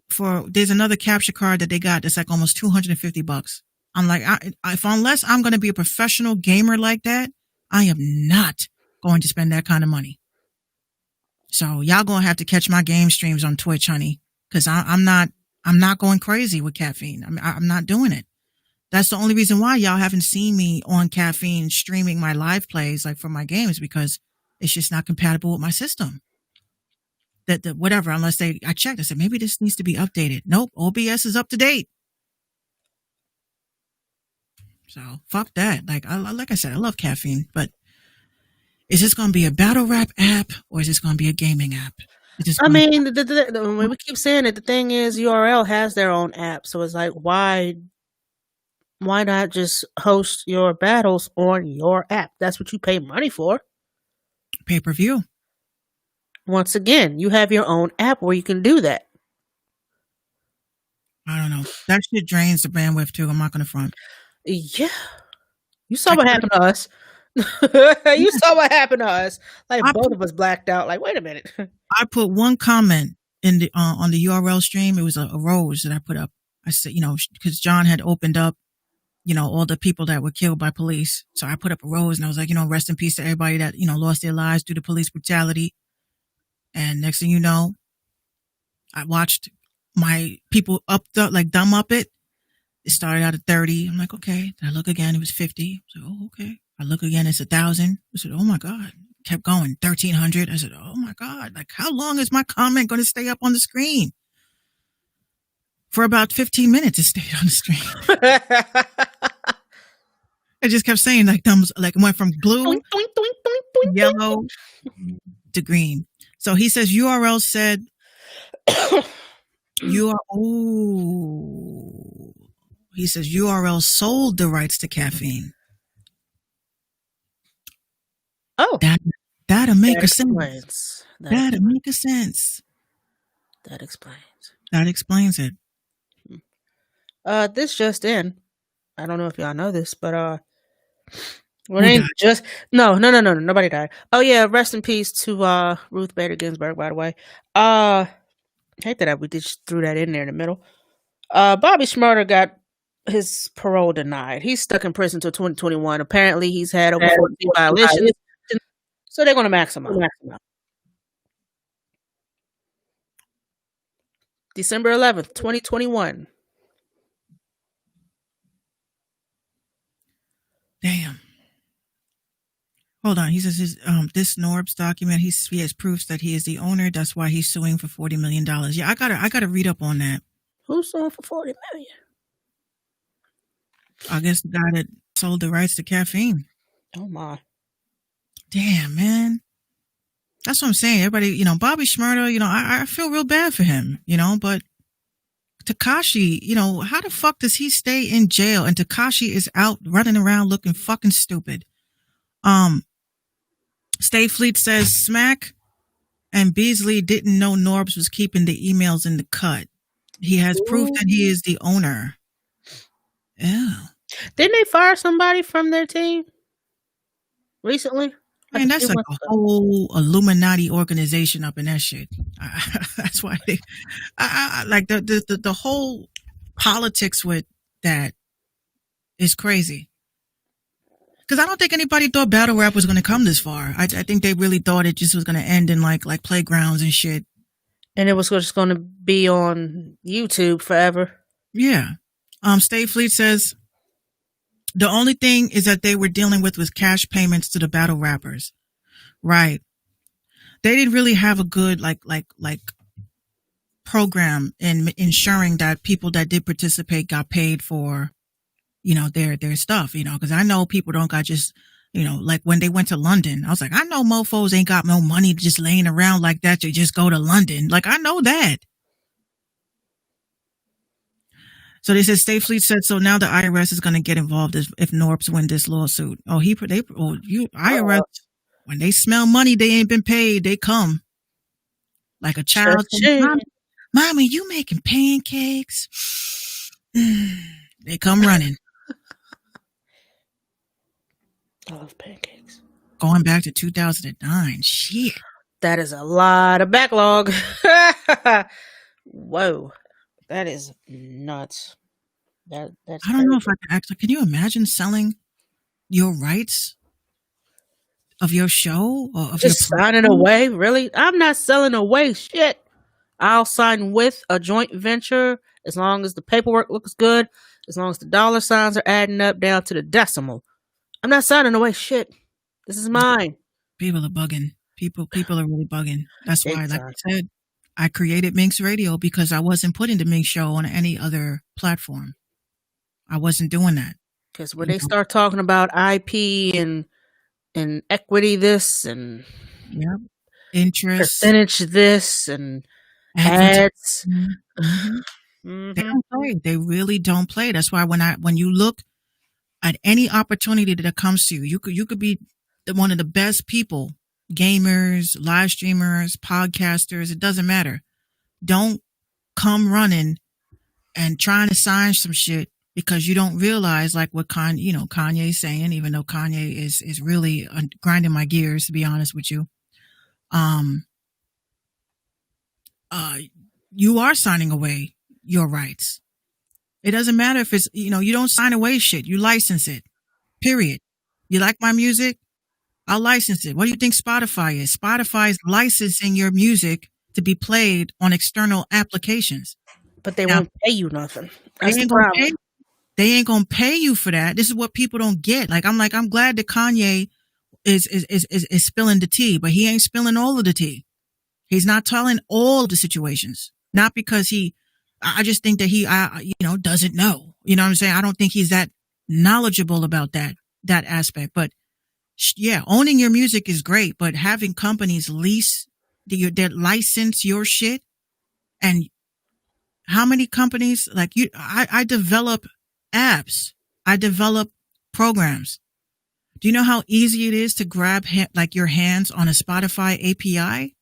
S2: for? There's another capture card that they got that's like almost $250. I'm like, unless I'm going to be a professional gamer like that, I am not going to spend that kind of money. So y'all gonna have to catch my game streams on Twitch, honey, because I'm not going crazy with caffeine. I'm not doing it. That's the only reason why y'all haven't seen me on caffeine streaming my live plays like for my games, because it's just not compatible with my system. That whatever, unless I checked, I said maybe this needs to be updated. Nope, OBS is up to date. So fuck that. Like I said, I love caffeine, but is this going to be a battle rap app or is this going to be a gaming app?
S1: I mean, when we keep saying it, the thing is, URL has their own app, so it's like, why not just host your battles on your app? That's what you pay money for.
S2: Pay-per-view.
S1: Once again, you have your own app where you can do that.
S2: I don't know. That shit drains the bandwidth too. I'm not going to front.
S1: Yeah. You saw what happened to us. You saw what happened to us. Like both of us blacked out. Like, wait a minute.
S2: I put one comment in the on the URL stream. It was a rose that I put up. I said, you know, because John had opened up, you know, all the people that were killed by police. So I put up a rose and I was like, you know, rest in peace to everybody that, you know, lost their lives due to police brutality. And next thing you know, I watched my people dumb up it. It started out at 30. I'm like, okay. Then I look again. It was 50. So, oh, okay. I look again, it's 1,000. I said, oh my God. Kept going, 1,300. I said, oh my God. Like, how long is my comment going to stay up on the screen? For about 15 minutes, it stayed on the screen. I just kept saying, like, thumbs, like, it went from blue, yellow to green. So he says, URL said, he says, URL sold the rights to caffeine.
S1: Oh,
S2: that'll make a sense. That'll make a sense.
S1: That explains.
S2: That explains it.
S1: This just in. I don't know if y'all know this, but nobody died. Oh yeah, rest in peace to Ruth Bader Ginsburg. By the way, hate that we just threw that in there in the middle. Bobby Shmurda got his parole denied. He's stuck in prison till 2021. Apparently, he's had over 14 violations. So they're going to max him out. December 11th, 2021.
S2: Damn. Hold on. He says this Norbs document, he has proofs that he is the owner. That's why he's suing for $40 million. Yeah, I gotta read up on that.
S1: Who's suing for $40 million?
S2: I guess the guy that sold the rights to caffeine.
S1: Oh my.
S2: Damn, man. That's what I'm saying. Everybody, you know, Bobby Shmurda, you know, I feel real bad for him, you know, but Tekashi, you know, how the fuck does he stay in jail and Tekashi is out running around looking fucking stupid? Stay Fleet says Smack and Beasley didn't know Norbs was keeping the emails in the cut. He has proof that he is the owner. Yeah.
S1: Didn't they fire somebody from their team recently?
S2: Man, that's like a whole Illuminati organization up in that shit. That's why they, like the whole politics with that is crazy. Because I don't think anybody thought battle rap was going to come this far. I think they really thought it just was going to end in like playgrounds and shit.
S1: And it was just going to be on YouTube forever.
S2: Yeah. Stay Fleet says the only thing is that they were dealing with was cash payments to the battle rappers. Right. They didn't really have a good like program in ensuring that people that did participate got paid for, you know, their stuff, you know, because I know people don't got just, you know, like when they went to London, I was like, I know mofos ain't got no money just laying around like that to just go to London. Like, I know that. So they said State Fleet said so. Now the IRS is going to get involved if Norps win this lawsuit. IRS when they smell money they ain't been paid, they come like a child. Mommy, you making pancakes? They come running.
S1: I love pancakes.
S2: Going back to 2009. Shit.
S1: That is a lot of backlog. Whoa. That is nuts. That's
S2: I don't know if I can actually. Can you imagine selling your rights of your show or of
S1: just
S2: your
S1: signing away? Really? I'm not selling away shit. I'll sign with a joint venture as long as the paperwork looks good, as long as the dollar signs are adding up down to the decimal. I'm not signing away shit. This is mine.
S2: People are bugging. People are really bugging. That's why, like I said, I created Minx Radio because I wasn't putting the Minx Show on any other platform. I wasn't doing that.
S1: Because when they start talking about IP and equity this and
S2: interest,
S1: percentage this and ads.
S2: Mm-hmm. They don't play. They really don't play. That's why when you look at any opportunity that comes to you, you could be one of the best people, gamers, live streamers, podcasters. It doesn't matter. Don't come running and trying to sign some shit because you don't realize like what Kanye's saying. Even though Kanye is really grinding my gears, to be honest with you. You are signing away your rights. It doesn't matter if it's, you don't sign away shit. You license it. Period. You like my music? I'll license it. What do you think Spotify is? Spotify is licensing your music to be played on external applications.
S1: But they won't pay you nothing. That's the problem.
S2: They ain't gonna pay you for that. This is what people don't get. I'm glad that Kanye is spilling the tea, but he ain't spilling all of the tea. He's not telling all of the situations. Not because I just think that he doesn't know. You know what I'm saying? I don't think he's that knowledgeable about that aspect. But yeah, owning your music is great, but having companies that license your shit, and how many companies I develop apps, I develop programs. Do you know how easy it is to grab your hands on a Spotify API?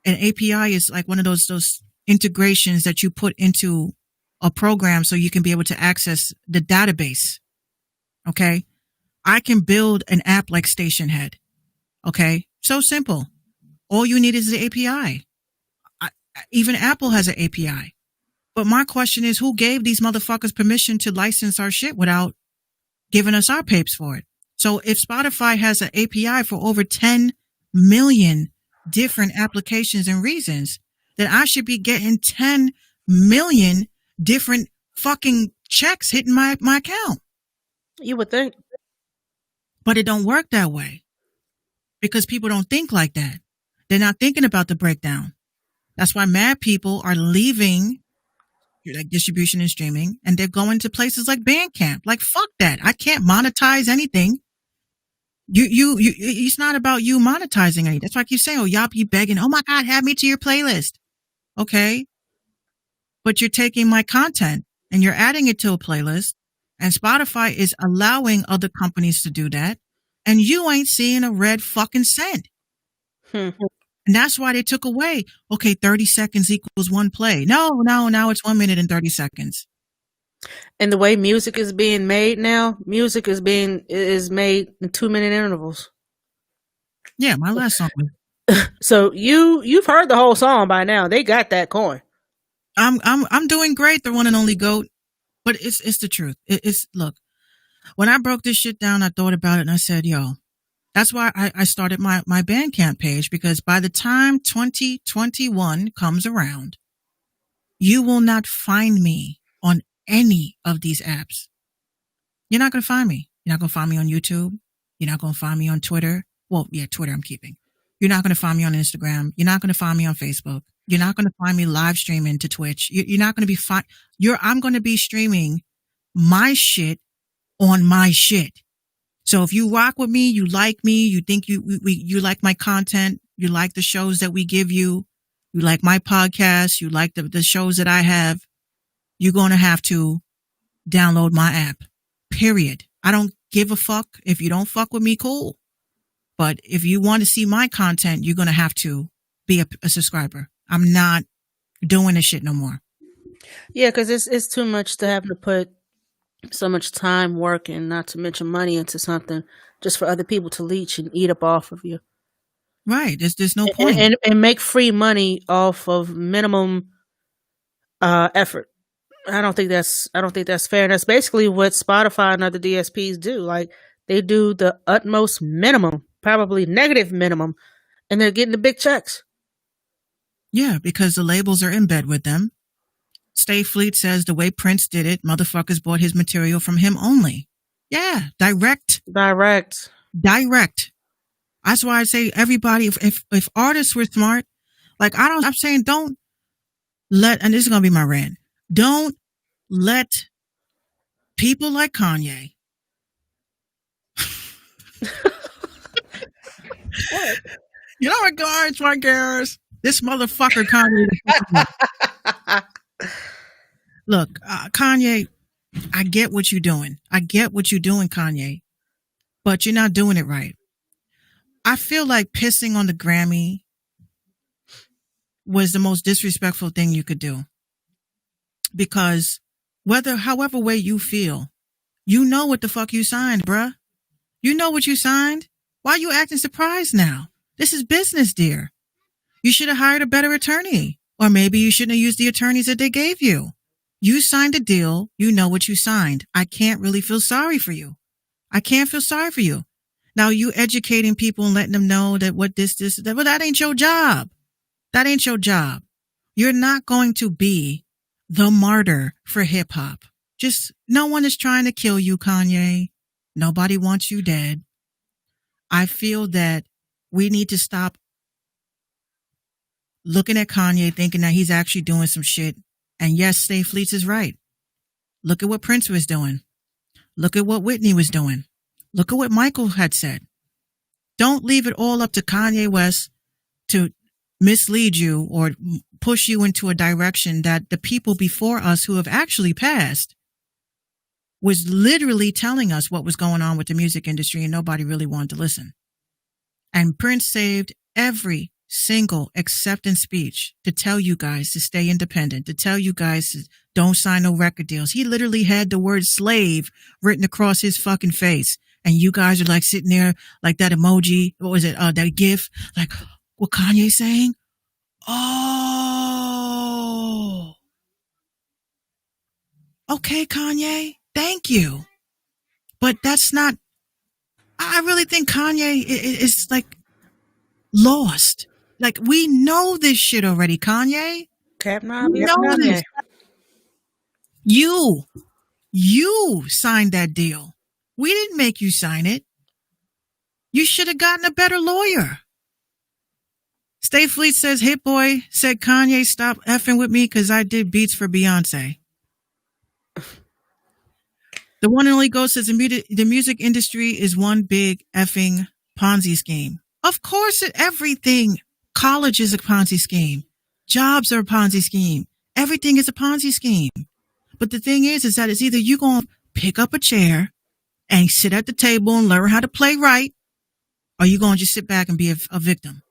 S2: An API is like one of those integrations that you put into a program so you can be able to access the database. Okay. I can build an app like Stationhead. Okay. So simple. All you need is the API. Even Apple has an API. But my question is, who gave these motherfuckers permission to license our shit without giving us our papes for it? So if Spotify has an API for over 10 million different applications and reasons, then I should be getting 10 million different fucking checks hitting my account.
S1: You would think.
S2: But it don't work that way because people don't think like that. They're not thinking about the breakdown. That's why mad people are leaving like distribution and streaming, and they're going to places like Bandcamp. Like, fuck that. I can't monetize anything. It's not about you monetizing anything. That's why I keep saying, y'all be begging, oh my God, add me to your playlist. Okay. But you're taking my content and you're adding it to a playlist, and Spotify is allowing other companies to do that. And you ain't seeing a red fucking cent. And that's why they took away, 30 seconds equals one play. No, now it's 1 minute and 30 seconds.
S1: And the way music is being made now, music is made in 2-minute intervals.
S2: Yeah, my last song.
S1: So you've heard the whole song by now. They got that coin.
S2: I'm doing great, the one and only GOAT. But it's the truth. Look, when I broke this shit down, I thought about it and I said, that's why I started my Bandcamp page, because by the time 2021 comes around, you will not find me on any of these apps. You're not going to find me. You're not going to find me on YouTube. You're not going to find me on Twitter. Well, yeah, Twitter I'm keeping. You're not going to find me on Instagram. You're not going to find me on Facebook. You're not going to find me live streaming to Twitch. You're not going to be I'm going to be streaming my shit on my shit. So if you rock with me, you like me, you think you like my content, you like the shows that we give you, you like my podcast, you like the shows that I have, you're going to have to download my app. Period. I don't give a fuck. If you don't fuck with me, cool. But if you want to see my content, you're going to have to be a subscriber. I'm not doing this shit no more.
S1: Yeah, because it's too much to have to put so much time, work, and not to mention money into something just for other people to leech and eat up off of you.
S2: Right. There's no point.
S1: And make free money off of minimum effort. I don't think that's fair. And that's basically what Spotify and other DSPs do. Like, they do the utmost minimum, probably negative minimum, and they're getting the big checks.
S2: Yeah, because the labels are in bed with them. Stay Fleet says the way Prince did it, motherfuckers bought his material from him only. Yeah, direct.
S1: Direct.
S2: That's why I say everybody, if artists were smart, like I'm saying don't let, and this is going to be my rant, don't let people like Kanye. You know what, guys, my girls? This motherfucker Kanye. Look, Kanye, I get what you're doing. Kanye. But you're not doing it right. I feel like pissing on the Grammy was the most disrespectful thing you could do. Because however way you feel, you know what the fuck you signed, bruh. You know what you signed. Why are you acting surprised now? This is business, dear. You should have hired a better attorney. Or maybe you shouldn't have used the attorneys that they gave you. You signed a deal. You know what you signed. I can't really feel sorry for you. Now you educating people and letting them know that what this, that, well, that ain't your job. You're not going to be the martyr for hip hop. Just no one is trying to kill you, Kanye. Nobody wants you dead. I feel that we need to stop looking at Kanye thinking that he's actually doing some shit. And yes, Stay Fleets is right. Look at what Prince was doing. Look at what Whitney was doing. Look at what Michael had said. Don't leave it all up to Kanye West to mislead you or push you into a direction that the people before us who have actually passed was literally telling us what was going on with the music industry, and nobody really wanted to listen. And Prince saved every single acceptance speech to tell you guys to stay independent, to tell you guys to don't sign no record deals. He literally had the word slave written across his fucking face. And you guys are like sitting there like that emoji. What was it? That GIF? Like, what Kanye saying? Oh. Okay, Kanye. Thank you. But that's not, I really think Kanye is like lost. Like, we know this shit already, Kanye.
S1: Kanye.
S2: You signed that deal. We didn't make you sign it. You should have gotten a better lawyer. Stay Fleet says, Hit Boy said Kanye stop effing with me because I did beats for Beyonce. The one and only Ghost says the music industry is one big effing Ponzi scheme. Of course, everything. College is a Ponzi scheme. Jobs are a Ponzi scheme. Everything is a Ponzi scheme. But the thing is that it's either you're going to pick up a chair and sit at the table and learn how to play right, or you're going to just sit back and be a victim.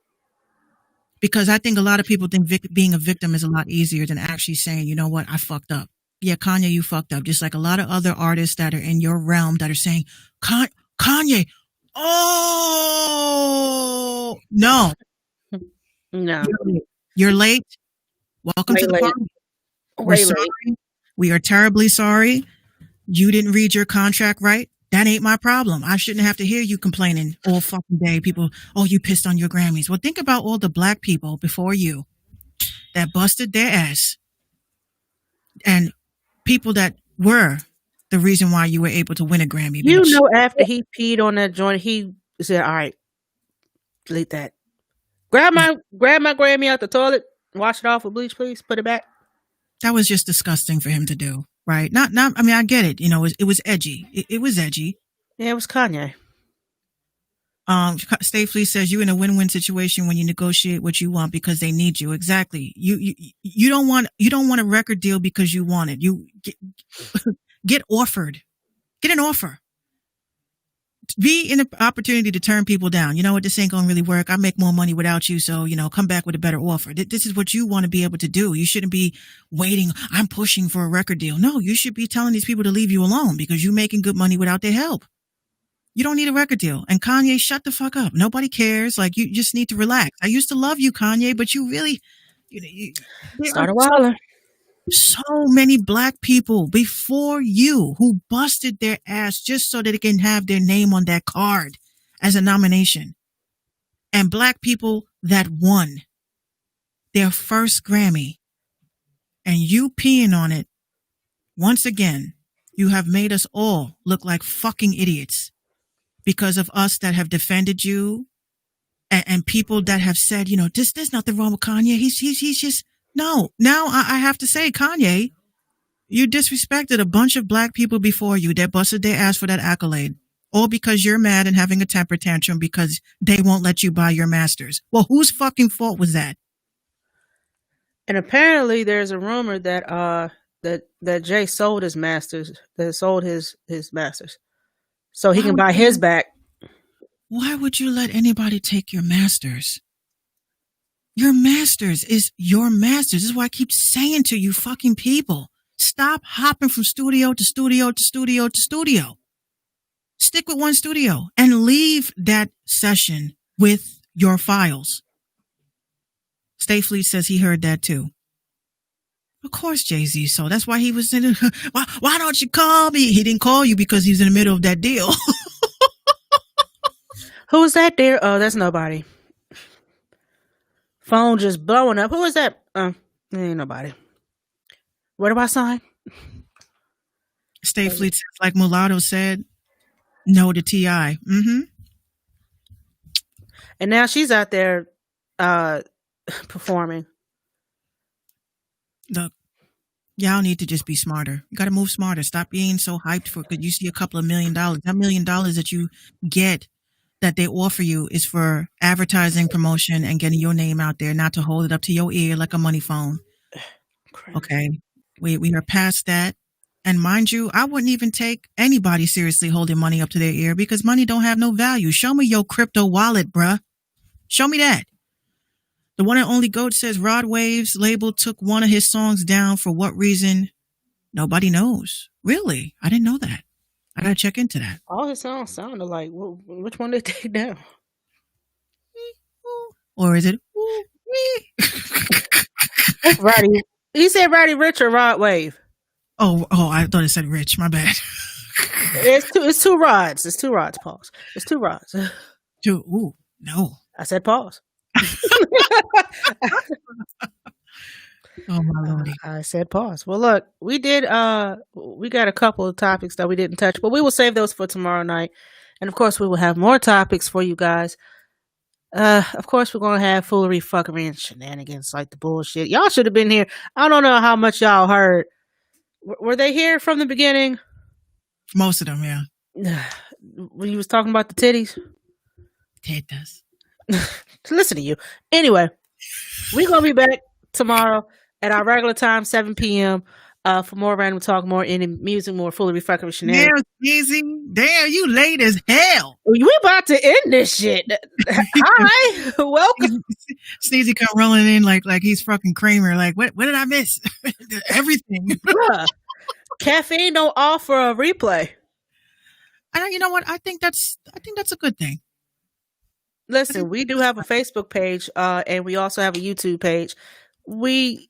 S2: Because I think a lot of people think being a victim is a lot easier than actually saying, you know what, I fucked up. Yeah, Kanye, you fucked up. Just like a lot of other artists that are in your realm that are saying, Kanye, oh, no. You're late. Welcome to the party. We're sorry. We are terribly sorry. You didn't read your contract right. That ain't my problem. I shouldn't have to hear you complaining all fucking day. People, oh, you pissed on your Grammys. Well, think about all the black people before you that busted their ass and people that were the reason why you were able to win a Grammy.
S1: You know, after he peed on that joint, he said, all right, delete that. Grab my Grammy out the toilet, wash it off with bleach, please. Put it back.
S2: That was just disgusting for him to do. Right. Not, I mean, I get it. You know, it was edgy. It was edgy.
S1: Yeah, it was Kanye.
S2: Stay Fleet says you in a win-win situation when you negotiate what you want because they need you. Exactly. You don't want a record deal because you want it. You get offered. Get an offer. Be in an opportunity to turn people down. You know what? This ain't gonna really work. I make more money without you, so come back with a better offer. This is what you want to be able to do. You shouldn't be waiting. I'm pushing for a record deal. No, you should be telling these people to leave you alone because you're making good money without their help. You don't need a record deal. And Kanye, shut the fuck up. Nobody cares. Like, you just need to relax. I used to love you, Kanye, but you really,
S1: started wilding.
S2: So many black people before you who busted their ass just so that they can have their name on that card as a nomination. And black people that won their first Grammy. And you peeing on it. Once again, you have made us all look like fucking idiots. Because of us that have defended you and people that have said, there's nothing wrong with Kanye. He's just, no. Now I have to say, Kanye, you disrespected a bunch of black people before you that busted their ass for that accolade. All because you're mad and having a temper tantrum because they won't let you buy your masters. Well, whose fucking fault was that?
S1: And apparently there's a rumor that that Jay sold his masters, his masters. So he can buy his back.
S2: Why would you let anybody take your masters? Your masters is your masters. This is why I keep saying to you fucking people, stop hopping from studio to studio to studio to studio. Stick with one studio and leave that session with your files. Stay Fleet says he heard that too. Of course, Jay-Z. So that's why he was in. Why don't you call me? He didn't call you because he was in the middle of that deal.
S1: Who's that there? Oh, that's nobody. Phone just blowing up. Who is that? Ain't nobody. Where do I sign?
S2: Stay Fleet says, like Mulatto said, no to T.I. Mm-hmm.
S1: And now she's out there performing.
S2: Look, y'all need to just be smarter. You got to move smarter. Stop being so hyped for because you see a couple of $1 million. That $1 million that you get that they offer you is for advertising, promotion, and getting your name out there, not to hold it up to your ear like a money phone. Okay, we are past that. And mind you, I wouldn't even take anybody seriously holding money up to their ear because money don't have no value. Show me your crypto wallet, bruh. Show me that. The one and only GOAT says Rod Wave's label took one of his songs down for what reason? Nobody knows. Really? I didn't know that. I gotta check into that.
S1: All his songs sounded like, well, which one did they take down?
S2: Or is it?
S1: Roddy. He said Roddy Ricch or Rod Wave.
S2: Oh, I thought it said Rich. My bad.
S1: It's two rods. It's two rods. Pause. It's two rods.
S2: Ooh, no.
S1: I said pause.
S2: Oh my lordy.
S1: I said pause. Well, look, we got a couple of topics that we didn't touch, but we will save those for tomorrow night. And of course, we will have more topics for you guys. Of course, we're going to have foolery, fuckery, and shenanigans like the bullshit. Y'all should have been here. I don't know how much y'all heard. Were they here from the beginning?
S2: Most of them, yeah.
S1: When you was talking about the titties?
S2: Tetas.
S1: Listen to you. Anyway, we're going to be back tomorrow at our regular time, 7 p.m. For more random talk, more indie music, more foolery, fuckery, shenanigans.
S2: Damn, Sneezy. Damn, you late as hell.
S1: We about to end this shit. Hi, welcome.
S2: Sneezy come rolling in like he's fucking Kramer. Like, what did I miss? Everything.
S1: Caffeine don't offer a replay.
S2: You know what? I think that's a good thing.
S1: Listen, we do have a Facebook page, and we also have a YouTube page. We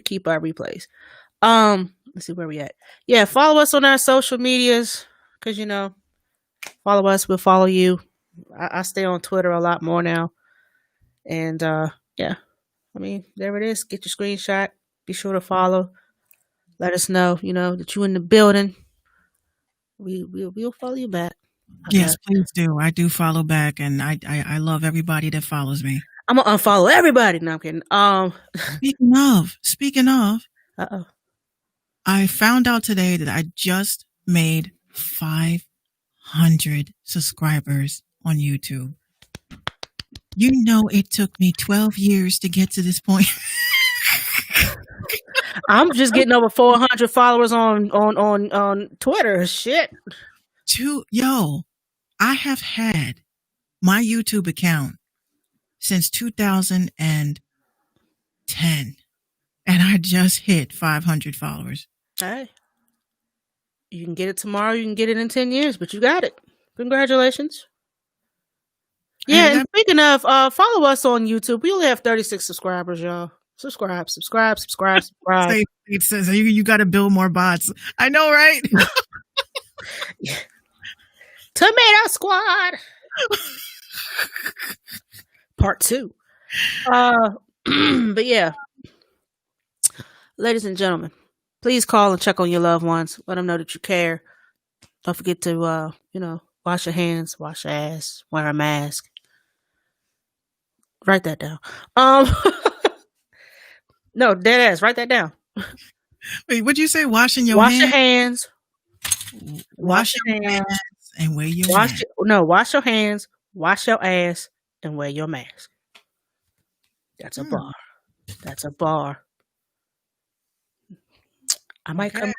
S1: keep our replays. Let's see where we at. Yeah, follow us on our social medias, because follow us, we'll follow you. I stay on Twitter a lot more now. And yeah. I mean, there it is. Get your screenshot. Be sure to follow. Let us know, that you in the building. We'll follow you back.
S2: Yes, please do. I do follow back, and I love everybody that follows me.
S1: I'm gonna unfollow everybody. No, I'm kidding.
S2: Speaking of. I found out today that I just made 500 subscribers on YouTube. You know, it took me 12 years to get to this point.
S1: I'm just getting over 400 followers on Twitter. Shit.
S2: Yo, I have had my YouTube account since 2010, and I just hit 500 followers.
S1: Hey, you can get it tomorrow. You can get it in 10 years, but you got it. Congratulations. Yeah, and speaking of, follow us on YouTube. We only have 36 subscribers, y'all. Subscribe.
S2: It says you got to build more bots. I know, right?
S1: Yeah. Tomato Squad Part 2. But yeah, ladies and gentlemen, please call and check on your loved ones. Let them know that you care. Don't forget to, wash your hands, wash your ass, wear a mask. Write that down. No, dead ass. Write that down.
S2: Wait, what'd you say? Wash your hands. Wash your hands and wear your mask.
S1: Wash your hands, wash your ass, and wear your mask. That's a bar. That's a bar. I might come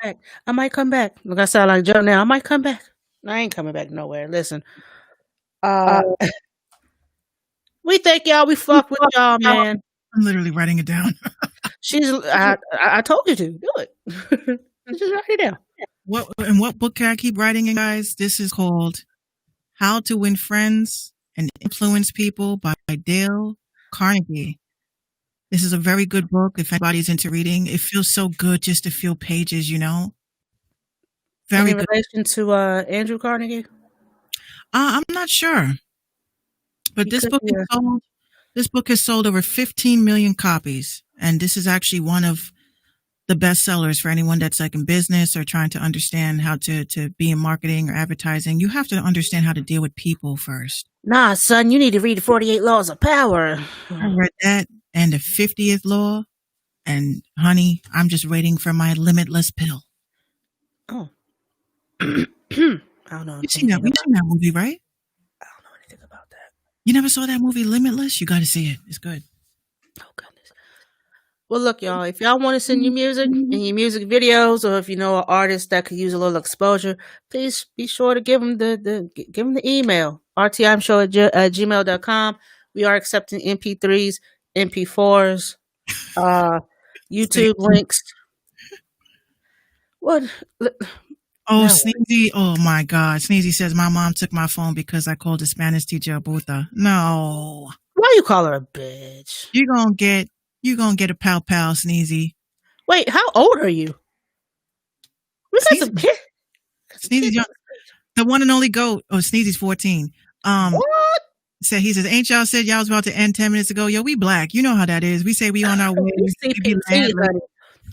S1: back. Look, I sound like Joe now. I might come back. I ain't coming back nowhere. Listen. We thank y'all. We fuck with y'all, man.
S2: I'm literally writing it down.
S1: I told you to do it. Just write it down.
S2: What book can I keep writing in, guys? This is called How to Win Friends and Influence People by Dale Carnegie. This is a very good book if anybody's into reading. It feels so good just to feel pages, Very
S1: in
S2: good.
S1: relation to Andrew Carnegie?
S2: I'm not sure. But this book has sold over 15 million copies. And this is actually one of the best sellers for anyone that's like in business or trying to understand how to be in marketing or advertising. You have to understand how to deal with people first.
S1: Nah, son, you need to read the 48 Laws of Power.
S2: I read that and the 50th Law. And honey, I'm just waiting for my limitless pill.
S1: Oh. I don't know.
S2: You've seen that movie, right?
S1: I don't know anything about that.
S2: You never saw that movie, Limitless? You got to see it. It's good.
S1: Oh, goodness. Well, look, y'all, if y'all want to send your music and your music videos, or if you know an artist that could use a little exposure, please be sure to give them the email, rtimshow@gmail.com. We are accepting MP3s, MP4s, YouTube links. What?
S2: Oh, no. Sneezy. Oh, my God. Sneezy says, my mom took my phone because I called the Spanish teacher a puta. No.
S1: Why you call her a bitch?
S2: You're going to get a pow, Sneezy.
S1: Wait, how old are you? We got some kids.
S2: Sneezy, the one and only GOAT. Oh, Sneezy's 14.
S1: What?
S2: He says, ain't y'all said y'all was about to end 10 minutes ago? Yo, we black. You know how that is. We say we on our way.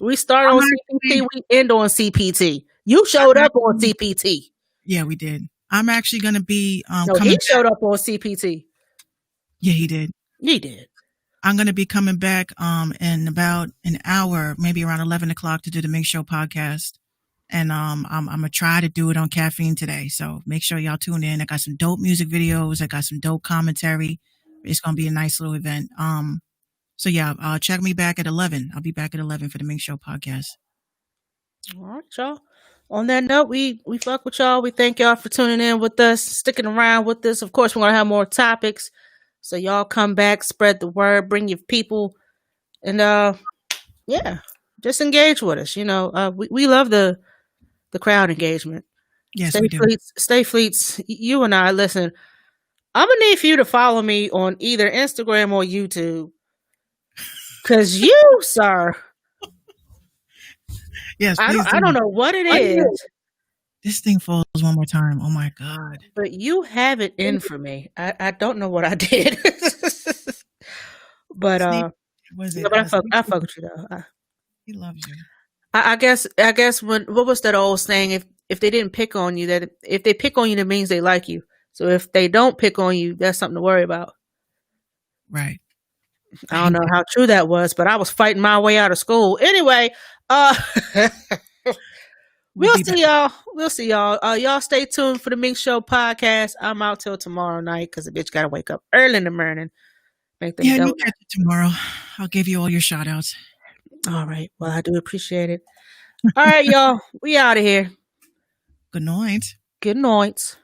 S1: We start on CPT, we end on CPT. You showed up on CPT.
S2: Yeah, we did. I'm actually going to be
S1: he showed up on CPT.
S2: Yeah, he did.
S1: He did.
S2: I'm going to be coming back in about an hour, maybe around 11 o'clock to do the Mink Show podcast. And I'm going to try to do it on caffeine today. So make sure y'all tune in. I got some dope music videos. I got some dope commentary. It's going to be a nice little event. So yeah, check me back at 11. I'll be back at 11 for the Mink Show podcast.
S1: All right, y'all. On that note, we fuck with y'all. We thank y'all for tuning in with us, sticking around with us. Of course, we're going to have more topics. So y'all come back, spread the word, bring your people. And just engage with us. We love the crowd engagement.
S2: Yes, we do.
S1: Stay Fleets, you and I, listen, I'm going to need for you to follow me on either Instagram or YouTube. Because you, sir.
S2: Yes,
S1: I don't know what it is.
S2: This thing falls one more time. Oh my God.
S1: But you have it in for me. I don't know what I did. But I fuck with you though.
S2: He loves you.
S1: I guess what was that old saying? If they didn't pick on you, that if they pick on you, that means they like you. So if they don't pick on you, that's something to worry about.
S2: Right.
S1: I don't know how true that was, but I was fighting my way out of school. Anyway,
S2: We'll be
S1: see y'all. We'll see y'all. Y'all stay tuned for the Mink Show podcast. I'm out till tomorrow night because the bitch got to wake up early in the morning. Make them
S2: Yeah, you
S1: donuts.
S2: catch it tomorrow. I'll give you all your shout outs.
S1: All right. Well, I do appreciate it. All right, y'all. We out of here.
S2: Good night.
S1: Good night.